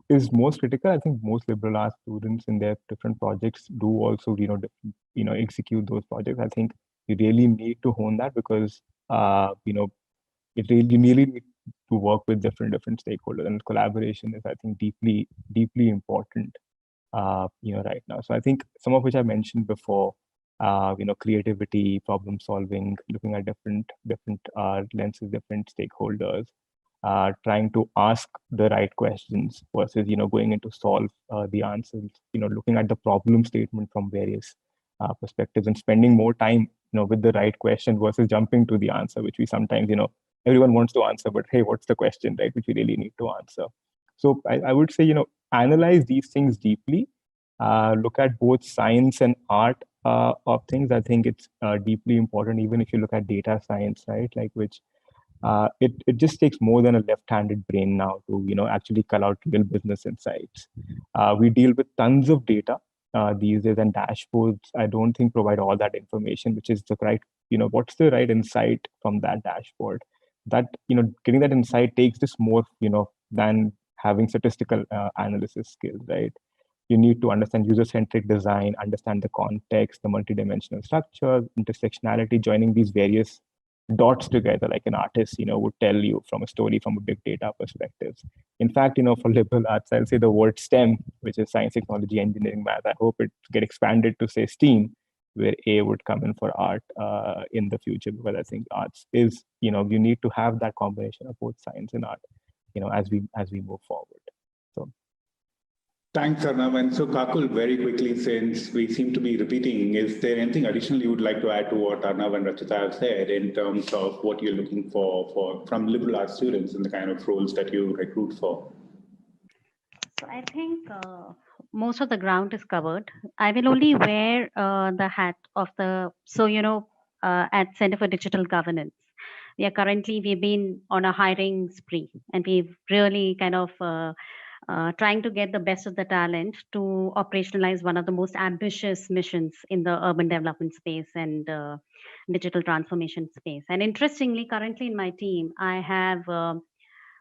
is most critical. I think most liberal arts students in their different projects do also, execute those projects. I think you really need to hone that because, you really need to work with different stakeholders, and collaboration is, I think, deeply important, right now. So I think some of which I mentioned before, creativity, problem solving, looking at different lenses, different stakeholders, trying to ask the right questions versus, going into solve the answers, looking at the problem statement from various perspectives and spending more time, with the right question versus jumping to the answer, which we sometimes, everyone wants to answer, but hey, what's the question, right? Which we really need to answer. So I would say, analyze these things deeply, look at both science and art of things. I think it's deeply important, even if you look at data science, right? Like which it just takes more than a left-handed brain now to, actually cull out real business insights. We deal with tons of data these days, and dashboards, I don't think, provide all that information, which is the right, what's the right insight from that dashboard. That, getting that insight takes just more, than having statistical analysis skills, right? You need to understand user-centric design, understand the context, the multidimensional structure, intersectionality, joining these various dots together, like an artist, would tell you from a story, from a big data perspective. In fact, for liberal arts, I'll say the word STEM, which is science, technology, engineering, math. I hope it get expanded to say STEAM, where A would come in for art in the future, because I think arts is, you need to have that combination of both science and art, as we move forward. So. Thanks, Arnav. And so, Kakul, very quickly, since we seem to be repeating, is there anything additional you would like to add to what Arnav and Rachita have said in terms of what you're looking for from liberal arts students and the kind of roles that you recruit for? So I think most of the ground is covered. I will only wear the hat of at Center for Digital Governance. We've been on a hiring spree, and we've really kind of trying to get the best of the talent to operationalize one of the most ambitious missions in the urban development space and digital transformation space. And interestingly, currently in my team, I have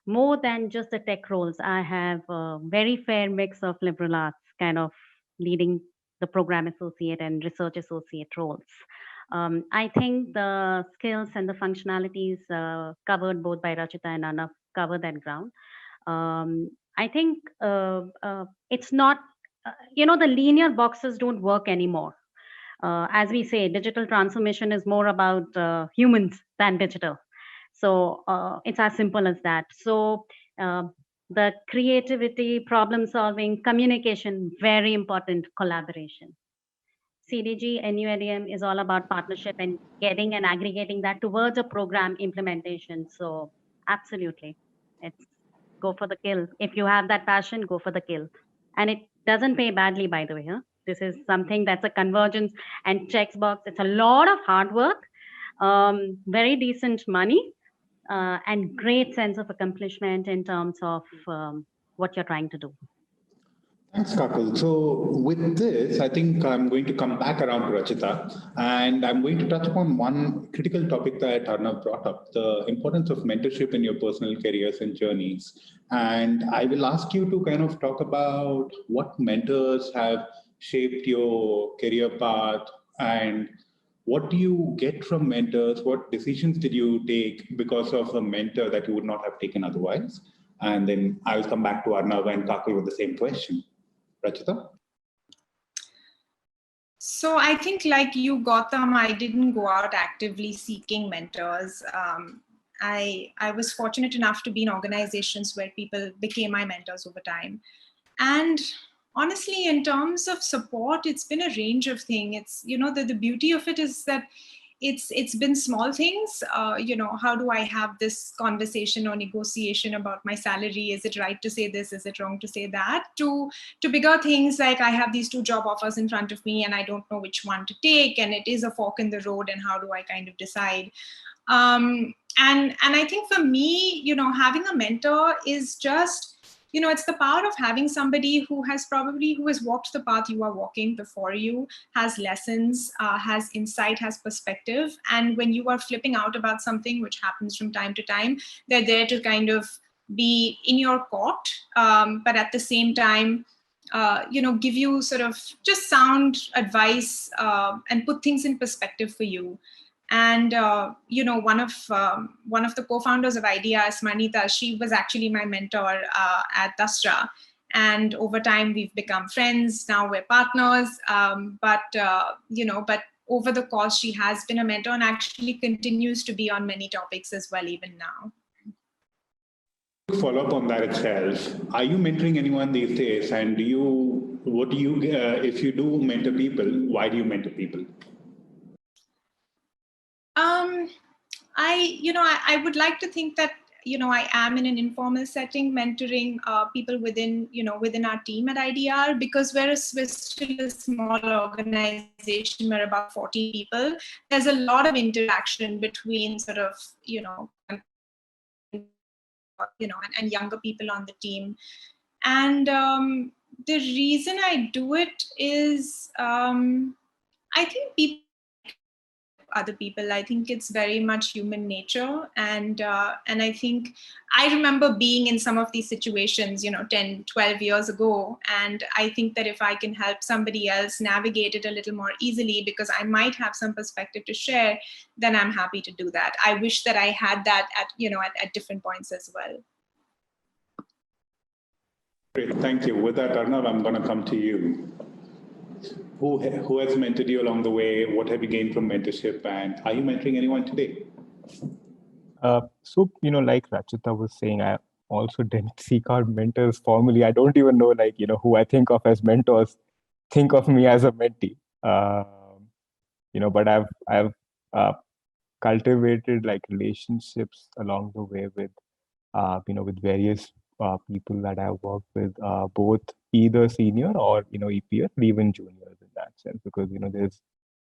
more than just the tech roles. I have a very fair mix of liberal arts, kind of leading the program associate and research associate roles. I think the skills and the functionalities covered both by Rachita and Anna cover that ground. I think it's not, the linear boxes don't work anymore. As we say, digital transformation is more about humans than digital. So it's as simple as that. So the creativity, problem solving, communication, very important, collaboration. CDG, NUADM is all about partnership and getting and aggregating that towards a program implementation. So absolutely, it's go for the kill. If you have that passion, go for the kill. And it doesn't pay badly, by the way. Huh? This is something that's a convergence and checks box. It's a lot of hard work, very decent money, and great sense of accomplishment in terms of what you're trying to do. Thanks, Kakul. So with this, I think I'm going to come back around to Rachita, and I'm going to touch upon one critical topic that Arnav brought up, the importance of mentorship in your personal careers and journeys. And I will ask you to kind of talk about what mentors have shaped your career path, and what do you get from mentors? What decisions did you take because of a mentor that you would not have taken otherwise? And then I'll come back to Arnav and Kakul with the same question. Rachita? So I think like you, Gautam, I didn't go out actively seeking mentors. I was fortunate enough to be in organizations where people became my mentors over time. And honestly, in terms of support, it's been a range of things. It's, you know, the beauty of it is that it's been small things. You know, how do I have this conversation or negotiation about my salary? Is it right to say this? Is it wrong to say that? To bigger things like I have these 2 job offers in front of me and I don't know which one to take, and it is a fork in the road, and how do I kind of decide? And I think for me, you know, having a mentor is just, you know, it's the power of having somebody who has walked the path you are walking before you, has lessons, has insight, has perspective. And when you are flipping out about something, which happens from time to time, they're there to kind of be in your court, but at the same time, you know, give you sort of just sound advice and put things in perspective for you. And you know, one of the co-founders of IDEA, Smarnita, she was actually my mentor at Dastra, and over time we've become friends. Now we're partners. You know, but over the course, she has been a mentor and actually continues to be on many topics as well, even now. Follow up on that itself. Are you mentoring anyone these days? And if you do mentor people, why do you mentor people? I would like to think that, you know, I am in an informal setting mentoring people within our team at IDR, because we're still a small organization. We're about 40 people. There's a lot of interaction between sort of, and younger people on the team. And the reason I do it is, I think people, other people, I think it's very much human nature. And I think I remember being in some of these situations, 10, 12 years ago. And I think that if I can help somebody else navigate it a little more easily, because I might have some perspective to share, then I'm happy to do that. I wish that I had that at different points as well. Great, thank you. With that, Arnav, I'm going to come to you. Who has mentored you along the way? What have you gained from mentorship? And are you mentoring anyone today? Like Rachita was saying, I also didn't seek out mentors formally. I don't even know, who I think of as mentors think of me as a mentee. But I've cultivated relationships along the way with, with various people that I've worked with, both either senior or, EPR, or even juniors in that sense, because, there's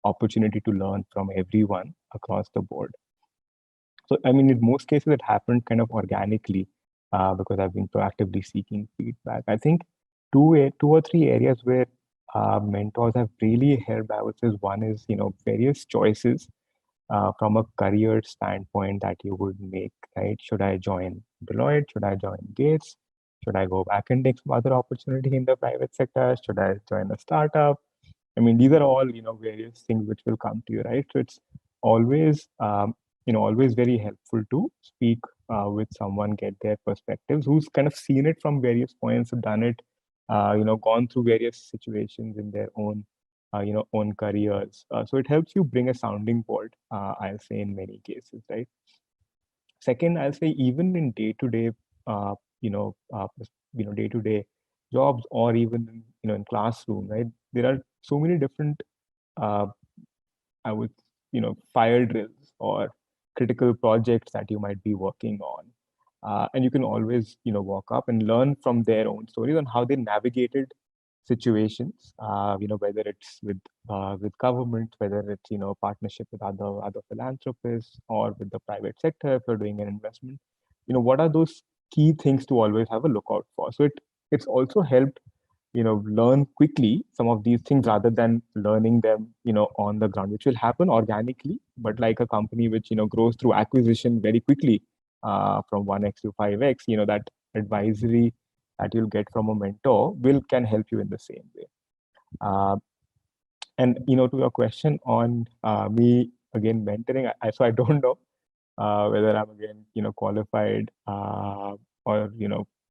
opportunity to learn from everyone across the board. So, in most cases, it happened kind of organically because I've been proactively seeking feedback. I think two or three areas where mentors have really helped, I would say, one is, various choices from a career standpoint that you would make, right? Should I join Deloitte? Should I join Gates? Should I go back and take some other opportunity in the private sector? Should I join a startup? These are all, various things which will come to you, right? So it's always, always very helpful to speak with someone, get their perspectives, who's kind of seen it from various points, done it, gone through various situations in their own own careers. So it helps you bring a sounding board, I'll say, in many cases, right? Second, I'll say even in day-to-day, day-to-day jobs, or even in classroom, right? There are so many different, I would, fire drills or critical projects that you might be working on, and you can always, walk up and learn from their own stories on how they navigated situations, whether it's with government, whether it's partnership with other philanthropists, or with the private sector if you're doing an investment. What are those key things to always have a lookout for. So it's also helped, learn quickly some of these things rather than learning them, on the ground, which will happen organically. But like a company which, grows through acquisition very quickly, from 1x to 5x, that advisory that you'll get from a mentor can help you in the same way. And, to your question on me, again, mentoring, so I don't know whether I'm, again, qualified or,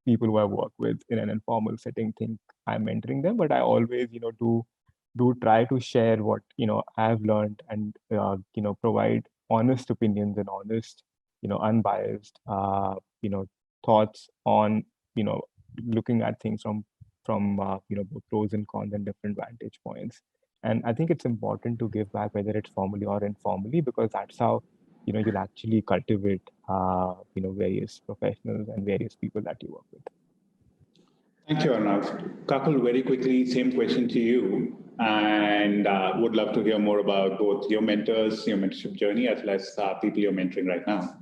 people who I work with in an informal setting think I'm mentoring them, but I always, do try to share what, I've learned and, provide honest opinions and honest, unbiased, thoughts on, looking at things from both pros and cons and different vantage points. And I think it's important to give back, whether it's formally or informally, because that's how, you'll actually cultivate, various professionals and various people that you work with. Thank you, Arnav. Kakul, very quickly, same question to you, and would love to hear more about both your mentors, your mentorship journey, as well as people you're mentoring right now.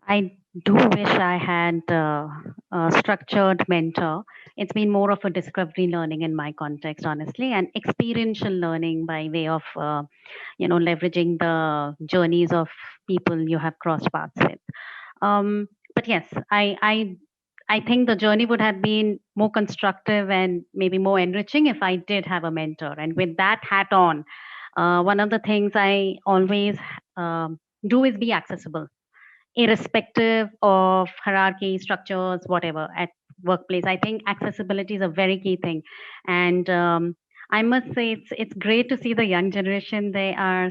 I do wish I had a structured mentor. It's been more of a discovery learning in my context, honestly, and experiential learning by way of, leveraging the journeys of people you have crossed paths with. But yes, I think the journey would have been more constructive and maybe more enriching if I did have a mentor. And with that hat on, one of the things I always do is be accessible, irrespective of hierarchy, structures, whatever, at workplace. I think accessibility is a very key thing. And I must say, it's great to see the young generation. They are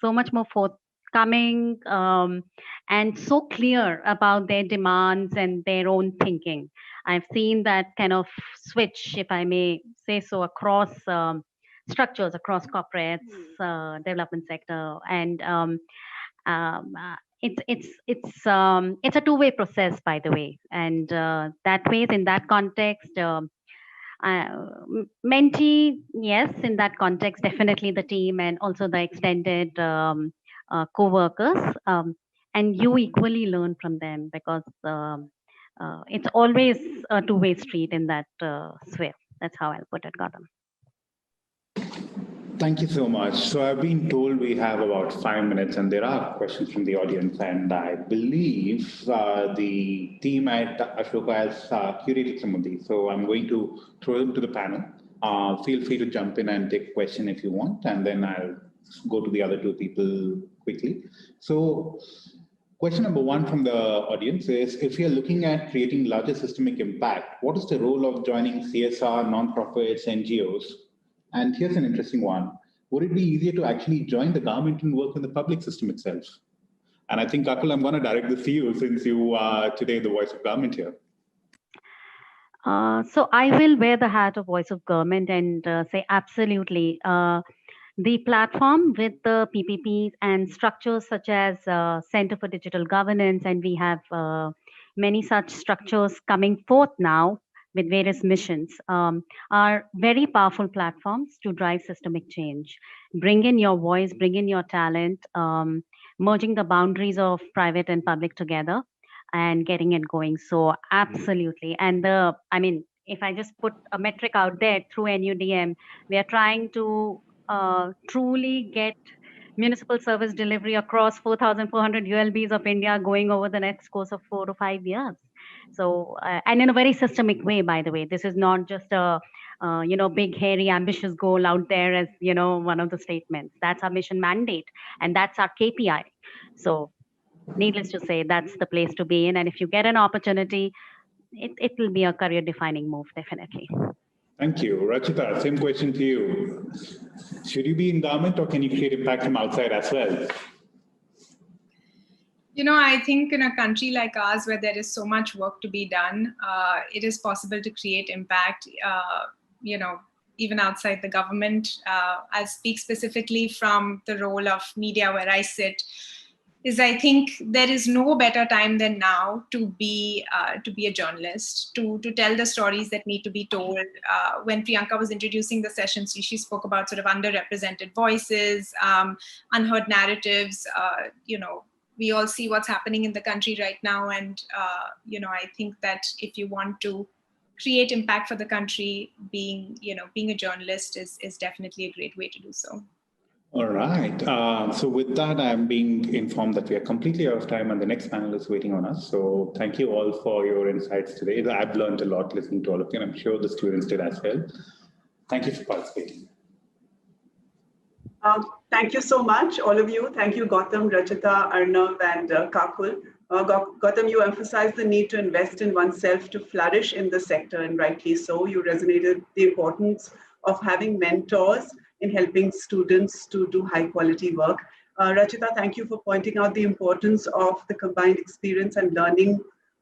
so much more forthcoming and so clear about their demands and their own thinking. I've seen that kind of switch, if I may say so, across structures, across corporates, development sector, and it's a two-way process, by the way, and that way, in that context, mentee, yes, in that context, definitely the team and also the extended co-workers, and you equally learn from them, because it's always a two-way street in that sphere. That's how I'll put it, Gautam. Thank you so much. So I've been told we have about 5 minutes and there are questions from the audience, and I believe the team at Ashoka has curated some of these. So I'm going to throw them to the panel. Feel free to jump in and take a question if you want, and then I'll go to the other two people quickly. So question number one from the audience is, if you're looking at creating larger systemic impact, what is the role of joining CSR, nonprofits, NGOs? And here's an interesting one. Would it be easier to actually join the government and work in the public system itself? And I think, Kakul, I'm going to direct this to you, since you are today the voice of government here. So I will wear the hat of voice of government and say absolutely. The platform with the PPPs and structures such as Center for Digital Governance, and we have many such structures coming forth now with various missions, are very powerful platforms to drive systemic change. Bring in your voice, bring in your talent, merging the boundaries of private and public together and getting it going. So absolutely. And if I just put a metric out there through NUDM, we are trying to truly get municipal service delivery across 4,400 ULBs of India going over the next course of 4 to 5 years. So, and in a very systemic way, by the way. This is not just a big, hairy, ambitious goal out there as, one of the statements. That's our mission mandate, and that's our KPI. So needless to say, that's the place to be in. And if you get an opportunity, it will be a career-defining move, definitely. Thank you. Rachita, same question to you. Should you be in government, or can you create impact from outside as well? I think in a country like ours, where there is so much work to be done, it is possible to create impact, even outside the government. I'll speak specifically from the role of media where I sit. I think there is no better time than now to be a journalist, to tell the stories that need to be told. When Priyanka was introducing the session, she spoke about sort of underrepresented voices, unheard narratives, we all see what's happening in the country right now. And, I think that if you want to create impact for the country, being a journalist is definitely a great way to do so. All right. So with that, I'm being informed that we are completely out of time and the next panel is waiting on us. So thank you all for your insights today. I've learned a lot listening to all of you, and I'm sure the students did as well. Thank you for participating. Thank you so much, all of you. Thank you, Gautam, Rachita, Arnav, and Kakul. Gautam, you emphasized the need to invest in oneself to flourish in the sector, and rightly so. You resonated the importance of having mentors in helping students to do high quality work. Rachita, thank you for pointing out the importance of the combined experience and learning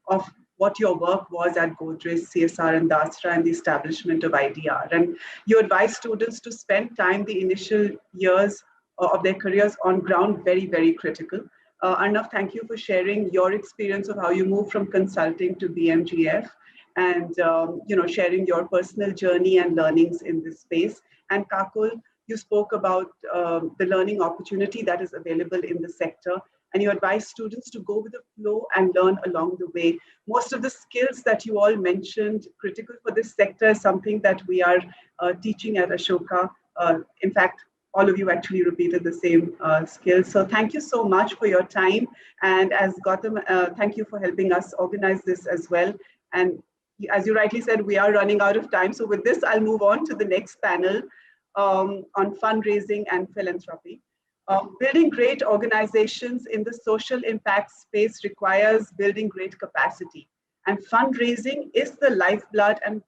of what your work was at Godrej, CSR, and Dasra, and the establishment of IDR. And you advise students to spend time the initial years of their careers on ground, very, very critical. Arnav, thank you for sharing your experience of how you moved from consulting to BMGF, and sharing your personal journey and learnings in this space. And Kakul, you spoke about the learning opportunity that is available in the sector, and you advise students to go with the flow and learn along the way. Most of the skills that you all mentioned, critical for this sector, is something that we are teaching at Ashoka. In fact, all of you actually repeated the same skills. So thank you so much for your time. And as Gautam, thank you for helping us organize this as well. And as you rightly said, we are running out of time. So with this, I'll move on to the next panel on fundraising and philanthropy. Building great organizations in the social impact space requires building great capacity. And fundraising is the lifeblood and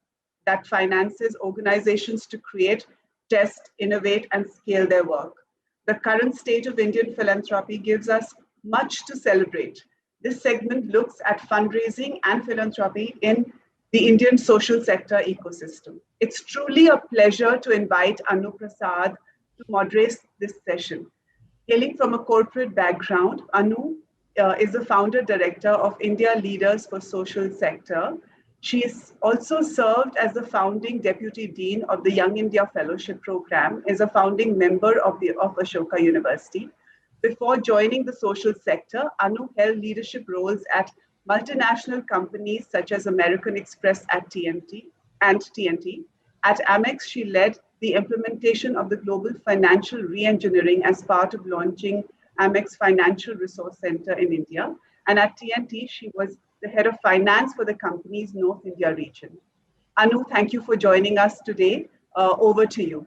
that finances organizations to create, test, innovate, and scale their work. The current state of Indian philanthropy gives us much to celebrate. This segment looks at fundraising and philanthropy in the Indian social sector ecosystem. It's truly a pleasure to invite Anu Prasad to moderate this session. Hailing from a corporate background, Anu is the founder director of India Leaders for Social Sector. She is also served as the founding deputy dean of the Young India Fellowship Program, is a founding member of Ashoka University. Before joining the social sector, Anu held leadership roles at multinational companies such as American Express at TNT. At Amex, she led the implementation of the global financial re-engineering as part of launching Amex Financial Resource Center in India. And at TNT, she was the head of finance for the company's North India region. Anu, thank you for joining us today. Over to you.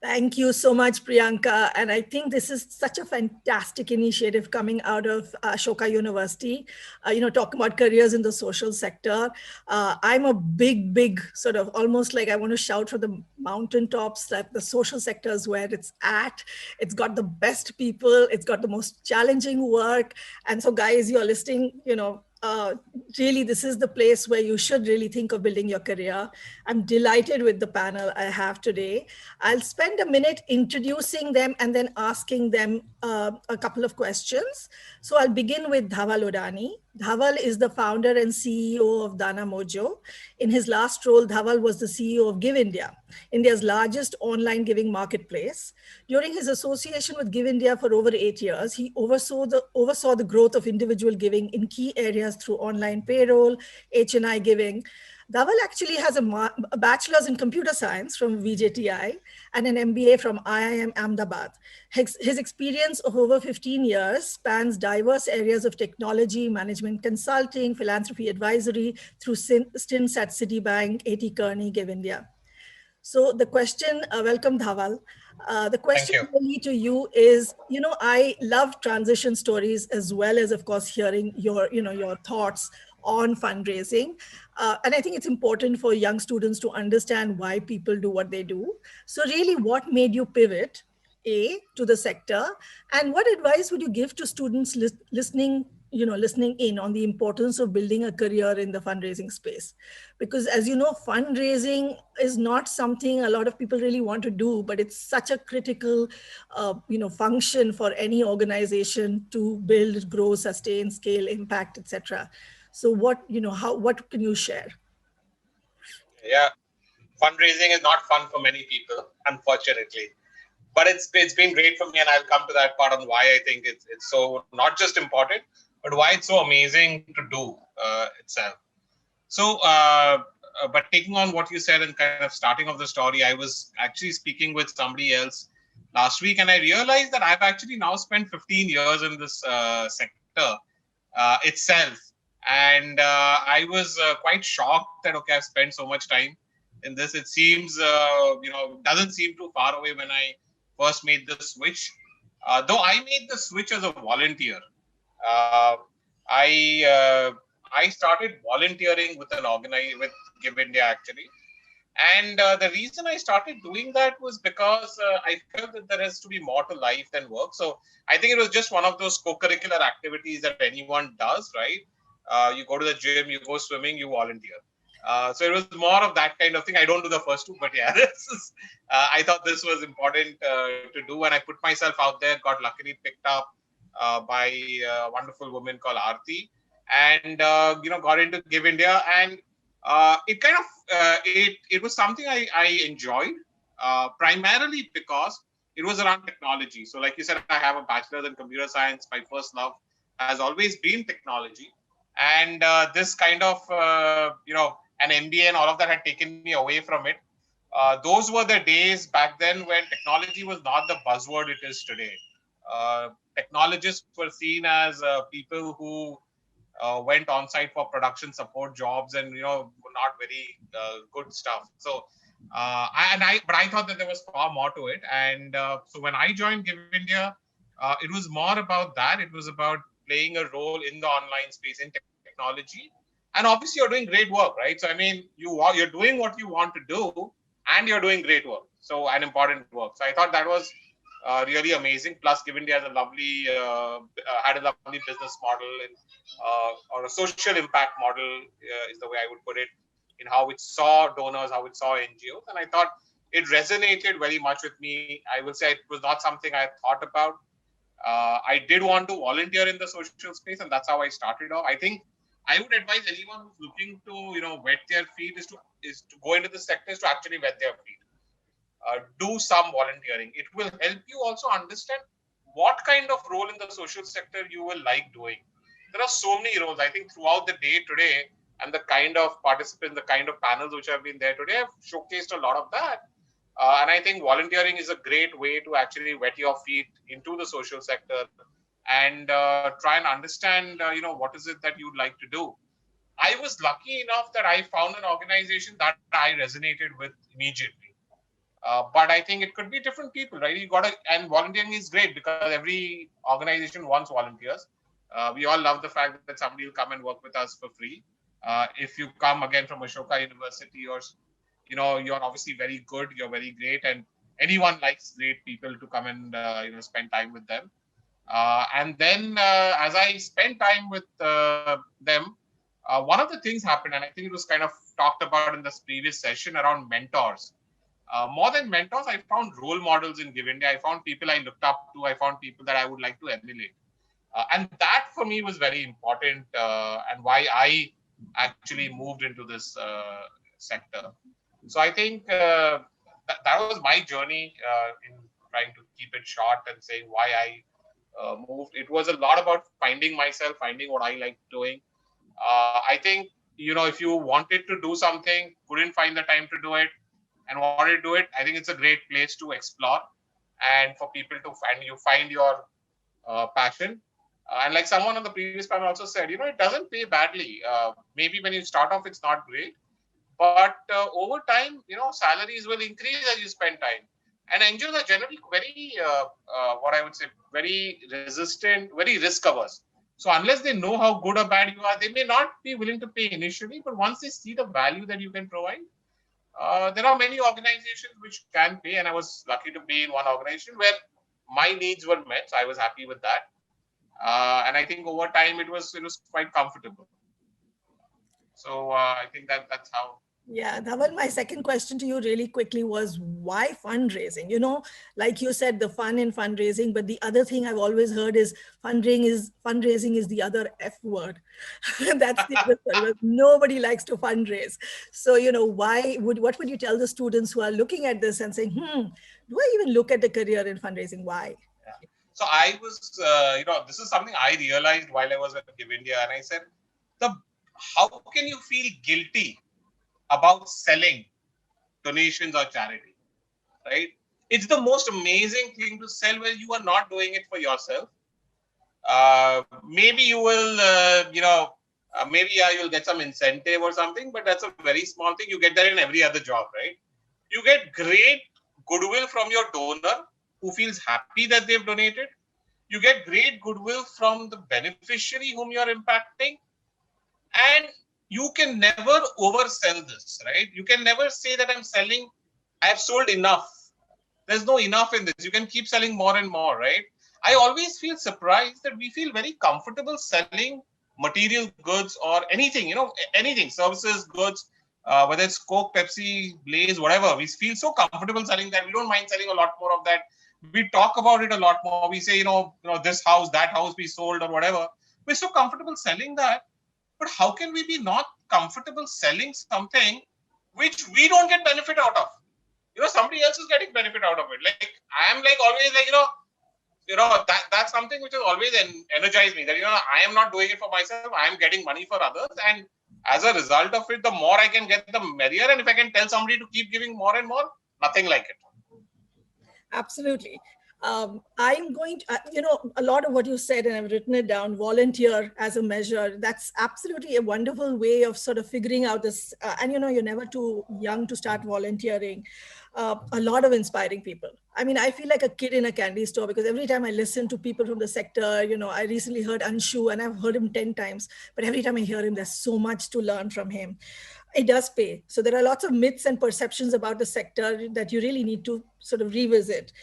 Thank you so much, Priyanka. And I think this is such a fantastic initiative coming out of Ashoka University, talking about careers in the social sector. I'm a big sort of almost like I want to shout from the mountaintops that the social sector is where it's at. It's got the best people. It's got the most challenging work. And so guys, you're listening, really, this is the place where you should really think of building your career. I'm delighted with the panel I have today. I'll spend a minute introducing them and then asking them a couple of questions. So I'll begin with Dhaval Odani. Dhaval is the founder and CEO of Dana Mojo. In his last role, Dhaval was the CEO of Give India, India's largest online giving marketplace. During his association with Give India for over 8 years, he oversaw the growth of individual giving in key areas through online payroll, HNI giving. Dhaval actually has a bachelor's in computer science from VJTI and an MBA from IIM Ahmedabad. His experience of over 15 years spans diverse areas of technology, management consulting, philanthropy advisory through stints at Citibank, A.T. Kearney, Give India. So the question, welcome Dhaval. The question really to you is, I love transition stories as well as, of course, hearing your thoughts on fundraising. And I think it's important for young students to understand why people do what they do. So really, what made you pivot, to the sector? And what advice would you give to students listening in on the importance of building a career in the fundraising space? Because as you know, fundraising is not something a lot of people really want to do, but it's such a critical, function for any organization to build, grow, sustain, scale, impact, etc. So what can you share? Yeah, fundraising is not fun for many people, unfortunately. but it's been great for me, and I'll come to that part on why I think it's so not just important, but why it's so amazing to do itself. So, but taking on what you said and kind of starting off the story, I was actually speaking with somebody else last week, and I realized that I've actually now spent 15 years in this sector itself. And I was quite shocked that, okay, I've spent so much time in this. It seems, doesn't seem too far away when I first made the switch. Though I made the switch as a volunteer. I started volunteering with with Give India actually. And the reason I started doing that was because I felt that there has to be more to life than work. So I think it was just one of those co-curricular activities that anyone does, right? You go to the gym, you go swimming, you volunteer. So it was more of that kind of thing. I don't do the first two, but yeah, I thought this was important to do. And I put myself out there, got luckily picked up by a wonderful woman called Aarti, and got into Give India. And it kind of it was something I enjoyed primarily because it was around technology. So like you said, I have a bachelor's in computer science. My first love has always been technology, and this kind of an MBA and all of that had taken me away from it. Those were the days back then when technology was not the buzzword it is today. Technologists were seen as people who went on site for production support jobs and not very good stuff. So but I thought that there was far more to it. And so when I joined Give India, it was more about that. It was about playing a role in the online space in technology. And obviously you're doing great work, right? So I mean, you're doing what you want to do, and you're doing great work. So an important work. So I thought that was really amazing. Plus, Give India has a lovely had a lovely business model and or a social impact model is the way I would put it, in how it saw donors, how it saw NGOs, and I thought it resonated very much with me. I will say it was not something I thought about. I did want to volunteer in the social space, and that's how I started off. I think I would advise anyone who's looking to wet their feet is to go into the sectors to actually wet their feet. Do some volunteering. It will help you also understand what kind of role in the social sector you will like doing. There are so many roles. I think throughout the day today, and the kind of participants, the kind of panels which have been there today have showcased a lot of that. And I think volunteering is a great way to actually wet your feet into the social sector and try and understand, what is it that you'd like to do. I was lucky enough that I found an organization that I resonated with immediately. But I think it could be different people, right? And volunteering is great because every organization wants volunteers. We all love the fact that somebody will come and work with us for free. If you come again from Ashoka University, or you're obviously very good, you're very great, and anyone likes great people to come and spend time with them. And then as I spent time with them, one of the things happened, and I think it was kind of talked about in this previous session around mentors. More than mentors, I found role models in Give India. I found people I looked up to. I found people that I would like to emulate. And that for me was very important and why I actually moved into this sector. So I think that was my journey in trying to keep it short and saying why I moved. It was a lot about finding myself, finding what I like doing. I think, if you wanted to do something, couldn't find the time to do it, and wanted to do it, I think it's a great place to explore and for people to find your passion. And like someone on the previous panel also said, it doesn't pay badly. Maybe when you start off, it's not great, but over time, salaries will increase as you spend time. And NGOs are generally very, what I would say, very resistant, very risk averse. So unless they know how good or bad you are, they may not be willing to pay initially, but once they see the value that you can provide, there are many organizations which can pay, and I was lucky to be in one organization where my needs were met. So I was happy with that. And I think over time it was quite comfortable. So I think that's how Yeah, Dhaval, my second question to you really quickly was why fundraising? You know, like you said, the fun in fundraising, but the other thing I've always heard is fundraising is the other F word. That's the other word. Nobody likes to fundraise. So, you know, what would you tell the students who are looking at this and saying, do I even look at the career in fundraising? Why? Yeah. So I was, this is something I realized while I was at Give India, and I said, how can you feel guilty about selling donations or charity, right? It's the most amazing thing to sell where you are not doing it for yourself. Maybe you will, you'll get some incentive or something, but that's a very small thing. You get that in every other job, right? You get great goodwill from your donor who feels happy that they've donated. You get great goodwill from the beneficiary whom you're impacting. And you can never oversell this, right? You can never say that I have sold enough. There's no enough in this. You can keep selling more and more, right? I always feel surprised that we feel very comfortable selling material goods or anything, anything, services, goods, whether it's Coke, Pepsi, Blaze, whatever. We feel so comfortable selling that. We don't mind selling a lot more of that. We talk about it a lot more. We say, this house, that house we sold or whatever. We're so comfortable selling that. But how can we be not comfortable selling something which we don't get benefit out of? Somebody else is getting benefit out of it. Like I am always that's something which has always energized me. That I am not doing it for myself. I am getting money for others, and as a result of it, the more I can get, the merrier. And if I can tell somebody to keep giving more and more, nothing like it. Absolutely. I'm going to, a lot of what you said, and I've written it down, volunteer as a measure. That's absolutely a wonderful way of sort of figuring out this. And, you're never too young to start volunteering. A lot of inspiring people. I mean, I feel like a kid in a candy store because every time I listen to people from the sector, I recently heard Anshu and I've heard him 10 times, but every time I hear him, there's so much to learn from him. It does pay. So there are lots of myths and perceptions about the sector that you really need to sort of revisit.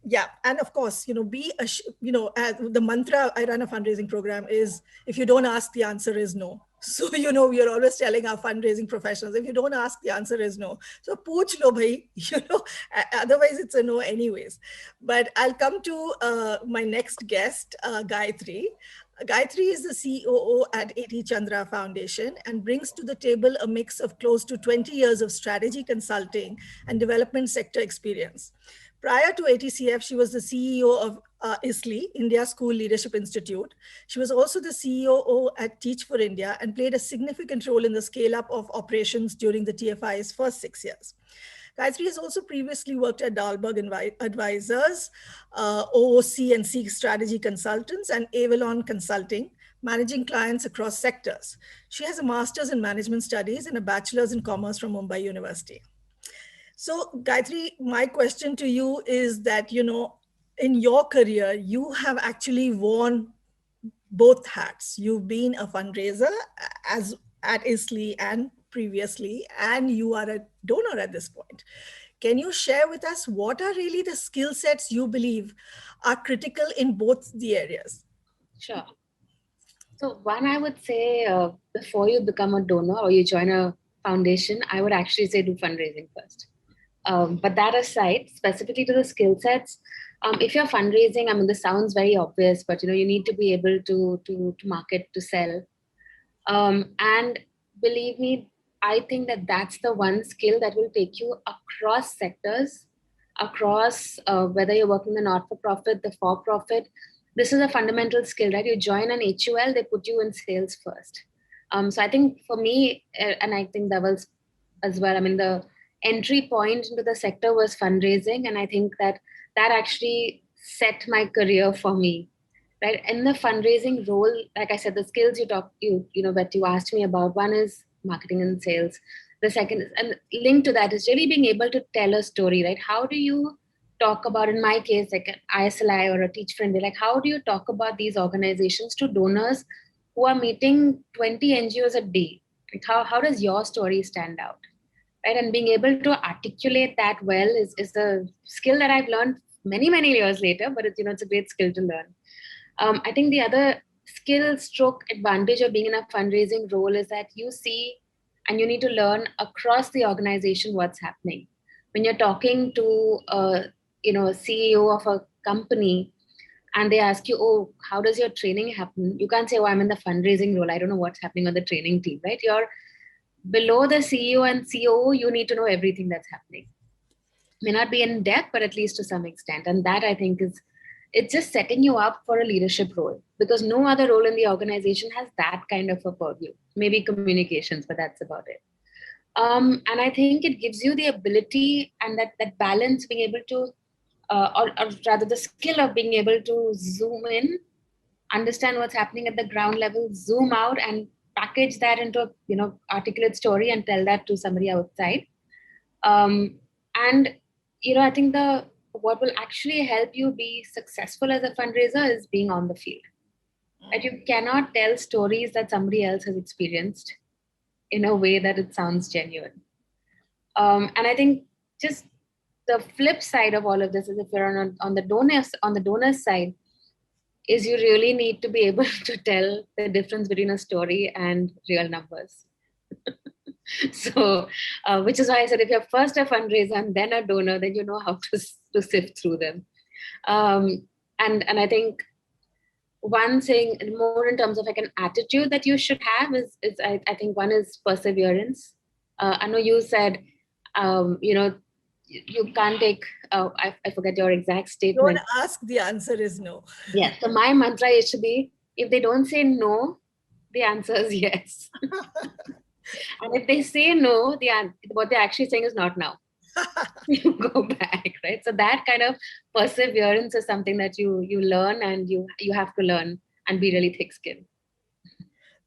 Yeah, and of course, the mantra I run a fundraising program is, if you don't ask, the answer is no. So, we are always telling our fundraising professionals, if you don't ask, the answer is no. So, pooch lo bhai, otherwise it's a no anyways. But I'll come to my next guest, Gayatri. Gayatri is the COO at A.T. Chandra Foundation and brings to the table a mix of close to 20 years of strategy consulting and development sector experience. Prior to ATCF, she was the CEO of ISLI, India School Leadership Institute. She was also the CEO at Teach for India and played a significant role in the scale-up of operations during the TFI's first 6 years. Gayatri has also previously worked at Dalberg Advisors, OOC and Seek Strategy Consultants, and Avalon Consulting, managing clients across sectors. She has a master's in management studies and a bachelor's in commerce from Mumbai University. So Gayatri, my question to you is that, in your career, you have actually worn both hats. You've been a fundraiser as at ISLI and previously, and you are a donor at this point. Can you share with us what are really the skill sets you believe are critical in both the areas? Sure. So one, I would say before you become a donor or you join a foundation, I would actually say do fundraising first. But that aside, specifically to the skill sets, if you're fundraising, I mean, this sounds very obvious, but you need to be able to market, to sell. And believe me, I think that that's the one skill that will take you across sectors, across whether you're working the not-for-profit, the for-profit. This is a fundamental skill, right? You join an HUL, they put you in sales first. So I think for me, and I think that was as well, I mean, the entry point into the sector was fundraising. And I think that actually set my career for me, right? In the fundraising role, like I said, the skills that you asked me about, one is marketing and sales. The second is, and linked to that is really being able to tell a story, right? How do you talk about, in my case, like an ISLI or a Teach for India, like how do you talk about these organizations to donors who are meeting 20 NGOs a day? Like how does your story stand out? Right? And being able to articulate that well is a skill that I've learned many, many years later, but it's a great skill to learn. I think the other skill stroke advantage of being in a fundraising role is that you see and you need to learn across the organization what's happening. When you're talking to a CEO of a company and they ask you, oh, how does your training happen? You can't say, oh, I'm in the fundraising role, I don't know what's happening on the training team, right? You're below the CEO and COO, you need to know everything that's happening. May not be in depth, but at least to some extent. And that, I think, it's just setting you up for a leadership role, because no other role in the organization has that kind of a purview. Maybe communications, but that's about it. And I think it gives you the ability and that balance, being able to, or rather the skill of being able to zoom in, understand what's happening at the ground level, zoom out and package that into a articulate story and tell that to somebody outside. And I think what will actually help you be successful as a fundraiser is being on the field. That you cannot tell stories that somebody else has experienced in a way that it sounds genuine. And I think just the flip side of all of this is, if you're on the donors side, is you really need to be able to tell the difference between a story and real numbers. So, which is why I said, if you're first a fundraiser and then a donor, then you know how to sift through them. And I think one thing more in terms of like an attitude that you should have is I think one is perseverance. I know you said, you can't take, I forget your exact statement. Don't ask, the answer is no. Yes. So my mantra is to be, if they don't say no, the answer is yes. And if they say no, what they're actually saying is not now. You go back, right? So that kind of perseverance is something that you learn, and you have to learn and be really thick-skinned.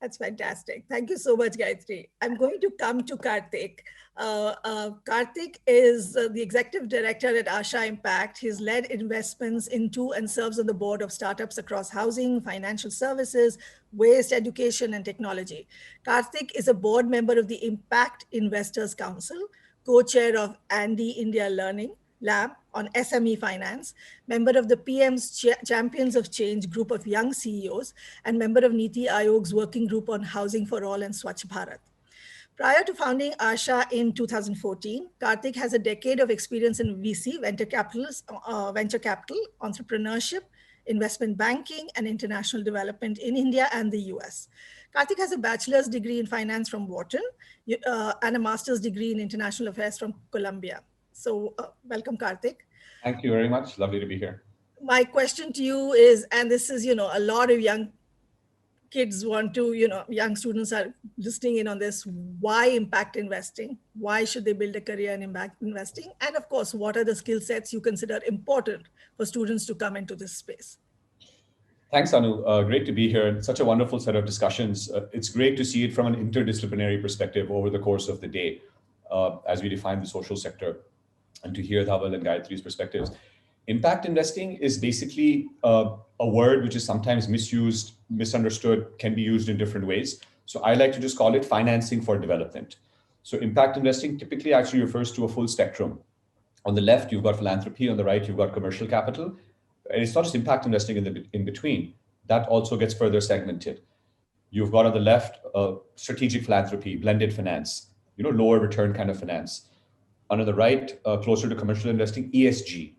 That's fantastic. Thank you so much, Gayatri. I'm going to come to Karthik. Karthik is the executive director at Ashoka Impact. He's led investments into and serves on the board of startups across housing, financial services, waste, education, and technology. Karthik is a board member of the Impact Investors Council, co-chair of Andy India Learning Lab on SME finance, member of the PM's Champions of Change group of young CEOs, and member of Niti Aayog's working group on housing for all and Swachh Bharat. Prior to founding Asha in 2014, Karthik has a decade of experience in VC, venture capital, entrepreneurship, investment banking, and international development in India and the US. Karthik has a bachelor's degree in finance from Wharton and a master's degree in international affairs from Columbia. So welcome, Karthik. Thank you very much. Lovely to be here. My question to you is, and this is, a lot of young kids want to, young students are listening in on this. Why impact investing? Why should they build a career in impact investing? And of course, what are the skill sets you consider important for students to come into this space? Thanks, Anu. Great to be here. Such a wonderful set of discussions. It's great to see it from an interdisciplinary perspective over the course of the day as we define the social sector, and to hear Dhaval and Gayatri's perspectives. Impact investing is basically a word which is sometimes misused, misunderstood, can be used in different ways. So I like to just call it financing for development. So impact investing typically actually refers to a full spectrum. On the left, you've got philanthropy. On the right, you've got commercial capital. And it's not just impact investing in between. That also gets further segmented. You've got on the left, strategic philanthropy, blended finance, lower return kind of finance. On the right, closer to commercial investing, ESG,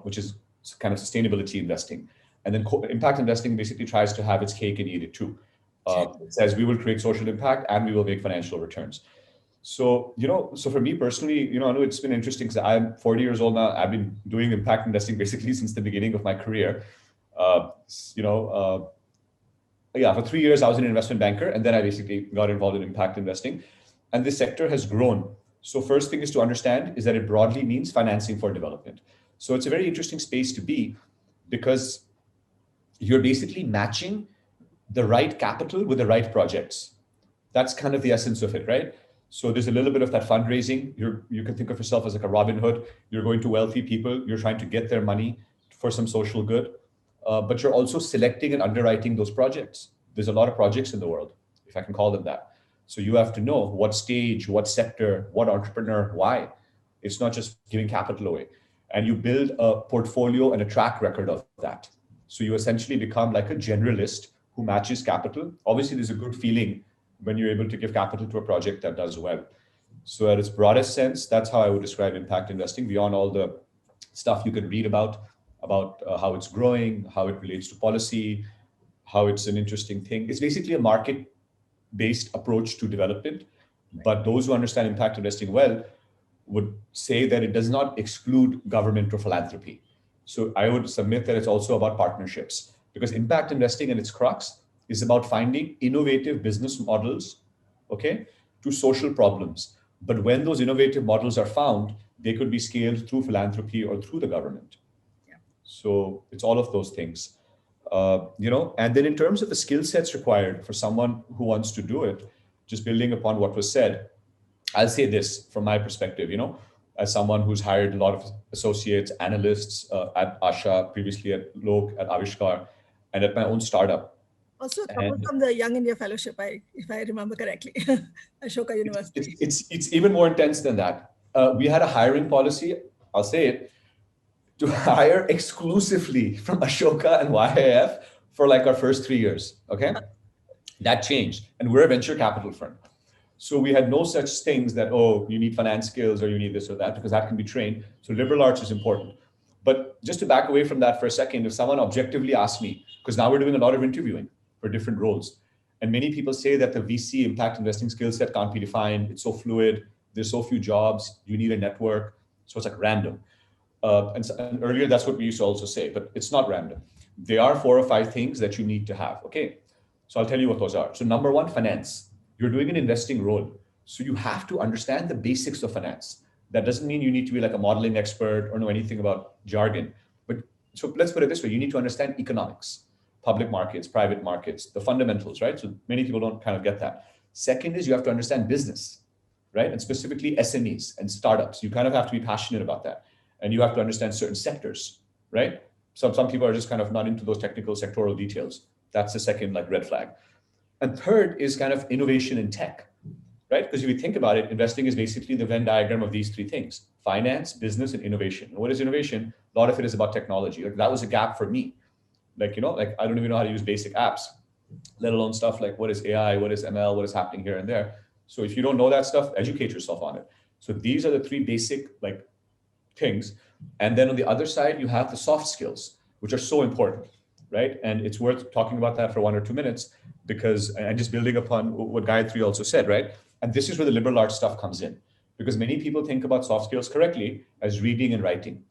which is kind of sustainability investing. And then impact investing basically tries to have its cake and eat it too. It says we will create social impact and we will make financial returns. So, so for me personally, I know it's been interesting because I'm 40 years old now. I've been doing impact investing basically since the beginning of my career. For 3 years, I was an investment banker, and then I basically got involved in impact investing. And this sector has grown. So first thing is to understand is that it broadly means financing for development. So it's a very interesting space to be, because you're basically matching the right capital with the right projects. That's kind of the essence of it, right? So there's a little bit of that fundraising. You can think of yourself as like a Robin Hood. You're going to wealthy people. You're trying to get their money for some social good. But you're also selecting and underwriting those projects. There's a lot of projects in the world, if I can call them that. So you have to know what stage, what sector, what entrepreneur, why. It's not just giving capital away. And you build a portfolio and a track record of that. So you essentially become like a generalist who matches capital. Obviously, there's a good feeling when you're able to give capital to a project that does well. So at its broadest sense, that's how I would describe impact investing, beyond all the stuff you can read about how it's growing, how it relates to policy, how it's an interesting thing. It's basically a market-based approach to development. But those who understand impact investing well would say that it does not exclude government or philanthropy. So I would submit that it's also about partnerships, because impact investing at its crux is about finding innovative business models, okay, to social problems. But when those innovative models are found, they could be scaled through philanthropy or through the government. Yeah. So it's all of those things. And then in terms of the skill sets required for someone who wants to do it, just building upon what was said, I'll say this from my perspective, as someone who's hired a lot of associates, analysts at Asha, previously at Lok, at Avishkar, and at my own startup. Also a couple from the Young India Fellowship, if I remember correctly, Ashoka University. It's even more intense than that. We had a hiring policy, I'll say it, to hire exclusively from Ashoka and YIF for like our first 3 years, okay? That changed, and we're a venture capital firm. So we had no such things that, oh, you need finance skills or you need this or that, because that can be trained. So liberal arts is important. But just to back away from that for a second, if someone objectively asks me, because now we're doing a lot of interviewing for different roles, and many people say that the VC impact investing skill set can't be defined, it's so fluid, there's so few jobs, you need a network, so it's like random. And earlier, that's what we used to also say, but it's not random. There are 4 or 5 things that you need to have, okay? So I'll tell you what those are. So number 1, finance. You're doing an investing role. So you have to understand the basics of finance. That doesn't mean you need to be like a modeling expert or know anything about jargon. But so let's put it this way. You need to understand economics, public markets, private markets, the fundamentals, right? So many people don't kind of get that. Second is you have to understand business, right? And specifically SMEs and startups. You kind of have to be passionate about that. And you have to understand certain sectors, right? Some people are just kind of not into those technical sectoral details. That's the second like red flag. And third is kind of innovation in tech, right? Because if you think about it, investing is basically the Venn diagram of these 3 things: finance, business, and innovation. And what is innovation? A lot of it is about technology. Like that was a gap for me. Like, like I don't even know how to use basic apps, let alone stuff like what is AI, what is ML, what is happening here and there. So if you don't know that stuff, educate yourself on it. So these are the 3 basic like things. And then on the other side, you have the soft skills, which are so important, right? And it's worth talking about that for 1 or 2 minutes, because, and just building upon what Gayatri also said, right? And this is where the liberal arts stuff comes in, because many people think about soft skills correctly as reading and writing.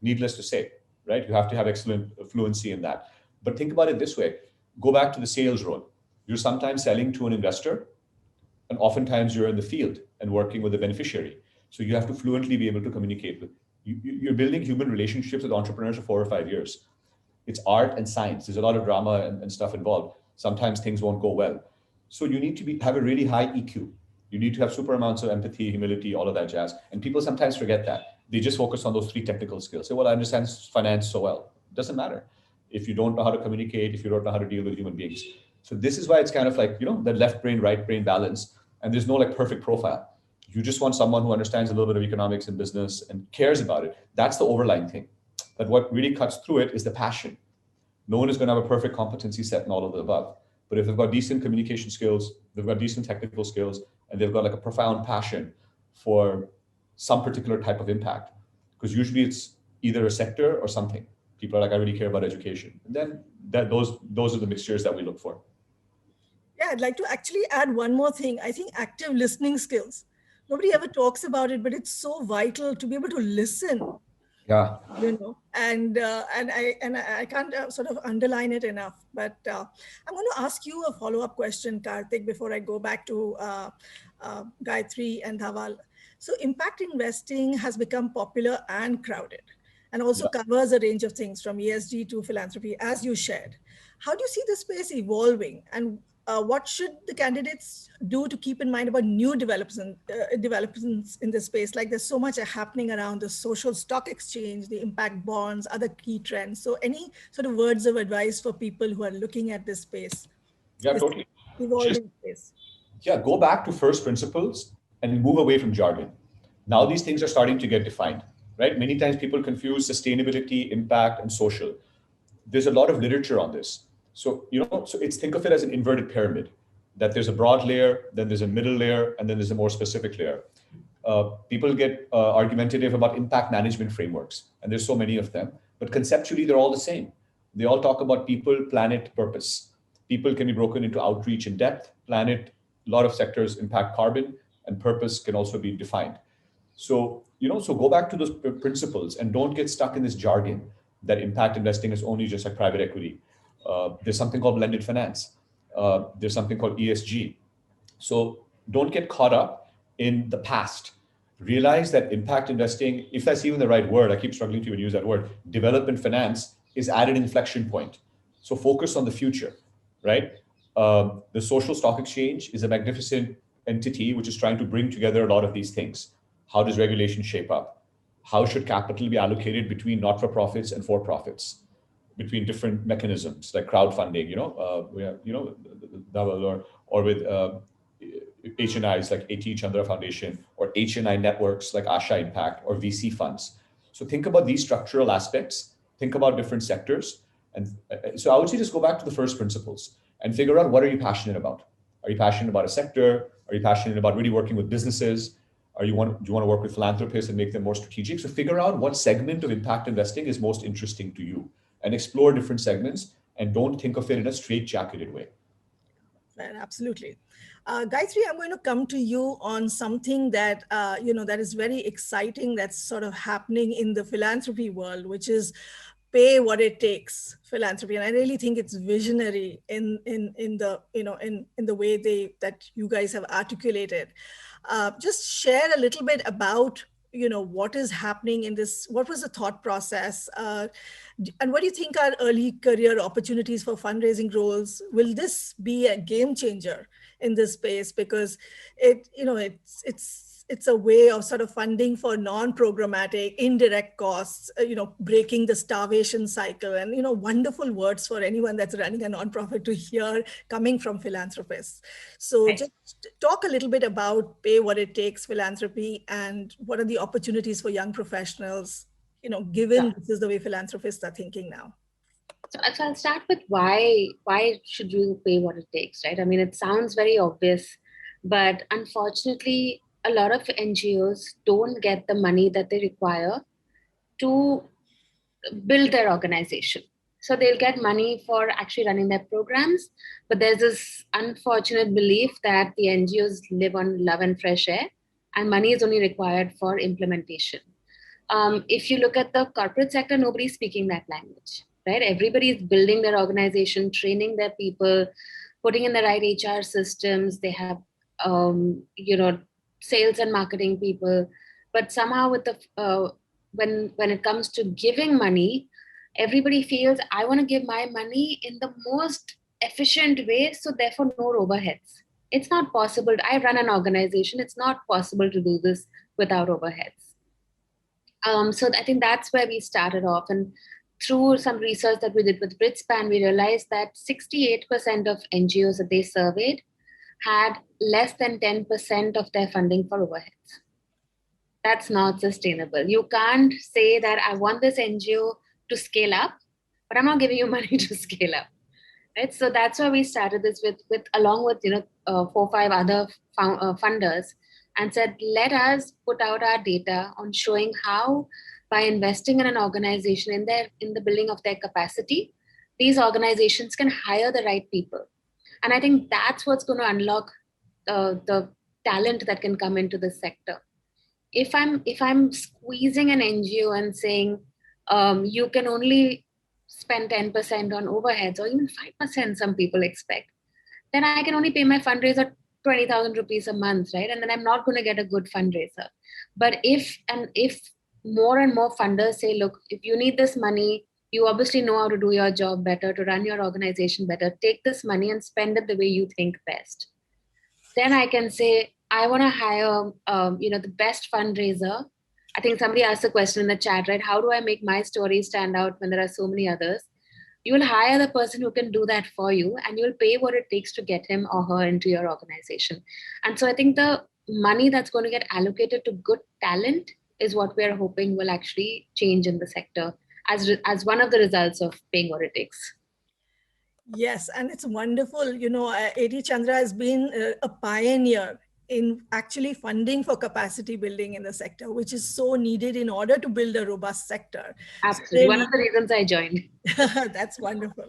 Needless to say, right? You have to have excellent fluency in that. But think about it this way. Go back to the sales role. You're sometimes selling to an investor, and oftentimes you're in the field and working with the beneficiary. So you have to fluently be able to communicate with. You're building human relationships with entrepreneurs for 4 or 5 years. It's art and science. There's a lot of drama and stuff involved. Sometimes things won't go well. So you need to have a really high EQ. You need to have super amounts of empathy, humility, all of that jazz. And people sometimes forget that. They just focus on those 3 technical skills. Say, well, I understand finance so well. It doesn't matter if you don't know how to communicate, if you don't know how to deal with human beings. So this is why it's kind of like, the left brain, right brain balance. And there's no like perfect profile. You just want someone who understands a little bit of economics and business and cares about it. That's the overlying thing. But what really cuts through it is the passion. No one is going to have a perfect competency set and all of the above. But if they've got decent communication skills, they've got decent technical skills, and they've got like a profound passion for some particular type of impact, because usually it's either a sector or something. People are like, I really care about education. And then those are the mixtures that we look for. Yeah, I'd like to actually add one more thing. I think active listening skills. Nobody ever talks about it, but it's so vital to be able to listen. Yeah. And I can't sort of underline it enough. But I'm going to ask you a follow-up question, Karthik, before I go back to Gayatri and Dhaval. So impact investing has become popular and crowded, and also covers a range of things from ESG to philanthropy, as you shared. How do you see the space evolving, and what should the candidates do to keep in mind about new developments in this space? Like there's so much happening around the social stock exchange, the impact bonds, other key trends. So any sort of words of advice for people who are looking at this space? Yeah, totally. Evolving space. Yeah, go back to first principles and move away from jargon. Now these things are starting to get defined, right? Many times people confuse sustainability, impact, and social. There's a lot of literature on this. So, so think of it as an inverted pyramid. that there's a broad layer, then there's a middle layer, and then there's a more specific layer. People get argumentative about impact management frameworks, and there's so many of them, but conceptually they're all the same. They all talk about people, planet, purpose. People can be broken into outreach and depth. Planet, a lot of sectors impact carbon, and purpose can also be defined. So, so go back to those principles and don't get stuck in this jargon that impact investing is only just like private equity. There's something called blended finance. There's something called ESG. So don't get caught up in the past. Realize that impact investing, if that's even the right word, I keep struggling to even use that word, development finance is at an inflection point. So focus on the future, right? The social stock exchange is a magnificent entity which is trying to bring together a lot of these things. How does regulation shape up? How should capital be allocated between not-for-profits and for-profits, between different mechanisms like crowdfunding, or with HNIs like A.T. Chandra Foundation, or HNI networks like Asha Impact, or VC funds. So think about these structural aspects, think about different sectors. And so I would say just go back to the first principles and figure out, what are you passionate about? Are you passionate about a sector? Are you passionate about really working with businesses? Do you want to work with philanthropists and make them more strategic? So figure out what segment of impact investing is most interesting to you and explore different segments, and don't think of it in a straitjacketed way. Absolutely. Gayatri, I'm going to come to you on something that, that is very exciting, that's sort of happening in the philanthropy world, which is pay what it takes philanthropy. And I really think it's visionary in the way that you guys have articulated. Just share a little bit about, what is happening in this, what was the thought process? And what do you think are early career opportunities for fundraising roles? Will this be a game changer in this space? Because it's a way of sort of funding for non-programmatic indirect costs, breaking the starvation cycle, and, wonderful words for anyone that's running a nonprofit to hear coming from philanthropists. So just talk a little bit about pay what it takes philanthropy, and what are the opportunities for young professionals, given this is the way philanthropists are thinking now. So I'll start with why should you pay what it takes, right? I mean, it sounds very obvious, but unfortunately, a lot of NGOs don't get the money that they require to build their organization. So they'll get money for actually running their programs, but there's this unfortunate belief that the NGOs live on love and fresh air, and money is only required for implementation. If you look at the corporate sector, nobody's speaking that language, right? Everybody is building their organization, training their people, putting in the right HR systems. They have, sales and marketing people, but somehow with the when it comes to giving money, everybody feels, I want to give my money in the most efficient way, so therefore no overheads. It's not possible. I run an organization. It's not possible to do this without overheads. So I think that's where we started off. And through some research that we did with Britspan, we realized that 68% of NGOs that they surveyed had less than 10% of their funding for overheads. That's not sustainable. You can't say that I want this NGO to scale up, but I'm not giving you money to scale up. Right? So that's why we started this along with 4 or 5 other funders, and said, let us put out our data on showing how, by investing in an organization in the building of their capacity, these organizations can hire the right people. And I think that's what's going to unlock the talent that can come into this sector. If I'm squeezing an NGO and saying you can only spend 10% on overheads, or even 5%, some people expect, then I can only pay my fundraiser 20,000 rupees a month, right? And then I'm not going to get a good fundraiser. But if more and more funders say, look, if you need this money, you obviously know how to do your job better, to run your organization better, take this money and spend it the way you think best. Then I can say, I want to hire, the best fundraiser. I think somebody asked a question in the chat, right? How do I make my story stand out when there are so many others? You will hire the person who can do that for you, and you'll pay what it takes to get him or her into your organization. And so I think the money that's going to get allocated to good talent is what we're hoping will actually change in the sector as one of the results of paying what it takes. Yes, and it's wonderful. A.T. Chandra has been a pioneer in actually funding for capacity building in the sector, which is so needed in order to build a robust sector. Absolutely. So One really, of the reasons I joined. that's wonderful.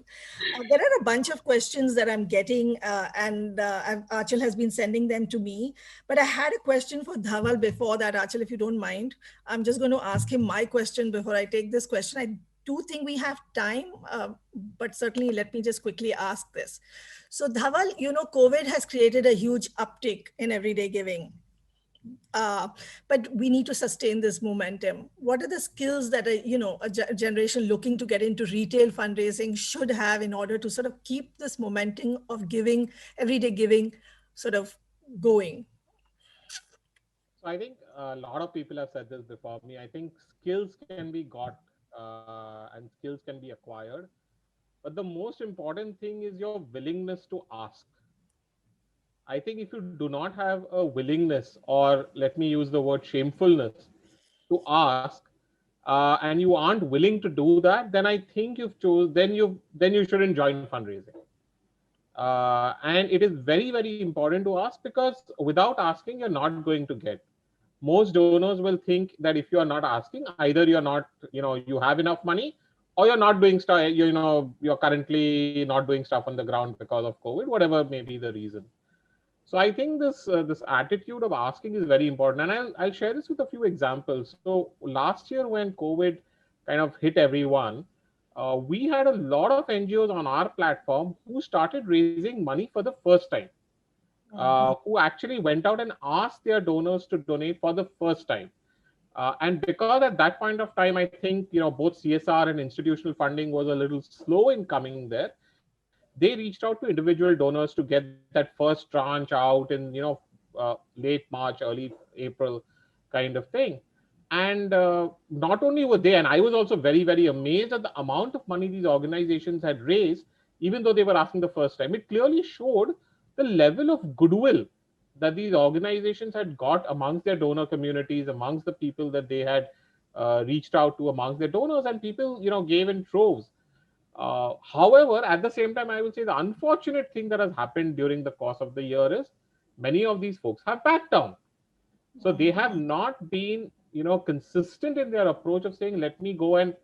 There are a bunch of questions that I'm getting, and Achal has been sending them to me. But I had a question for Dhaval before that, Achal, if you don't mind. I'm just going to ask him my question before I take this question. I do think we have time, but certainly let me just quickly ask this. So Dhaval, COVID has created a huge uptick in everyday giving. But we need to sustain this momentum. What are the skills that a generation looking to get into retail fundraising should have in order to sort of keep this momentum of giving, everyday giving, sort of going? So I think a lot of people have said this before me. I think skills can be got and skills can be acquired. But the most important thing is your willingness to ask. I think if you do not have a willingness, or let me use the word shamefulness, to ask, and you aren't willing to do that, then I think then you shouldn't join fundraising. And it is very, very important to ask, because without asking, you're not going to get. Most donors will think that if you are not asking, either you're not, you have enough money, or you're not doing stuff, you're currently not doing stuff on the ground because of COVID, whatever may be the reason. So I think this attitude of asking is very important, and I'll share this with a few examples. So last year when COVID kind of hit everyone, we had a lot of NGOs on our platform who started raising money for the first time, who actually went out and asked their donors to donate for the first time. And because at that point of time, I think both CSR and institutional funding was a little slow in coming there. They reached out to individual donors to get that first tranche out in late March, early April kind of thing. And not only were they, and I was also very, very amazed at the amount of money these organizations had raised, even though they were asking the first time. It clearly showed the level of goodwill that these organizations had got amongst their donor communities, amongst the people that they had reached out to, amongst their donors, and people gave in troves. However, at the same time, I will say the unfortunate thing that has happened during the course of the year is many of these folks have backed down. So they have not been, consistent in their approach of saying, let me go and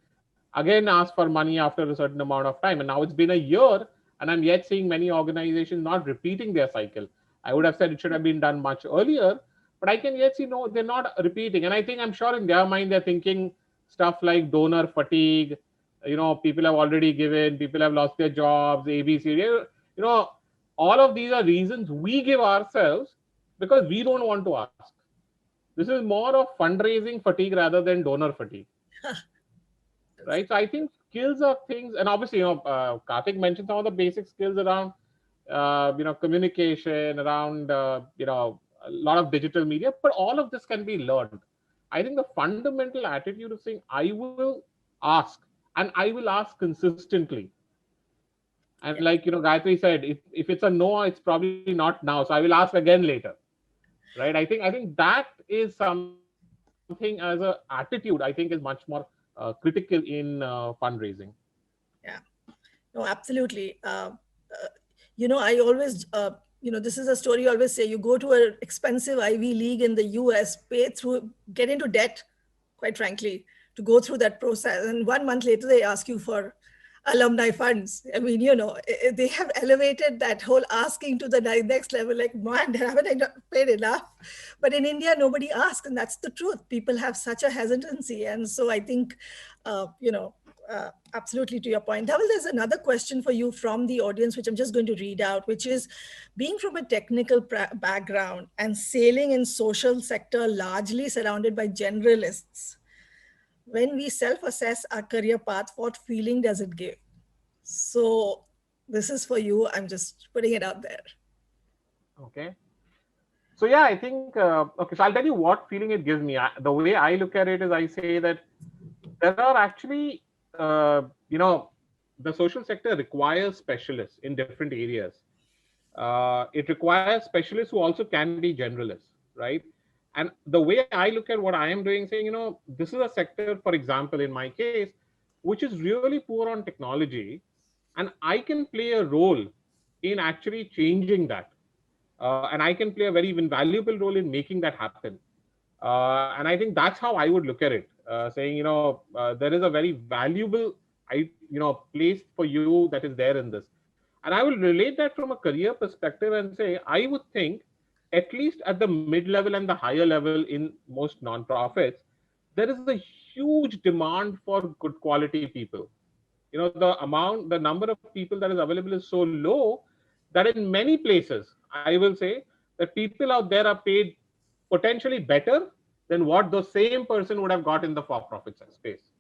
again ask for money after a certain amount of time. And now it's been a year, and I'm yet seeing many organizations not repeating their cycle. I would have said it should have been done much earlier, but I can yet see no, they're not repeating. And I think, I'm sure in their mind, they're thinking stuff like donor fatigue. People have already given, people have lost their jobs, ABC. All of these are reasons we give ourselves because we don't want to ask. This is more of fundraising fatigue rather than donor fatigue. Right. So I think skills are things, and obviously, Karthik mentioned some of the basic skills around, communication, around, a lot of digital media, but all of this can be learned. I think the fundamental attitude of saying, I will ask, and I will ask consistently. And like, Gayatri said, if it's a no, it's probably not now. So I will ask again later. Right. I think that is something as an attitude, I think is much more critical in fundraising. Yeah, no, absolutely. I always, this is a story I always say, you go to an expensive Ivy League in the US, get into debt, quite frankly, to go through that process. And 1 month later, they ask you for alumni funds. I mean, they have elevated that whole asking to the next level, like, man, haven't I not paid enough? But in India, nobody asks, and that's the truth. People have such a hesitancy. And so I think, absolutely to your point. Dhaval, there's another question for you from the audience, which I'm just going to read out, which is, being from a technical background and sailing in social sector largely surrounded by generalists, when we self-assess our career path, what feeling does it give? So this is for you. I'm just putting it out there. Okay. So yeah, I think, okay, so I'll tell you what feeling it gives me. The way I look at it is, I say that there are actually, the social sector requires specialists in different areas. It requires specialists who also can be generalists, right? And the way I look at what I am doing, saying, this is a sector, for example, in my case, which is really poor on technology, And I can play a role in actually changing that. And I can play a very invaluable role in making that happen. And I think that's how I would look at it, saying, there is a very valuable, place for you that is there in this. And I will relate that from a career perspective and say, I would think, at least at the mid-level and the higher level in most nonprofits, there is a huge demand for good quality people. The number of people that is available is so low that in many places, I will say that people out there are paid potentially better than what the same person would have got in the for-profit space,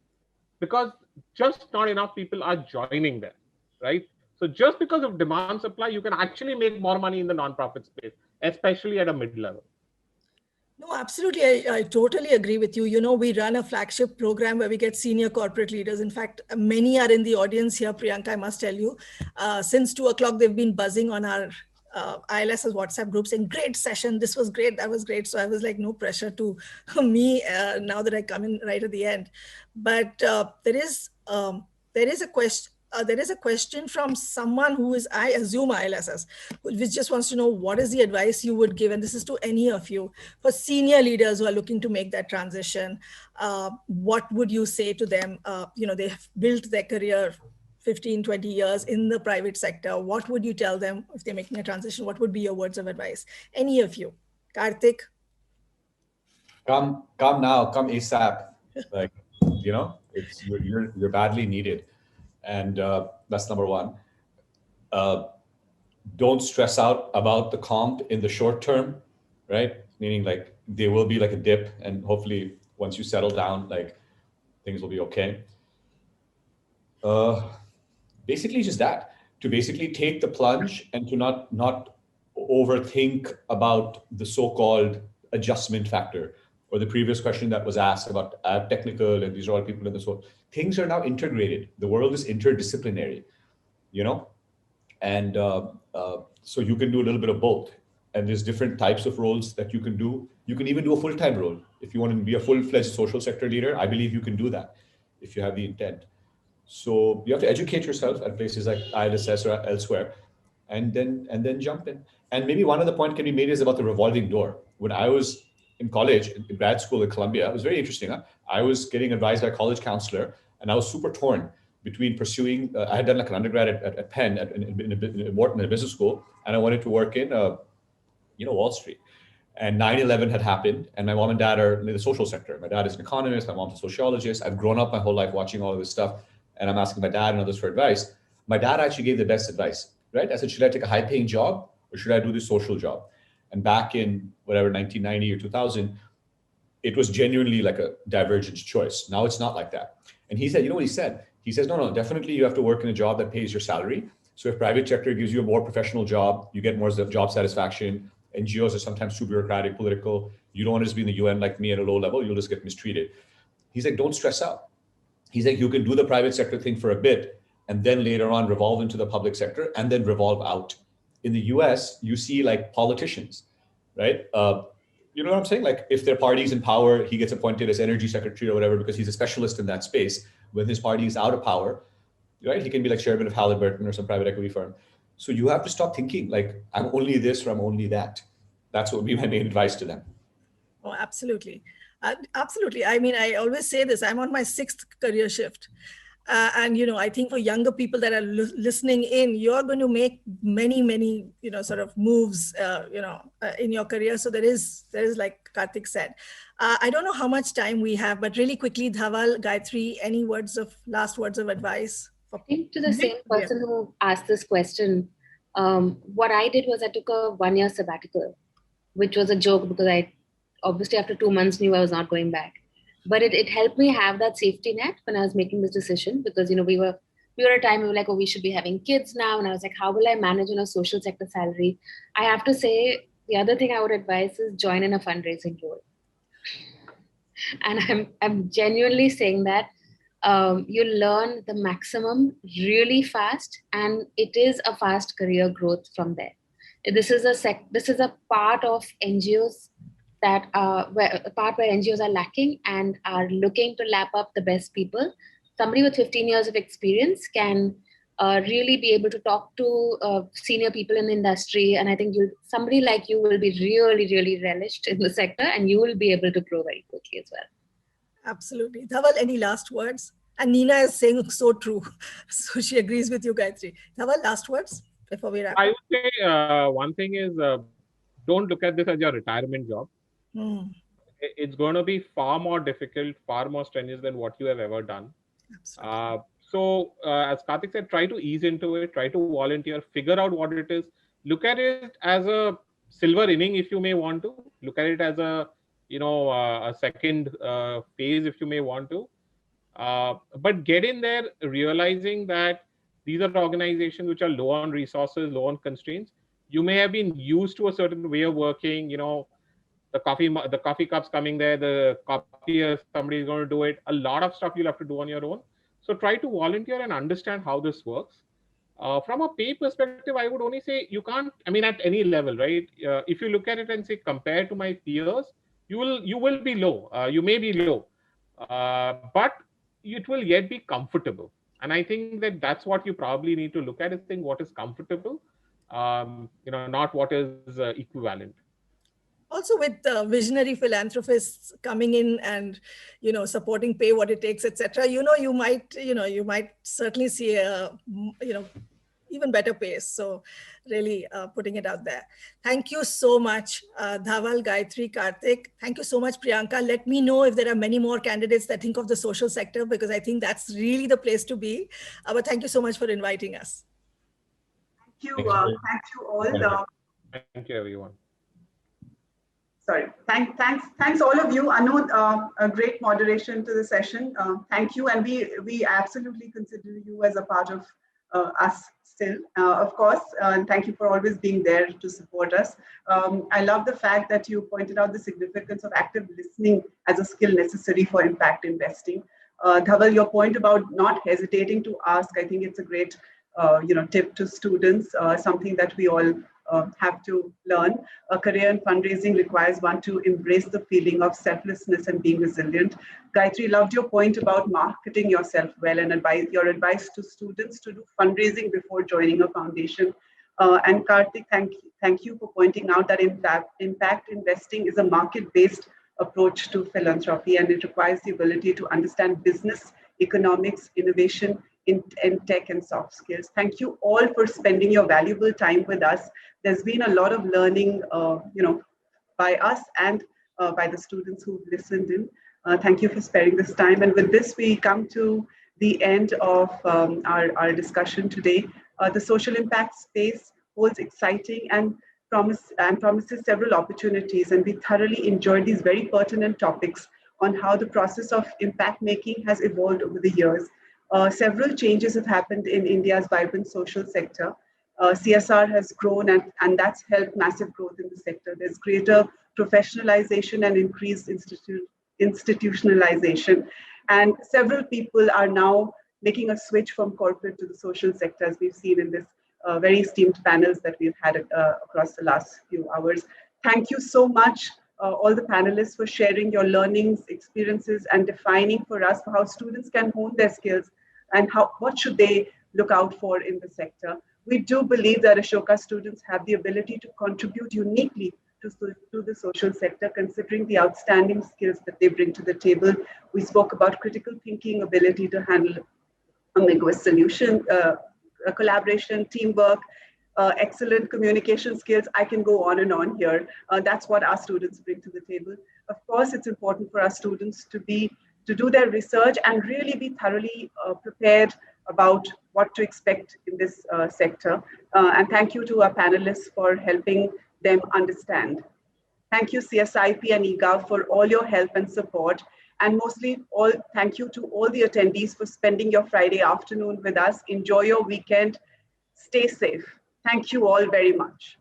because just not enough people are joining there, right? So just because of demand supply, you can actually make more money in the nonprofit space, especially at a mid-level. No, absolutely. I totally agree with you. We run a flagship program where we get senior corporate leaders. In fact, many are in the audience here, Priyanka, I must tell you. Since 2 o'clock, they've been buzzing on our ILS's WhatsApp group saying, great session, this was great, that was great. So I was like, no pressure to me now that I come in right at the end. But there is a question. There is a question from someone who is, I assume, ILSS, which just wants to know what is the advice you would give, and this is to any of you, for senior leaders who are looking to make that transition. What would you say to them? They have built their career 15, 20 years in the private sector. What would you tell them if they're making a transition? What would be your words of advice? Any of you? Karthik? Come now, come ASAP. Like, you're badly needed. And that's number one. Don't stress out about the comp in the short term, right? Meaning like there will be like a dip, and hopefully once you settle down, like things will be okay. Basically just that, to basically take the plunge and to not overthink about the so-called adjustment factor, or the previous question that was asked about technical, and these are all people in this world. Things are now integrated. The world is interdisciplinary, and so you can do a little bit of both. And there's different types of roles that you can do. You can even do a full-time role. If you want to be a full-fledged social sector leader, I believe you can do that if you have the intent. So you have to educate yourself at places like ILSS or elsewhere, and then jump in. And maybe one other point can be made is about the revolving door. When I was in college, in grad school at Columbia, it was very interesting. I was getting advised by a college counselor, and I was super torn between pursuing. I had done like an undergrad at Penn, in Wharton, in a business school, and I wanted to work in, Wall Street. And 9/11 had happened, and my mom and dad are in the social sector. My dad is an economist, my mom's a sociologist. I've grown up my whole life watching all of this stuff, and I'm asking my dad and others for advice. My dad actually gave the best advice, right? I said, should I take a high-paying job or should I do this social job? And back in whatever, 1990 or 2000, it was genuinely like a divergent choice. Now it's not like that. And he said, you know what he said? He says, no, definitely you have to work in a job that pays your salary. So if private sector gives you a more professional job, you get more job satisfaction. NGOs are sometimes too bureaucratic, political. You don't want to just be in the UN like me at a low level, you'll just get mistreated. He's like, don't stress out. He's like, you can do the private sector thing for a bit and then later on revolve into the public sector and then revolve out. In the US, you see like politicians, right? You know what I'm saying? Like if their party's in power, he gets appointed as energy secretary or whatever because he's a specialist in that space. When his party is out of power, right? He can be like chairman of Halliburton or some private equity firm. So you have to stop thinking like, I'm only this or I'm only that. That's what would be my main advice to them. Oh, absolutely. Absolutely. I mean, I always say this, I'm on my 6th career shift. And, I think for younger people that are listening in, you're going to make many, sort of moves, in your career. So there is like Karthik said. I don't know how much time we have, but really quickly, Dhaval, Gayatri, any last words of advice? I think to the same person who asked this question, what I did was I took a 1-year sabbatical, which was a joke because I obviously after 2 months knew I was not going back. But it helped me have that safety net when I was making this decision because, we were at a time we were like, oh, we should be having kids now. And I was like, how will I manage on a social sector salary? I have to say, the other thing I would advise is join in a fundraising role. And I'm genuinely saying that you learn the maximum really fast, and it is a fast career growth from there. This is a part of NGOs that where NGOs are lacking and are looking to lap up the best people. Somebody with 15 years of experience can really be able to talk to senior people in the industry. And I think somebody like you will be really, really relished in the sector, and you will be able to grow very quickly as well. Absolutely. Dhaval, any last words? And Nina is saying so true. So she agrees with you, Gayatri. Dhaval, last words before we wrap up? I would say one thing is don't look at this as your retirement job. It's going to be far more difficult, far more strenuous than what you have ever done. So as Karthik said, try to ease into it, try to volunteer, figure out what it is. Look at it as a silver inning if you may want to. Look at it as a, a second phase if you may want to. But get in there realizing that these are organizations which are low on resources, low on constraints. You may have been used to a certain way of working, the coffee cups coming there, the copier, somebody's going to do it. A lot of stuff you'll have to do on your own. So try to volunteer and understand how this works. From a pay perspective, I would only say you can't, at any level, right? If you look at it and say, compared to my peers, you will be low. You may be low, but it will yet be comfortable. And I think that's what you probably need to look at, is think what is comfortable, not what is equivalent. Also with visionary philanthropists coming in and, supporting Pay What It Takes, etc. You might certainly see a, even better pace. So really putting it out there. Thank you so much, Dhaval, Gayatri, Karthik. Thank you so much, Priyanka. Let me know if there are many more candidates that think of the social sector, because I think that's really the place to be. But thank you so much for inviting us. Thank you all. Thank you, everyone. Sorry, thanks all of you. Anu, a great moderation to the session. Thank you, and we absolutely consider you as a part of us still, of course, and thank you for always being there to support us. I love the fact that you pointed out the significance of active listening as a skill necessary for impact investing. Dhaval, your point about not hesitating to ask, I think it's a great tip to students, something that we all have to learn. A career in fundraising requires one to embrace the feeling of selflessness and being resilient. Gayatri, loved your point about marketing yourself well, and your advice to students to do fundraising before joining a foundation. And Karthik, thank you for pointing out that impact investing is a market-based approach to philanthropy, and it requires the ability to understand business, economics, innovation, in tech and soft skills. Thank you all for spending your valuable time with us. There's been a lot of learning, by us and by the students who've listened in. Thank you for sparing this time. And with this, we come to the end of our discussion today. The social impact space holds exciting and promises several opportunities, and we thoroughly enjoyed these very pertinent topics on how the process of impact making has evolved over the years. Several changes have happened in India's vibrant social sector. CSR has grown, and that's helped massive growth in the sector. There's greater professionalization and increased institutionalization. And several people are now making a switch from corporate to the social sector, as we've seen in this very esteemed panels that we've had across the last few hours. Thank you so much, all the panelists, for sharing your learnings, experiences, and defining for us how students can hone their skills and what should they look out for in the sector. We do believe that Ashoka students have the ability to contribute uniquely to the social sector, considering the outstanding skills that they bring to the table. We spoke about critical thinking, ability to handle ambiguous solution, collaboration, teamwork, excellent communication skills. I can go on and on here. That's what our students bring to the table. Of course, it's important for our students to do their research and really be thoroughly prepared about what to expect in this sector. And thank you to our panelists for helping them understand. Thank you, CSIP and EGAV, for all your help and support. And mostly thank you to all the attendees for spending your Friday afternoon with us. Enjoy your weekend. Stay safe. Thank you all very much.